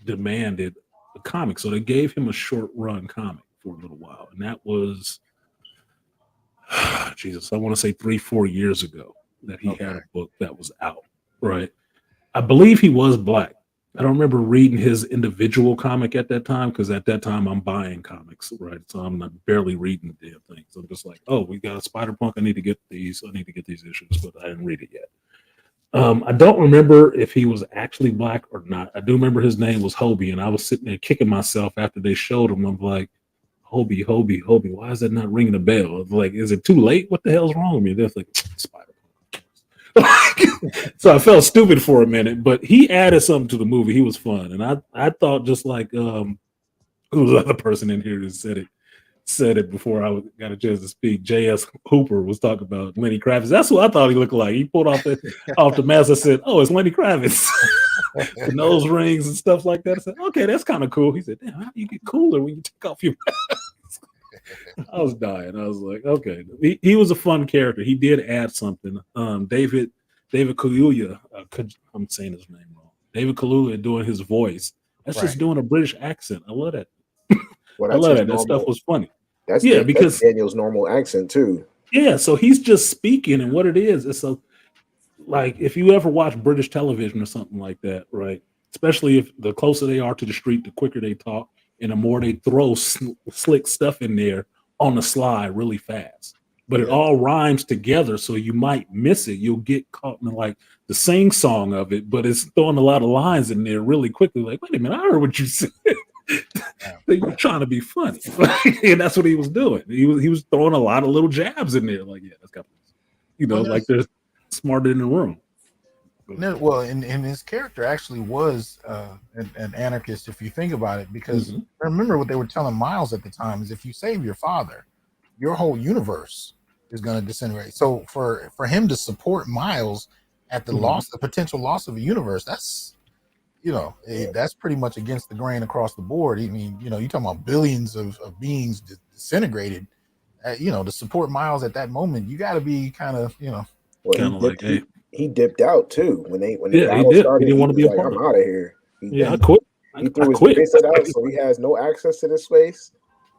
demanded a comic, so they gave him a short run comic for a little while, and that was I want to say 3-4 years ago that he had a book that was out. Right, I believe he was black. I don't remember reading his individual comic at that time, because at that time I'm buying comics, right? So I'm not barely reading the damn things. I'm just like, oh, we got a Spider-Punk. I need to get these issues, but I didn't read it yet. I don't remember if he was actually black or not. I do remember his name was Hobie, and I was sitting there kicking myself after they showed him. I'm like, Hobie, why is that not ringing a bell? I'm like, is it too late? What the hell's wrong with me? They're like, Spider-Punk. So I felt stupid for a minute, but he added something to the movie. He was fun, and I thought just like who was the other person in here that said it before I got a chance to speak. J.S. Hooper was talking about Lenny Kravitz. That's what I thought he looked like. He pulled off the mask. I said, "Oh, it's Lenny Kravitz." The nose rings and stuff like that. I said, "Okay, that's kind of cool." He said, "Damn, how do you get cooler when you take off your mask?" I was dying. I was like, "Okay." He was a fun character. He did add something. David Kaluuya. I'm saying his name wrong. David Kaluuya doing his voice. That's just doing a British accent. I love that. Well, I love that. That stuff was funny. That's because that's Daniel's normal accent too. Yeah, so he's just speaking, and what it is, it's like if you ever watch British television or something like that, right? Especially if the closer they are to the street, the quicker they talk, and the more they throw slick stuff in there on the slide really fast. But it all rhymes together, so you might miss it. You'll get caught in like the sing song of it, but it's throwing a lot of lines in there really quickly. Like, wait a minute, I heard what you said. You're trying to be funny, and that's what he was doing. He was throwing a lot of little jabs in there, like, yeah, that's got, like they're smarter in the room. No, well, and his character actually was an anarchist, if you think about it, because remember what they were telling Miles at the time is if you save your father, your whole universe is going to disintegrate. So for him to support Miles at the the potential loss of a universe, that's that's pretty much against the grain across the board. I mean, you're talking about billions of beings disintegrated. To support Miles at that moment, you got to be kind of, Well, he dipped out too when the battle started. He didn't want to be a part of it. I'm out of here. I quit. He threw his space out, so he has no access to this space.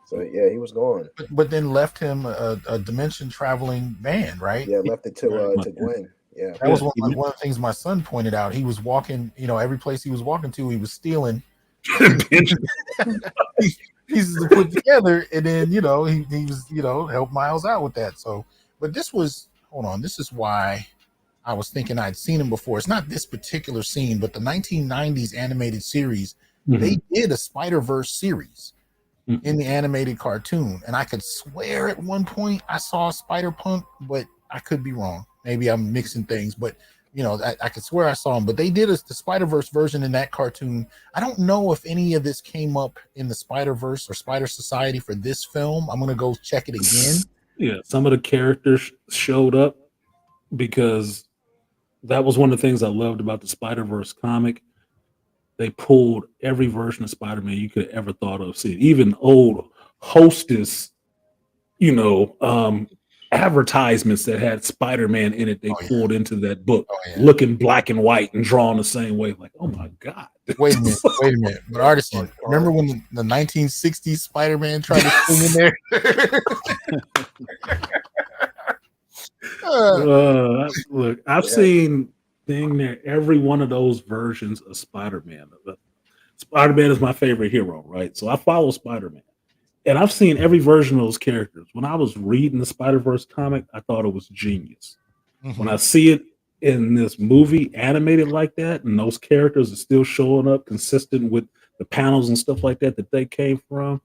So yeah, he was gone. But then left him a dimension traveling man, right? Yeah, left it to Gwen. Yeah, that was one of the things my son pointed out. He was walking, every place he was walking to, he was stealing pieces to put together, and then he was help Miles out with that. So, but this is why I was thinking I'd seen him before. It's not this particular scene, but the 1990s animated series, they did a Spider-Verse series in the animated cartoon, and I could swear at one point I saw Spider-Punk, but I could be wrong. Maybe I'm mixing things, but I could swear I saw him. But they did the Spider-Verse version in that cartoon. I don't know if any of this came up in the Spider-Verse or Spider Society for this film. I'm gonna go check it again. Yeah, some of the characters showed up because that was one of the things I loved about the Spider-Verse comic. They pulled every version of Spider-Man you could have ever thought of. See, even old Hostess, advertisements that had Spider-Man in it, they pulled into that book, looking black and white and drawn the same way. Like, oh my God. Wait a minute. But Artisan, remember when the 1960s Spider-Man tried to sing in there? Look, I've seen dang near every one of those versions of Spider-Man. Spider-Man is my favorite hero, right? So I follow Spider-Man. And I've seen every version of those characters. When I was reading the Spider-Verse comic, I thought it was genius. When I see it in this movie animated like that, and those characters are still showing up consistent with the panels and stuff like that they came from,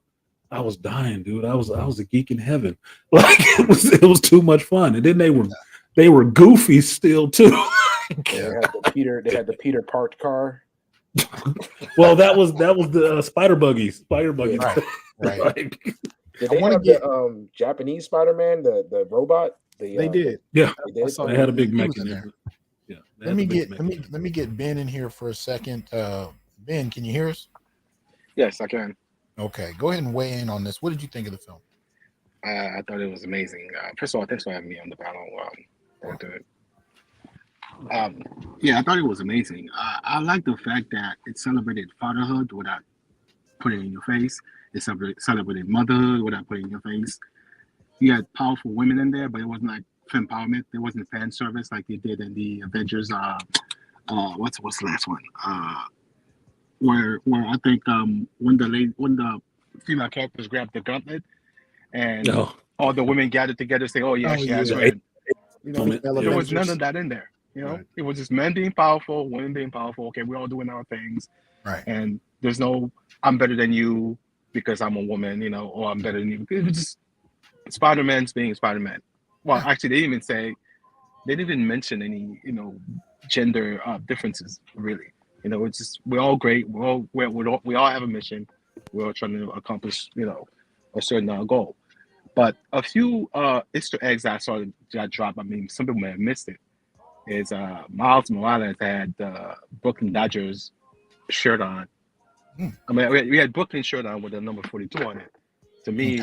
I was dying, dude. I was a geek in heaven. Like it was too much fun. And then they were goofy still too. They had the Peter parked car. Well, that was the Spider Buggy. Right. Like, did they have the Japanese Spider-Man, the robot? They did. Yeah, they did. They had a big mech in there. Yeah. Let me get Ben in here for a second. Ben, can you hear us? Yes, I can. Okay, go ahead and weigh in on this. What did you think of the film? I thought it was amazing. First of all, thanks for having me on the panel. I thought it was amazing. I like the fact that it celebrated fatherhood without putting it in your face. It celebrated motherhood without putting it in your face. You had powerful women in there, but it wasn't like empowerment. There wasn't fan service like they did in the Avengers. What's the last one? Where I think when the female characters grabbed the gauntlet and all the women gathered together, say, "Oh yeah, she has red." There was none of that in there. It was just men being powerful, women being powerful. Okay, we're all doing our things, right? And there's no "I'm better than you" because I'm a woman, or I'm better than you. It was just Spider-Man's being Spider-Man. Well, actually, they didn't even say they didn't even mention any, gender differences really. It's just we're all great. We all have a mission. We're all trying to accomplish, a certain goal. But a few Easter eggs I saw that dropped. I mean, some people may have missed it. Is Miles Morales had Brooklyn Dodgers shirt on. I mean, we had Brooklyn shirt on with the number 42 on it. To me,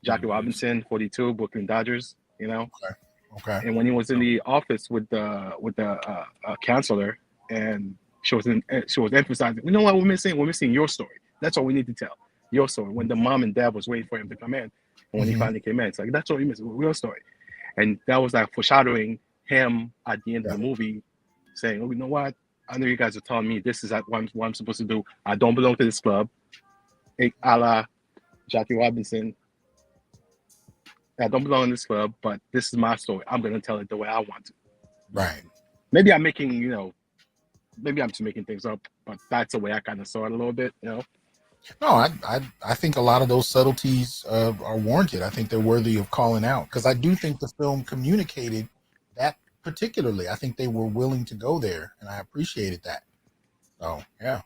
Jackie Robinson, 42, Brooklyn Dodgers. Okay. And when he was in the office with the counselor, and she was emphasizing, you know what we're missing? We're missing your story. That's all we need to tell. Your story. When the mom and dad was waiting for him to come in, and when he finally came in, it's like that's all you missing, your story. And that was like foreshadowing him at the end of the movie, saying, "Oh, you know what? I know you guys are telling me this is what I'm supposed to do. I don't belong to this club, a la Jackie Robinson. I don't belong in this club, but this is my story. I'm going to tell it the way I want to." Right. Maybe I'm making, maybe I'm just making things up, but that's the way I kind of saw it a little bit, No, I think a lot of those subtleties are warranted. I think they're worthy of calling out because I do think the film communicated that particularly. I think they were willing to go there, and I appreciated that. So, yeah.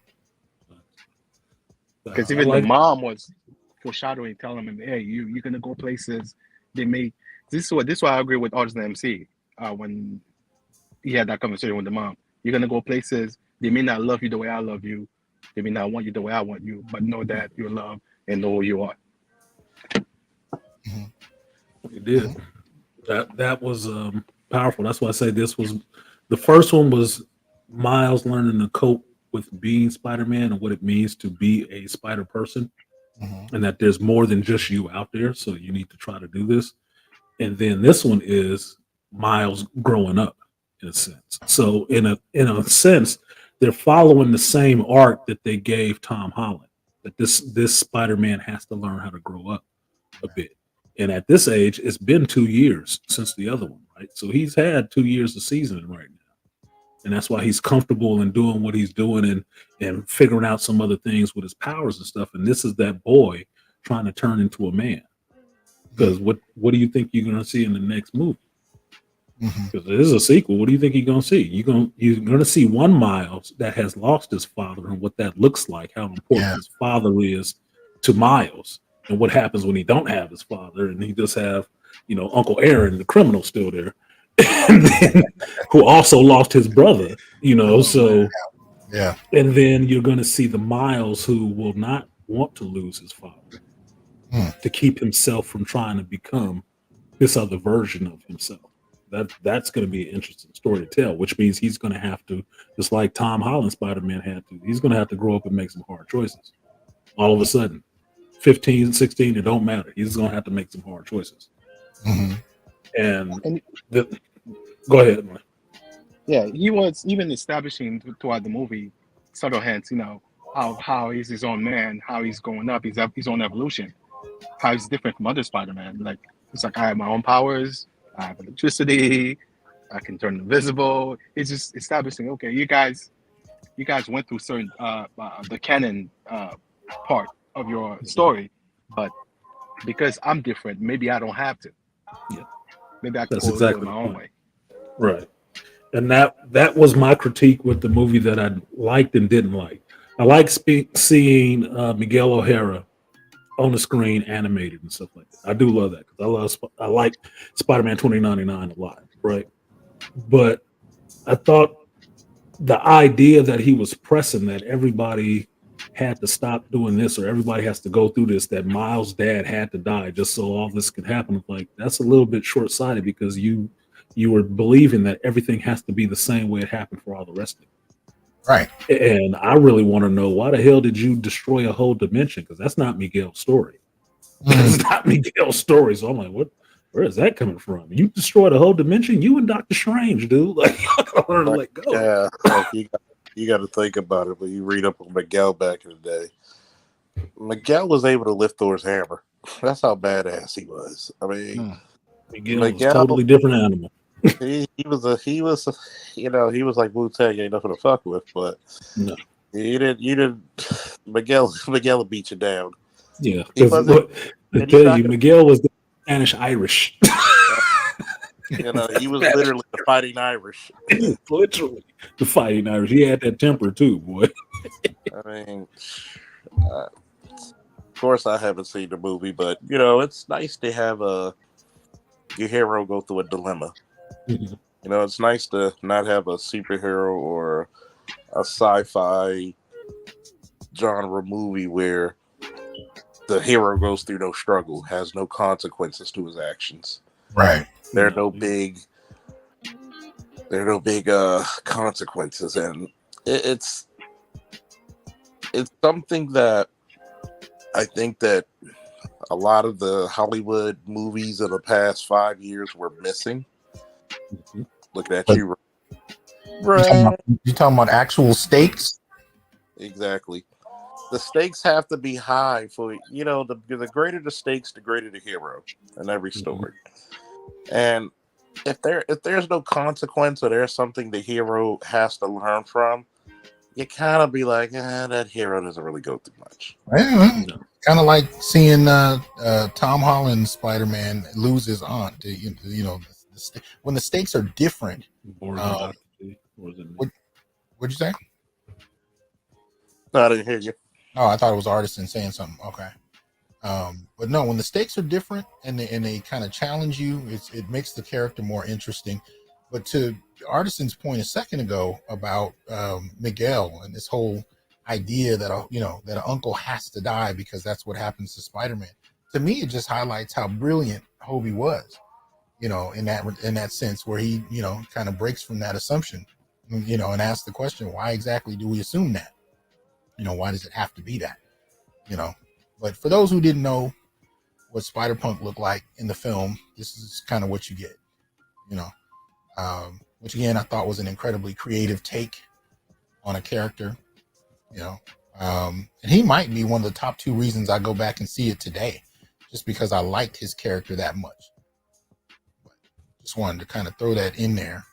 Because even the mom was foreshadowing, telling him, "Hey, you're gonna go places. They may." This is why I agree with Artisan MC when he had that conversation with the mom. You're gonna go places. They may not love you the way I love you. They may not want you the way I want you, but know that you're loved and know who you are. It did. That was powerful. That's why I say this was the first one was Miles learning to cope with being Spider-Man and what it means to be a spider person, and that there's more than just you out there. So you need to try to do this. And then this one is Miles growing up in a sense. So in a sense, they're following the same arc that they gave Tom Holland. That this Spider-Man has to learn how to grow up a bit. And at this age, it's been 2 years since the other one, right? So he's had 2 years of seasoning right now. And that's why he's comfortable in doing what he's doing and figuring out some other things with his powers and stuff. And this is that boy trying to turn into a man. Because what do you think you're going to see in the next movie? Because it is a sequel. What do you think you're going to see? You're going to see one Miles that has lost his father and what that looks like, how important his father is to Miles, and what happens when he don't have his father and he just have, Uncle Aaron, the criminal, still there, and then, who also lost his brother, so yeah. And then you're going to see the Miles who will not want to lose his father to keep himself from trying to become this other version of himself. That's going to be an interesting story to tell, which means he's going to have to, just like Tom Holland Spider-Man had to, he's going to have to grow up and make some hard choices. All of a sudden, 15, 16, it don't matter. He's going to have to make some hard choices. And go ahead, man. Yeah, he was even establishing throughout the movie subtle hints, how he's his own man, how he's growing up, his own evolution, how he's different from other Spider-Man. Like, it's like, I have my own powers, I have electricity, I can turn invisible. It's just establishing, okay, you guys went through certain the canon part of your story, but because I'm different, maybe I don't have to. Yeah, maybe I can That's go exactly my own way. Right. And that was my critique with the movie that I liked and didn't like. I like seeing Miguel O'Hara on the screen animated and stuff like that. I do love that because I like Spider-Man 2099 a lot, right? But I thought the idea that he was pressing that everybody had to stop doing this or everybody has to go through this, that Miles' dad had to die just so all this could happen, like that's a little bit short-sighted because you were believing that everything has to be the same way it happened for all the rest of it. Right. And I really want to know, why the hell did you destroy a whole dimension? Because that's not Miguel's story. It's not Miguel's story. So I'm like, where is that coming from? You destroyed a whole dimension? You and Dr. Strange, dude. Like, you gotta learn to let go. Yeah, like you got to think about it. When you read up on Miguel back in the day, Miguel was able to lift Thor's hammer. That's how badass he was. I mean, Miguel was a totally different animal. He was like Wu-Tang, ain't nothing to fuck with, but no, you didn't. Miguel beat you down. Yeah, Miguel was Spanish Irish. You know, he was literally the Fighting Irish. Literally the Fighting Irish. He had that temper too, boy. I mean, of course, I haven't seen the movie, but you know, it's nice to have your hero go through a dilemma. Mm-hmm. You know, it's nice to not have a superhero or a sci-fi genre movie where the hero goes through no struggle, has no consequences to his actions. Right. There are no big consequences, and it's something that I think that a lot of the Hollywood movies of the past 5 years were missing. Mm-hmm. Looking at But you, right? You talking about actual stakes? Exactly. The stakes have to be high for, you know, the greater the stakes, the greater the hero in every story. Mm-hmm. And if there's no consequence or there's something the hero has to learn from, you kind of be like, that hero doesn't really go through much. Yeah, kind of like seeing Tom Holland's Spider-Man lose his aunt. You know, when the stakes are different. What'd you say? No, I didn't hear you. Oh, I thought it was Artisan saying something. Okay. But no, when the stakes are different and they kind of challenge you, it makes the character more interesting. But to Artisan's point a second ago about Miguel and this whole idea that that an uncle has to die because that's what happens to Spider-Man. To me, it just highlights how brilliant Hobie was, in that sense where he, kind of breaks from that assumption, and asks the question, why exactly do we assume that? Why does it have to be that? But for those who didn't know what Spider-Punk looked like in the film, this is kind of what you get, which again, I thought was an incredibly creative take on a character, and he might be one of the top 2 reasons I go back and see it today, just because I liked his character that much. But just wanted to kind of throw that in there.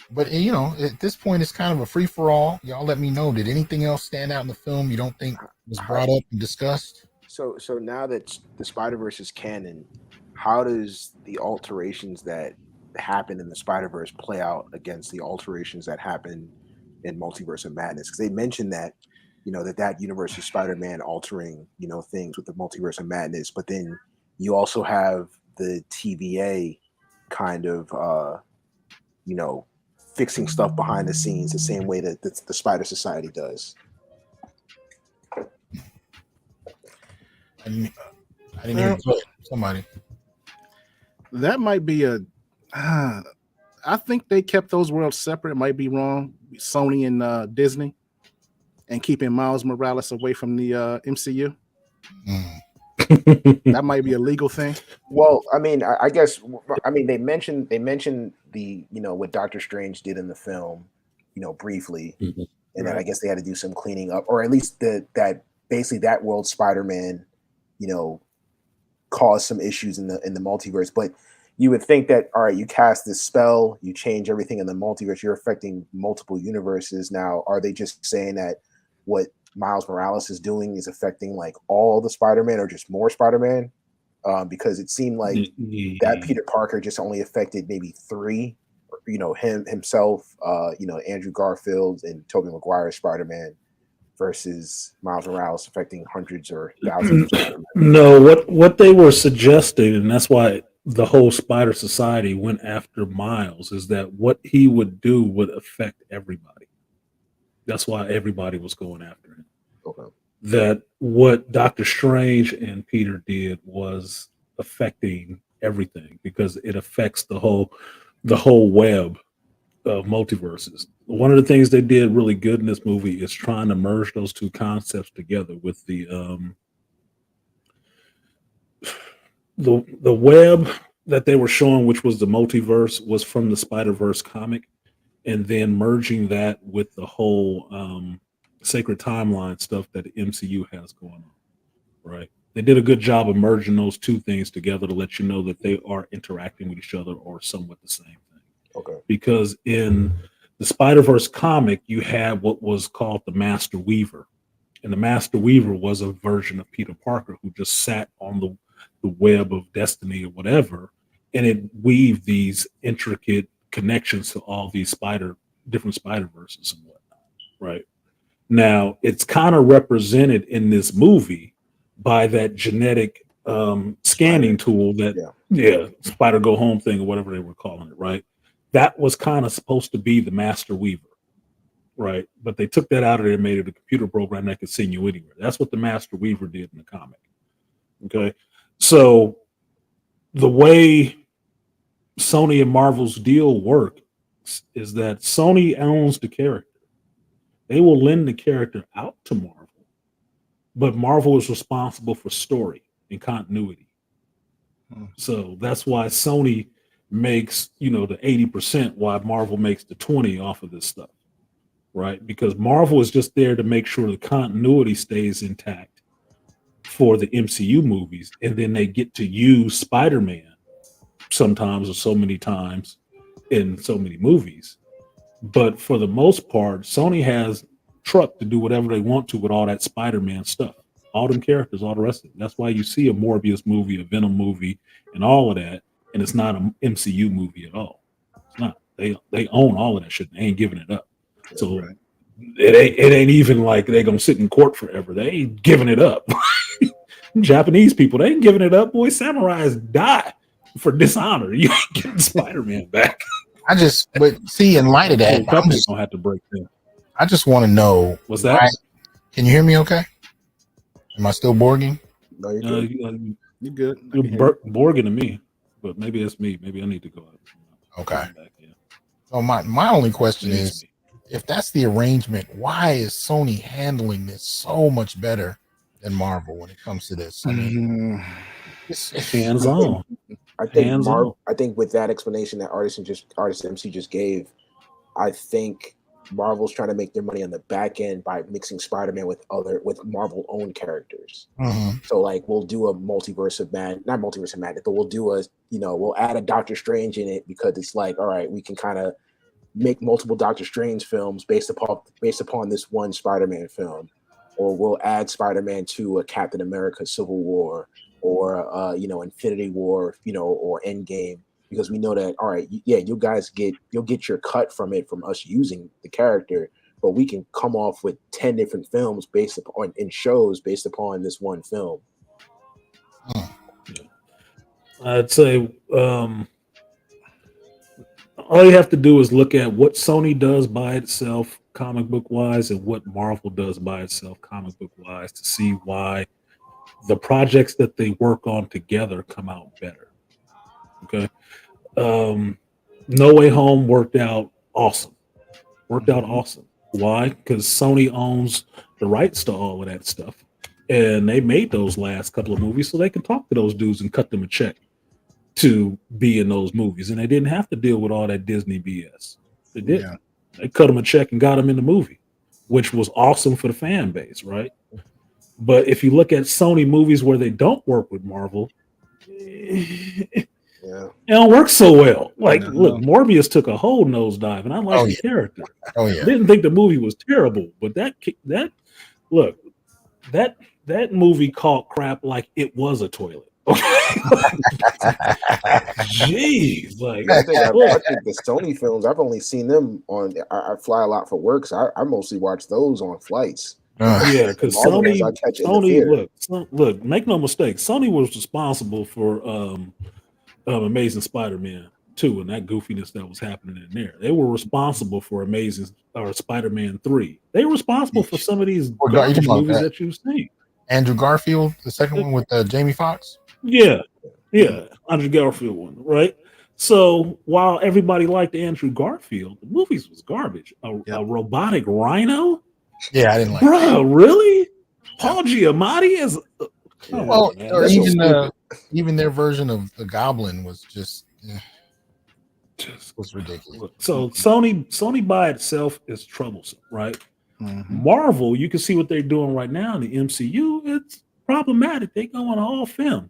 But at this point, it's kind of a free-for-all. Y'all let me know. Did anything else stand out in the film you don't think was brought up and discussed? So now that the Spider-Verse is canon, how does the alterations that happen in the Spider-Verse play out against the alterations that happen in Multiverse of Madness? Because they mentioned that, that universe is Spider-Man altering, things with the Multiverse of Madness, but then you also have the TVA kind of, fixing stuff behind the scenes the same way that the Spider Society does. I didn't hear somebody. That might be I think they kept those worlds separate. It might be wrong. Sony and Disney, and keeping Miles Morales away from the MCU. That might be a legal thing. Well, I mean, I guess they mentioned the what Doctor Strange did in the film, briefly, and then I guess they had to do some cleaning up, or at least that basically that world Spider-Man, caused some issues in the multiverse. But you would think that, all right, you cast this spell, you change everything in the multiverse, you're affecting multiple universes. Now, are they just saying that what Miles Morales is doing is affecting like all the Spider-Man or just more Spider-Man? Because it seemed like that Peter Parker just only affected maybe 3, himself, Andrew Garfield and Tobey Maguire's Spider-Man, versus Miles Morales affecting hundreds or thousands of Spider-Man. No, what they were suggesting, and that's why the whole Spider Society went after Miles, is that what he would do would affect everybody. That's why everybody was going after him. Okay. That what Doctor Strange and Peter did was affecting everything because it affects the whole web of multiverses. One of the things they did really good in this movie is trying to merge those 2 concepts together with the web that they were showing, which was the multiverse, was from the Spider-Verse comic, and then merging that with the whole sacred timeline stuff that the MCU has going on, right? They did a good job of merging those 2 things together to let you know that they are interacting with each other or somewhat the same thing. Okay. Because in the Spider-Verse comic, you had what was called the Master Weaver. And the Master Weaver was a version of Peter Parker who just sat on the web of destiny or whatever and it weaved these intricate connections to all these different Spider-Verses and whatnot, right? Now, it's kind of represented in this movie by that genetic scanning tool that, Spider Go Home thing or whatever they were calling it, right? That was kind of supposed to be the Master Weaver, right? But they took that out of there and made it a computer program that could send you anywhere. That's what the Master Weaver did in the comic, okay? So the way Sony and Marvel's deal works is that Sony owns the character. They will lend the character out to Marvel, but Marvel is responsible for story and continuity. So that's why Sony makes, the 80%, while Marvel makes the 20 off of this stuff, right? Because Marvel is just there to make sure the continuity stays intact for the MCU movies, and then they get to use Spider-Man sometimes or so many times in so many movies. But for the most part, Sony has truck to do whatever they want to with all that Spider-Man stuff, all them characters, all the rest of it. That's why you see a Morbius movie, a Venom movie, and all of that, and it's not an MCU movie at all. It's not. They own all of that shit. They ain't giving it up. So it ain't even like they're gonna sit in court forever. They ain't giving it up. Japanese people, they ain't giving it up. Boy, samurais die for dishonor. You ain't getting Spider-Man back. But see, in light of that, companies don't have to break them. I just want to know. What's that? Can you hear me okay? Am I still borging? No, you're good. You're good. You're borging to me, but maybe it's me. Maybe I need to go out. Okay. So my only question is, if that's the arrangement, why is Sony handling this so much better than Marvel when it comes to this? I mean, it's hands-on. I think with that explanation that Artist MC just gave, I think Marvel's trying to make their money on the back end by mixing Spider-Man with Marvel owned characters. So like we'll do a multiverse of madness, but we'll do we'll add a Doctor Strange in it because it's like, all right, we can kind of make multiple Doctor Strange films based upon this one Spider-Man film, or we'll add Spider-Man to a Captain America Civil War, or Infinity War, or Endgame, because we know that, all right, you'll get your cut from it from us using the character, but we can come off with 10 different films based upon based upon this one film. I'd say all you have to do is look at what Sony does by itself comic book wise and what Marvel does by itself comic book wise to see why the projects that they work on together come out better. Okay. No Way Home worked out awesome. Why? Because Sony owns the rights to all of that stuff. And they made those last couple of movies so they can talk to those dudes and cut them a check to be in those movies. And they didn't have to deal with all that Disney BS. They did. Yeah. They cut them a check and got them in the movie, which was awesome for the fan base, right? But if you look at Sony movies where they don't work with Marvel, it don't work so well. Like, look, Morbius took a whole nosedive, and I like the character. I didn't think the movie was terrible, but that movie caught crap like it was a toilet. Jeez, like I think the Sony films, I've only seen them on. I fly a lot for work, so I mostly watch those on flights. Yeah, because Sony, look, make no mistake, Sony was responsible for Amazing Spider-Man 2 and that goofiness that was happening in there. They were responsible for Spider-Man 3. They were responsible for some of these movies that you've seen. Andrew Garfield, the second one with Jamie Foxx. Yeah, Andrew Garfield one, right? So while everybody liked Andrew Garfield, the movies was garbage. A robotic rhino. Yeah, I didn't like. Bro, really? Paul Giamatti is. Even their version of the Goblin was just was ridiculous. So Sony by itself is troublesome, right? Mm-hmm. Marvel, you can see what they're doing right now in the MCU. It's problematic. They going all film.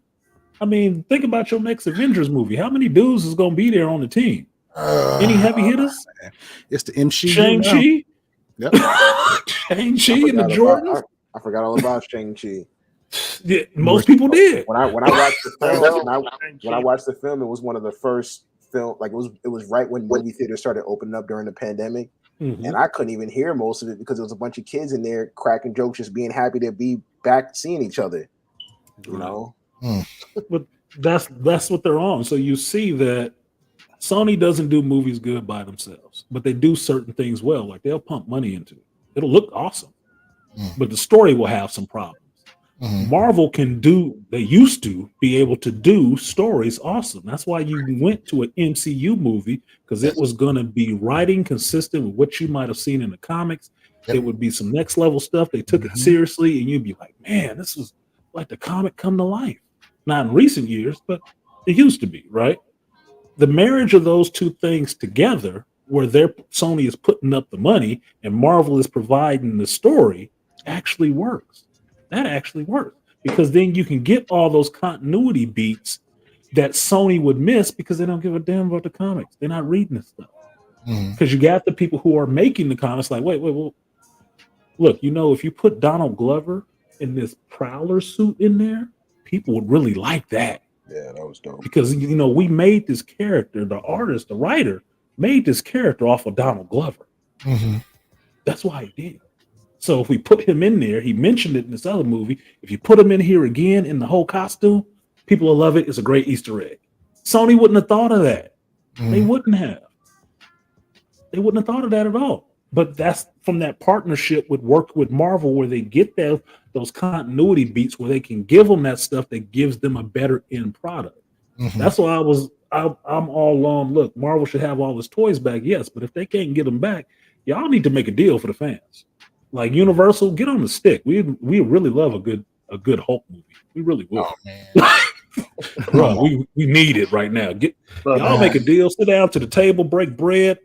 I mean, think about your next Avengers movie. How many dudes is going to be there on the team? Any heavy hitters? It's the MCU. Shang-Chi. Yep. Shang-Chi and the Jordans. I forgot all about Shang-Chi. Yeah, most people did. When I watched the film, when I watched the film, it was one of the first film. Like it was right when movie theaters started opening up during the pandemic, and I couldn't even hear most of it because there was a bunch of kids in there cracking jokes, just being happy to be back seeing each other. You know, but that's what they're on. So you see that Sony doesn't do movies good by themselves, but they do certain things well. Like they'll pump money into it. It'll look awesome, but the story will have some problems. Marvel can do, they used to be able to do stories awesome. That's why you went to an MCU movie, because it was going to be writing consistent with what you might have seen in the comics. It would be some next level stuff. They took it seriously, and you'd be like, man, this was like the comic come to life. Not in recent years, but it used to be, right? The marriage of those two things together, where Sony is putting up the money and Marvel is providing the story, actually works. That actually works, because then you can get all those continuity beats that Sony would miss because they don't give a damn about the comics. They're not reading this stuff. Because you got the people who are making the comics like, wait, look, if you put Donald Glover in this Prowler suit in there, people would really like that. Yeah, that was dope. Because, we made this character, the artist, the writer, made this character off of Donald Glover. That's why he did. So if we put him in there, he mentioned it in this other movie. If you put him in here again in the whole costume, people will love it. It's a great Easter egg. Sony wouldn't have thought of that. They wouldn't have. They wouldn't have thought of that at all. But that's from that partnership with Marvel, where they get those continuity beats, where they can give them that stuff that gives them a better end product. That's why I'm all on. Look, Marvel should have all his toys back, yes, but if they can't get them back, y'all need to make a deal for the fans. Like Universal, get on the stick. We really love a good Hulk movie. We really will. Oh man, bro, we need it right now. Y'all make a deal. Sit down to the table, break bread,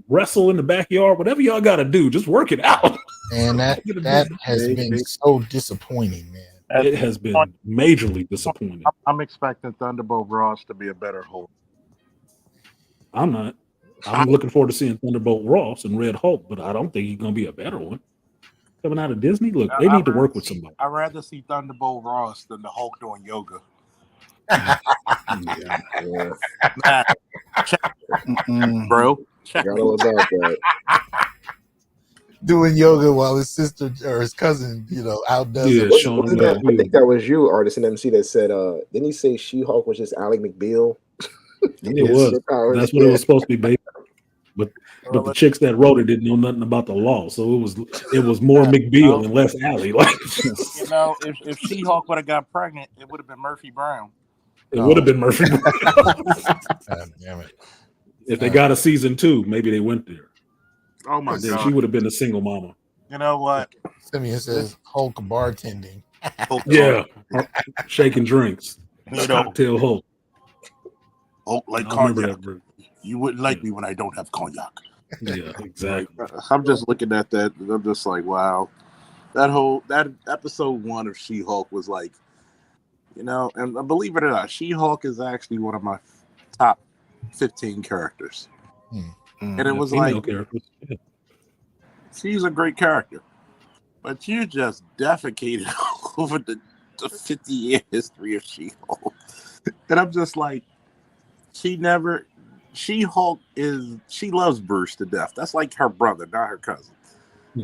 wrestle in the backyard. Whatever y'all got to do, just work it out. And that has been so disappointing, man. It has been majorly disappointing. I'm expecting Thunderbolt Ross to be a better Hulk. I'm not. I'm looking forward to seeing Thunderbolt Ross and Red Hulk, but I don't think he's going to be a better one. Coming out of Disney, look, they need to work with somebody. I'd rather see Thunderbolt Ross than the Hulk doing yoga. Bro, I don't know about that. Doing yoga while his sister or his cousin, outdoes him. I think that was you, Artisan MC, that said, didn't he say She-Hulk was just Ally McBeal? It was. That's what it was supposed to be based on. But the chicks that wrote it didn't know nothing about the law, so it was more McBeal and less Allie. Like, if She-Hulk would have got pregnant, it would have been Murphy Brown. It would have been Murphy Brown. God damn it! If they got a season 2, maybe they went there. Oh my god! She would have been a single mama. You know what? Simeon says Hulk bartending. Yeah, shaking drinks. Cocktail Hulk. Hulk like cognac. You wouldn't like me when I don't have cognac. Yeah, exactly. I'm just looking at that, and I'm just like, wow. That episode 1 of She-Hulk was like, and believe it or not, She-Hulk is actually one of my top 15 characters. And it was like, she's a great character, but you just defecated over the 50-year history of She-Hulk. And I'm just like, She-Hulk she loves Bruce to death. That's like her brother, not her cousin.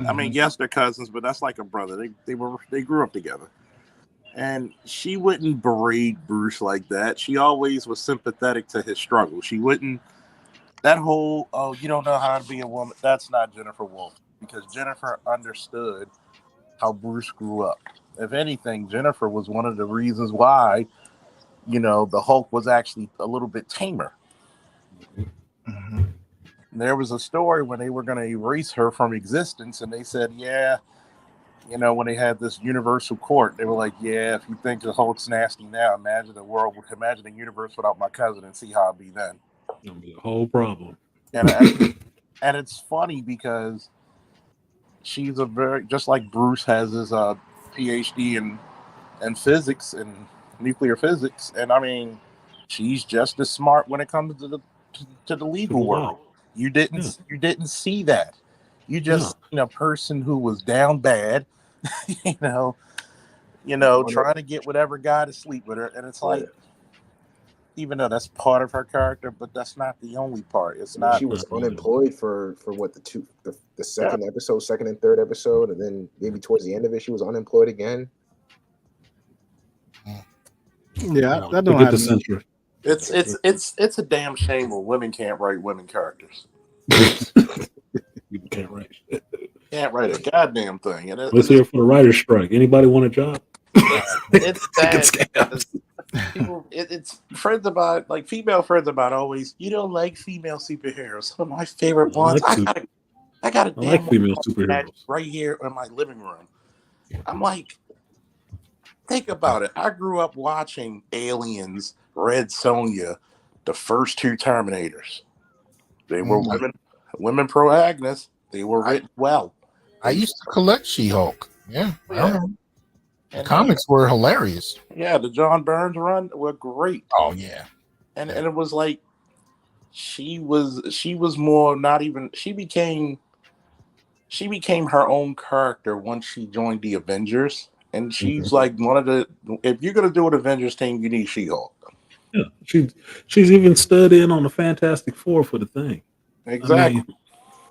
I mean, yes, they're cousins, but that's like a brother. They grew up together. And she wouldn't berate Bruce like that. She always was sympathetic to his struggle. She wouldn't, that whole, oh, you don't know how to be a woman, that's not Jennifer Wolf. Because Jennifer understood how Bruce grew up. If anything, Jennifer was one of the reasons why, the Hulk was actually a little bit tamer. There was a story when they were going to erase her from existence, and they said, when they had this universal court, they were like, if you think the Hulk's nasty now, imagine the universe without my cousin and see how it'd be then. It'll be a whole problem. And it's funny because she's just like Bruce has his PhD in physics and nuclear physics, and I mean, she's just as smart when it comes to the legal world. You didn't see that. You just seen a person who was down bad, trying to get whatever guy to sleep with her, and it's like, even though that's part of her character, but that's not the only part. It's not. She was unemployed for what the second episode, second and third episode, and then maybe towards the end of it, she was unemployed again. Yeah, that don't happen. It's a damn shame when women can't write women characters. You can't write shit. Can't write a goddamn thing. And let's hear for the writer's strike. Anybody want a job? It's sad. People, it's friends about, like, female friends about always, you don't like female superheroes. Some of my favorite ones. I got a damn female superheroes right here in my living room. I'm like, think about it. I grew up watching Aliens, Red Sonja, the first two Terminators. They were women protagonists. They were written well. I used to collect She-Hulk. Yeah. The comics were hilarious. Yeah, the John Burns run were great. Oh yeah. And it was like she was more not even she became her own character once she joined the Avengers. And she's like one of the, if you're gonna do an Avengers team, you need She-Hulk. Yeah, she's even stood in on the Fantastic Four for the thing. Exactly. I mean,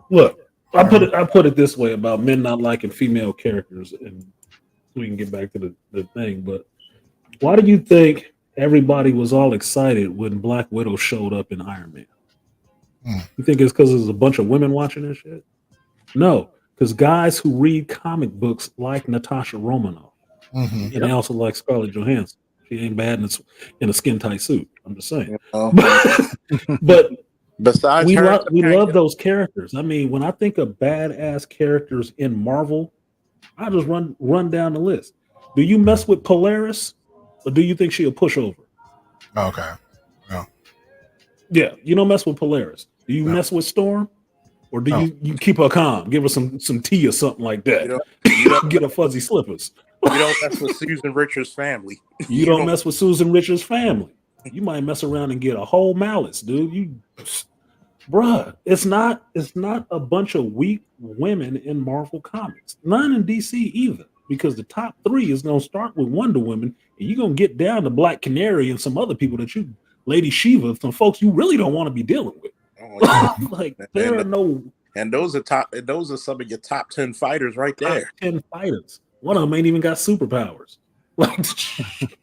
look, I put it this way about men not liking female characters, and we can get back to the thing. But why do you think everybody was all excited when Black Widow showed up in Iron Man? You think it's because there's a bunch of women watching this shit? No, because guys who read comic books like Natasha Romanoff, and they also like Scarlett Johansson. She ain't bad in a skin tight suit. I'm just saying. But besides, we love those characters. I mean, when I think of badass characters in Marvel, I just run down the list. Do you mess with Polaris, or do you think she'll push over? Okay. No. Yeah, you don't mess with Polaris. Do you mess with Storm, or do you keep her calm? Give her some tea or something like that. You don't get her fuzzy slippers. You don't mess with Susan Richards' family. You don't mess with Susan Richards' family. You might mess around and get a whole malice, dude. Bruh, it's not a bunch of weak women in Marvel Comics. None in DC either, because the top three is going to start with Wonder Woman, and you're going to get down to Black Canary and some other people that you, Lady Shiva, some folks you really don't want to be dealing with. Like, there are no... And those are some of your top 10 fighters right there. Top 10 fighters. One of them ain't even got superpowers. Like,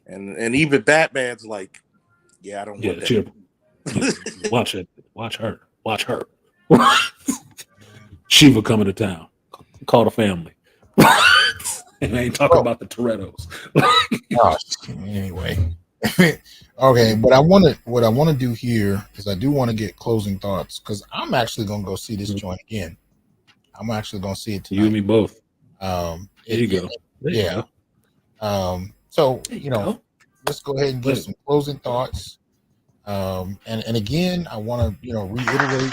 and even Batman's like, yeah, I don't want that. Watch it. Watch her. Watch her. Shiva coming to town. Call the family. And I ain't talking about the Torettos. Anyway. Okay, but what I want to do here is I do want to get closing thoughts, because I'm actually going to go see this joint again. I'm actually going to see it tonight. You and me both. There you go. Yeah. So, let's go ahead and get some closing thoughts. And again, I want to, reiterate.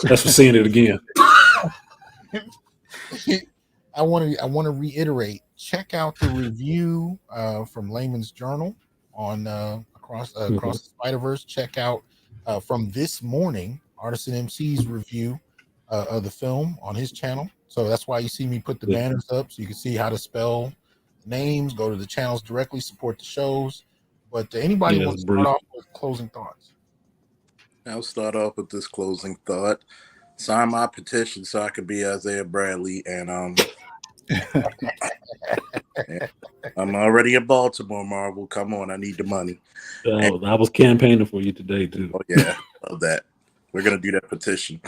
That's for seeing it again. I want to reiterate. Check out the review from Layman's Journal on across the Spider-Verse. Check out from this morning Artisan MC's review of the film on his channel. So that's why you see me put the banners up, so you can see how to spell names. Go to the channels directly, support the shows. But anybody want to start off with closing thoughts? I'll start off with this closing thought. Sign my petition so I can be Isaiah Bradley, and I'm already in Baltimore, Marvel. Come on, I need the money. I was campaigning for you today too. Oh yeah, love that. We're gonna do that petition.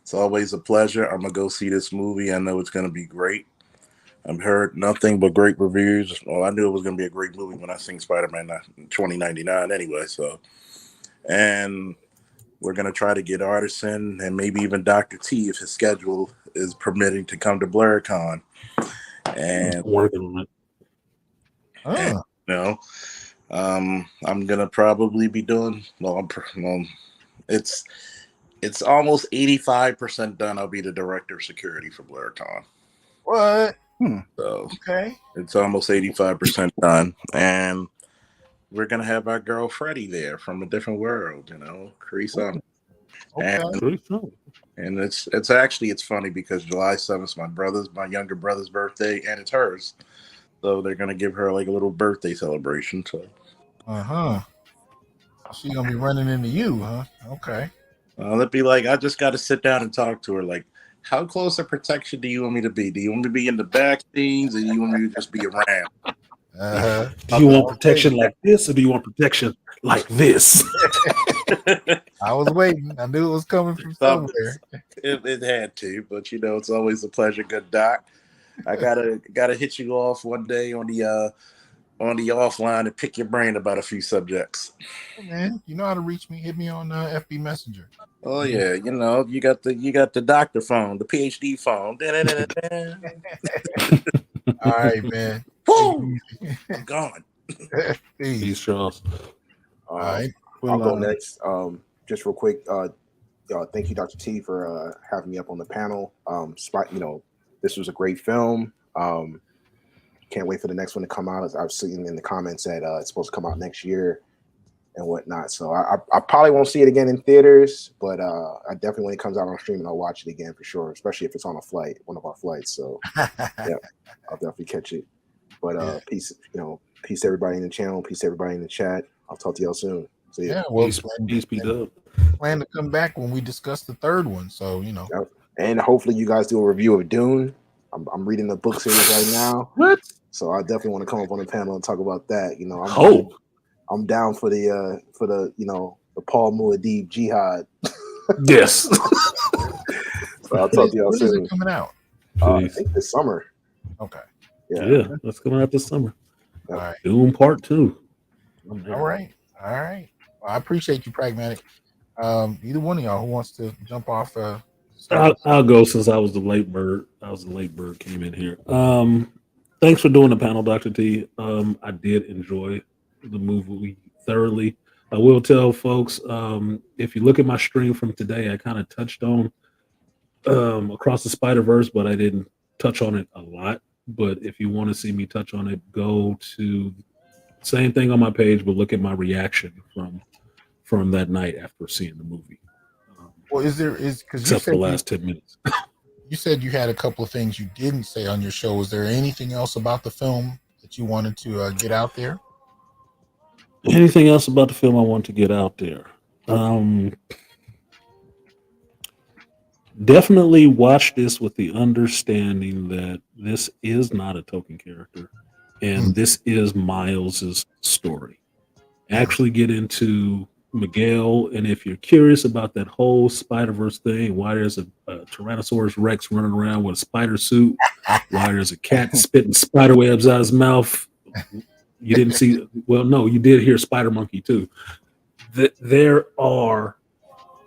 It's always a pleasure. I'm gonna go see this movie. I know it's gonna be great. I've heard nothing but great reviews. Well, I knew it was gonna be a great movie when I seen Spider-Man 2099 anyway. So, and we're gonna try to get Artisan and maybe even Dr. T, if his schedule is permitting, to come to BlurCon. And working on it. I'm gonna probably be doing. It's almost 85% done. I'll be the director of security for BlurCon. What? So okay, it's almost 85% done, and we're gonna have our girl Freddie there from a different world. Crease on. Okay. And it's actually funny because July 7th is my younger brother's birthday, and it's hers. So they're gonna give her like a little birthday celebration. So she's gonna be running into you, huh? Okay. It'd be like I just got to sit down and talk to her. Like, how close of protection do you want me to be? Do you want me to be in the back scenes, or do you want me to just be around? Do you want protection like this, or do you want protection like this? I was waiting. I knew it was coming from somewhere. It had to, but it's always a pleasure, good doc. I gotta hit you off one day on the offline and pick your brain about a few subjects. Hey man, you know how to reach me. Hit me on FB Messenger. Oh yeah, you got the doctor phone, the PhD phone. All right, man. Woo! I'm gone. Peace, Charles. All right. I'll go next. Just real quick. Thank you, Dr. T, for having me up on the panel. This was a great film. Can't wait for the next one to come out. As I've seen in the comments that it's supposed to come out next year and whatnot. So I probably won't see it again in theaters, but I definitely, when it comes out on streaming, I'll watch it again for sure, especially if it's on one of our flights. So yeah, I'll definitely catch it. But peace to everybody in the channel, peace to everybody in the chat. I'll talk to y'all soon. See ya. Yeah, well, peace be done. Plan to come back when we discuss the third one. So Yep. And hopefully you guys do a review of Dune. I'm reading the book series right now. What? So I definitely want to come up on the panel and talk about that. I'm down for the the Paul Muad'Dib jihad. Yes. So I'll talk to y'all soon. When is it coming out? I think this summer. Okay. Yeah, that's coming out this summer. All right. Doom Part 2. All right. Well, I appreciate you, Pragmatic. Either one of y'all who wants to jump off. I'll go since I was the late bird. Came in here. Thanks for doing the panel, Dr. T. I did enjoy the movie thoroughly. I will tell folks, if you look at my stream from today, I kind of touched on Across the Spider-Verse, but I didn't touch on it a lot. But if you want to see me touch on it, go to same thing on my page, but look at my reaction from that night after seeing the movie. Well, because except for the last 10 minutes. You said you had a couple of things you didn't say on your show. Was there anything else about the film that you wanted to get out there? Anything else about the film I want to get out there? Definitely watch this with the understanding that this is not a token character, and this is Miles's story. Actually get into Miguel, and if you're curious about that whole Spider-Verse thing, why there's a Tyrannosaurus Rex running around with a spider suit, why there's a cat spitting spider webs out of his mouth, you didn't see, well, no, you did hear Spider Monkey too. There are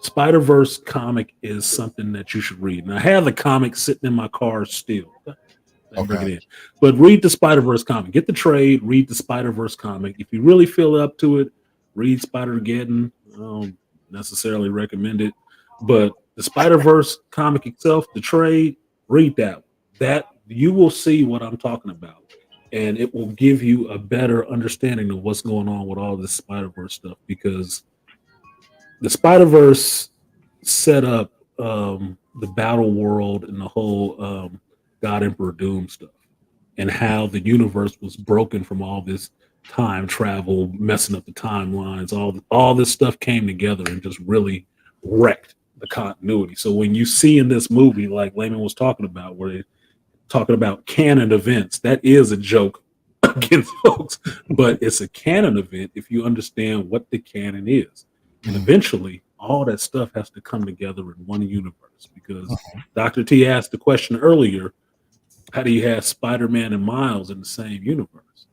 Spider-Verse comic is something that you should read. And I have the comic sitting in my car still. Bring it in. But read the Spider-Verse comic. Get the trade, read the Spider-Verse comic. If you really feel up to it, read Spider-Geddon. I don't necessarily recommend it. But the Spider-Verse comic itself, the trade, read that. That you will see what I'm talking about. And it will give you a better understanding of what's going on with all this Spider-Verse stuff, because the Spider-Verse set up the battle world and the whole God Emperor Doom stuff, and how the universe was broken from all this time travel, messing up the timelines. All this stuff came together and just really wrecked the continuity. So when you see in this movie, like Layman was talking about, where they're talking about canon events, that is a joke against folks, but it's a canon event if you understand what the canon is. And eventually, all that stuff has to come together in one universe, because Dr. T asked the question earlier, how do you have Spider-Man and Miles in the same universe?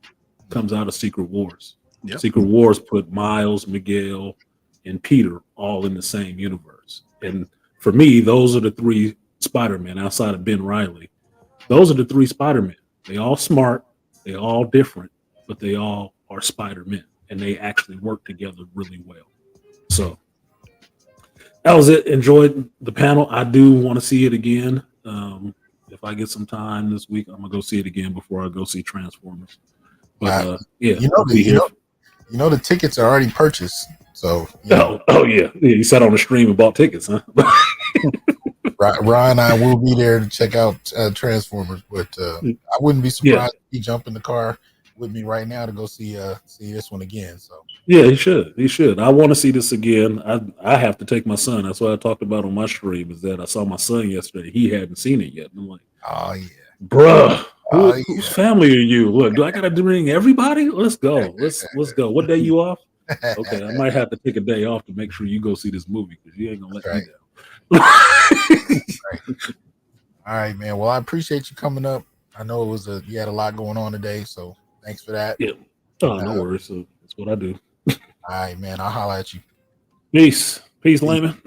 Comes out of Secret Wars. Yep. Secret Wars put Miles, Miguel, and Peter all in the same universe. And for me, those are the three Spider-Men outside of Ben Reilly. Those are the three Spider-Men. They all smart, they all different, but they all are Spider-Men, and they actually work together really well. So that was it. Enjoyed the panel. I do want to see it again. If I get some time this week, I'm gonna go see it again before I go see Transformers. But yeah, you know the tickets are already purchased. So oh yeah, you sat on the stream and bought tickets, huh? Ryan and I will be there to check out Transformers, but I wouldn't be surprised if he jump in the car with me right now to go see this one again. So yeah, he should. I want to see this again. I have to take my son. That's what I talked about on my stream. Is that I saw my son yesterday. He hadn't seen it yet. And I'm like, oh yeah, bruh. Whose family are you? Look, do I gotta bring everybody? Let's go. Let's go. What day you off? Okay, I might have to take a day off to make sure you go see this movie because you ain't gonna let me down. Right. All right, man. Well, I appreciate you coming up. I know you had a lot going on today, so thanks for that. Yeah. Oh, no worries. So that's what I do. All right, man. I'll holler at you. Peace, Layman.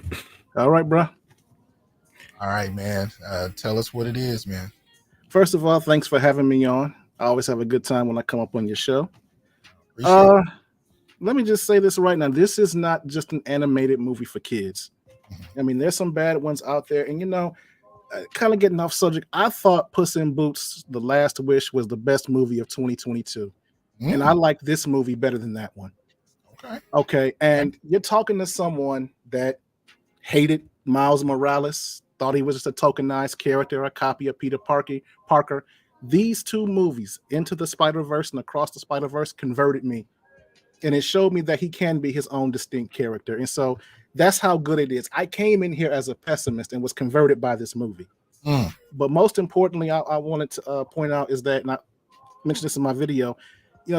All right, bro. All right, man. Tell us what it is, man. First of all, thanks for having me on. I always have a good time when I come up on your show. Let me just say this right now. This is not just an animated movie for kids. I mean, there's some bad ones out there. And, kind of getting off subject, I thought Puss in Boots, The Last Wish, was the best movie of 2022. And I like this movie better than that one. Okay. And you're talking to someone that hated Miles Morales, thought he was just a tokenized character, a copy of Peter Parker. These two movies, Into the Spider-Verse and Across the Spider-Verse, converted me. And it showed me that he can be his own distinct character. And so that's how good it is. I came in here as a pessimist and was converted by this movie. But most importantly, I wanted to point out is that, and I mentioned this in my video,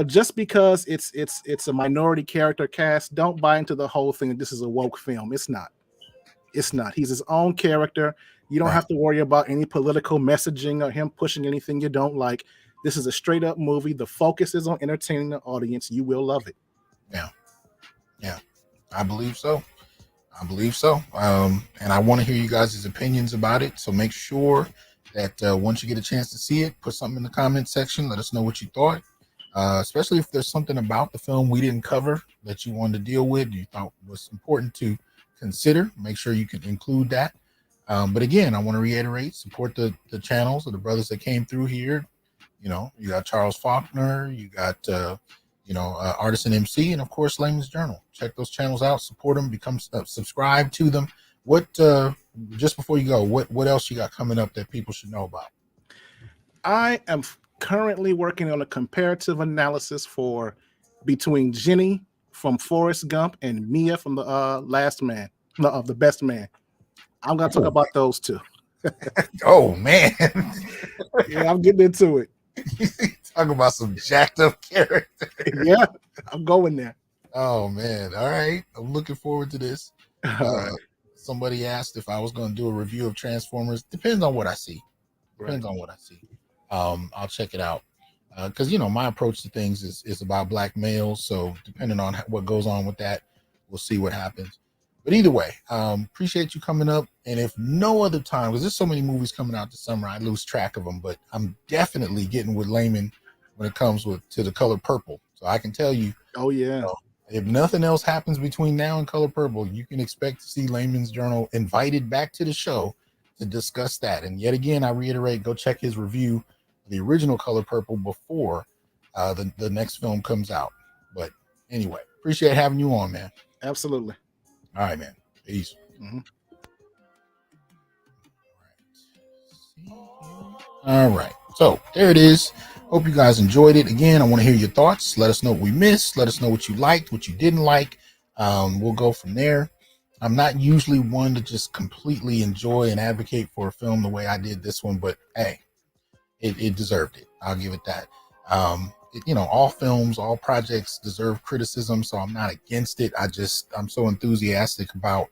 just because it's a minority character cast, don't buy into the whole thing that this is a woke film. It's not. He's his own character. You don't have to worry about any political messaging or him pushing anything you don't like. This is a straight up movie. The focus is on entertaining the audience. You will love it. Yeah. I believe so. And I want to hear you guys' opinions about it. So make sure that once you get a chance to see it, put something in the comment section. Let us know what you thought. Especially if there's something about the film we didn't cover that you wanted to deal with, you thought was important to consider. Make sure you can include that. But again, I want to reiterate, support the channels of the brothers that came through here. You got Charles Faulkner, you got Artisan MC, and of course Layman's Journal. Check those channels out, support them, become subscribe to them. What just before you go, what else you got coming up that people should know about? I am currently working on a comparative analysis between Jenny from Forrest Gump and Mia from the The Best Man. I'm going to talk about those two. Oh man. Yeah, I'm getting into it. Talk about some jacked up character. Yeah, I'm going there. Oh man. All right. I'm looking forward to this. Somebody asked if I was going to do a review of Transformers. Depends on what I see. I'll check it out. Because my approach to things is about black males. So depending on what goes on with that, we'll see what happens. But either way, appreciate you coming up. And if no other time, because there's so many movies coming out this summer, I lose track of them. But I'm definitely getting with Layman when it comes to the Color Purple. So I can tell you. Oh yeah. If nothing else happens between now and Color Purple, you can expect to see Layman's Journal invited back to the show to discuss that. And yet again, I reiterate, go check his review of the original Color Purple before the next film comes out. But anyway, appreciate having you on, man. Absolutely. All right, man. Peace. All right. So there it is. Hope you guys enjoyed it. Again, I want to hear your thoughts. Let us know what we missed. Let us know what you liked, what you didn't like. We'll go from there. I'm not usually one to just completely enjoy and advocate for a film the way I did this one, but hey, it deserved it. I'll give it that. All films, all projects deserve criticism, so I'm not against it. I'm so enthusiastic about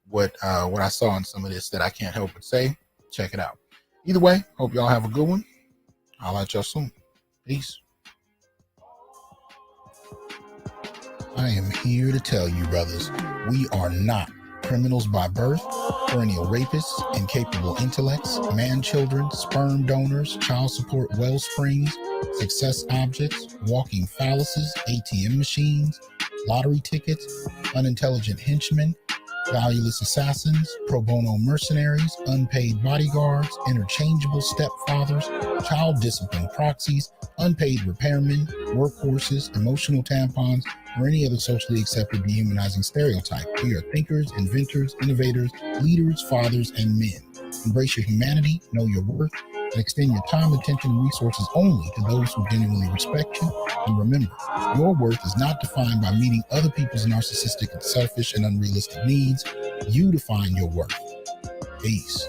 what I saw in some of this that I can't help but say, check it out. Either way, hope y'all have a good one. I'll at y'all soon. Peace. I am here to tell you, brothers, we are not criminals by birth, perennial rapists, incapable intellects, man-children, sperm donors, child support wellsprings, success objects, walking phalluses, ATM machines, lottery tickets, unintelligent henchmen, valueless assassins, pro bono mercenaries, unpaid bodyguards, interchangeable stepfathers, child discipline proxies, unpaid repairmen, workhorses, emotional tampons, or any other socially accepted dehumanizing stereotype. We are thinkers, inventors, innovators, leaders, fathers, and men. Embrace your humanity, know your worth, and extend your time, attention, and resources only to those who genuinely respect you. And remember, your worth is not defined by meeting other people's narcissistic, selfish, and unrealistic needs. You define your worth. Peace.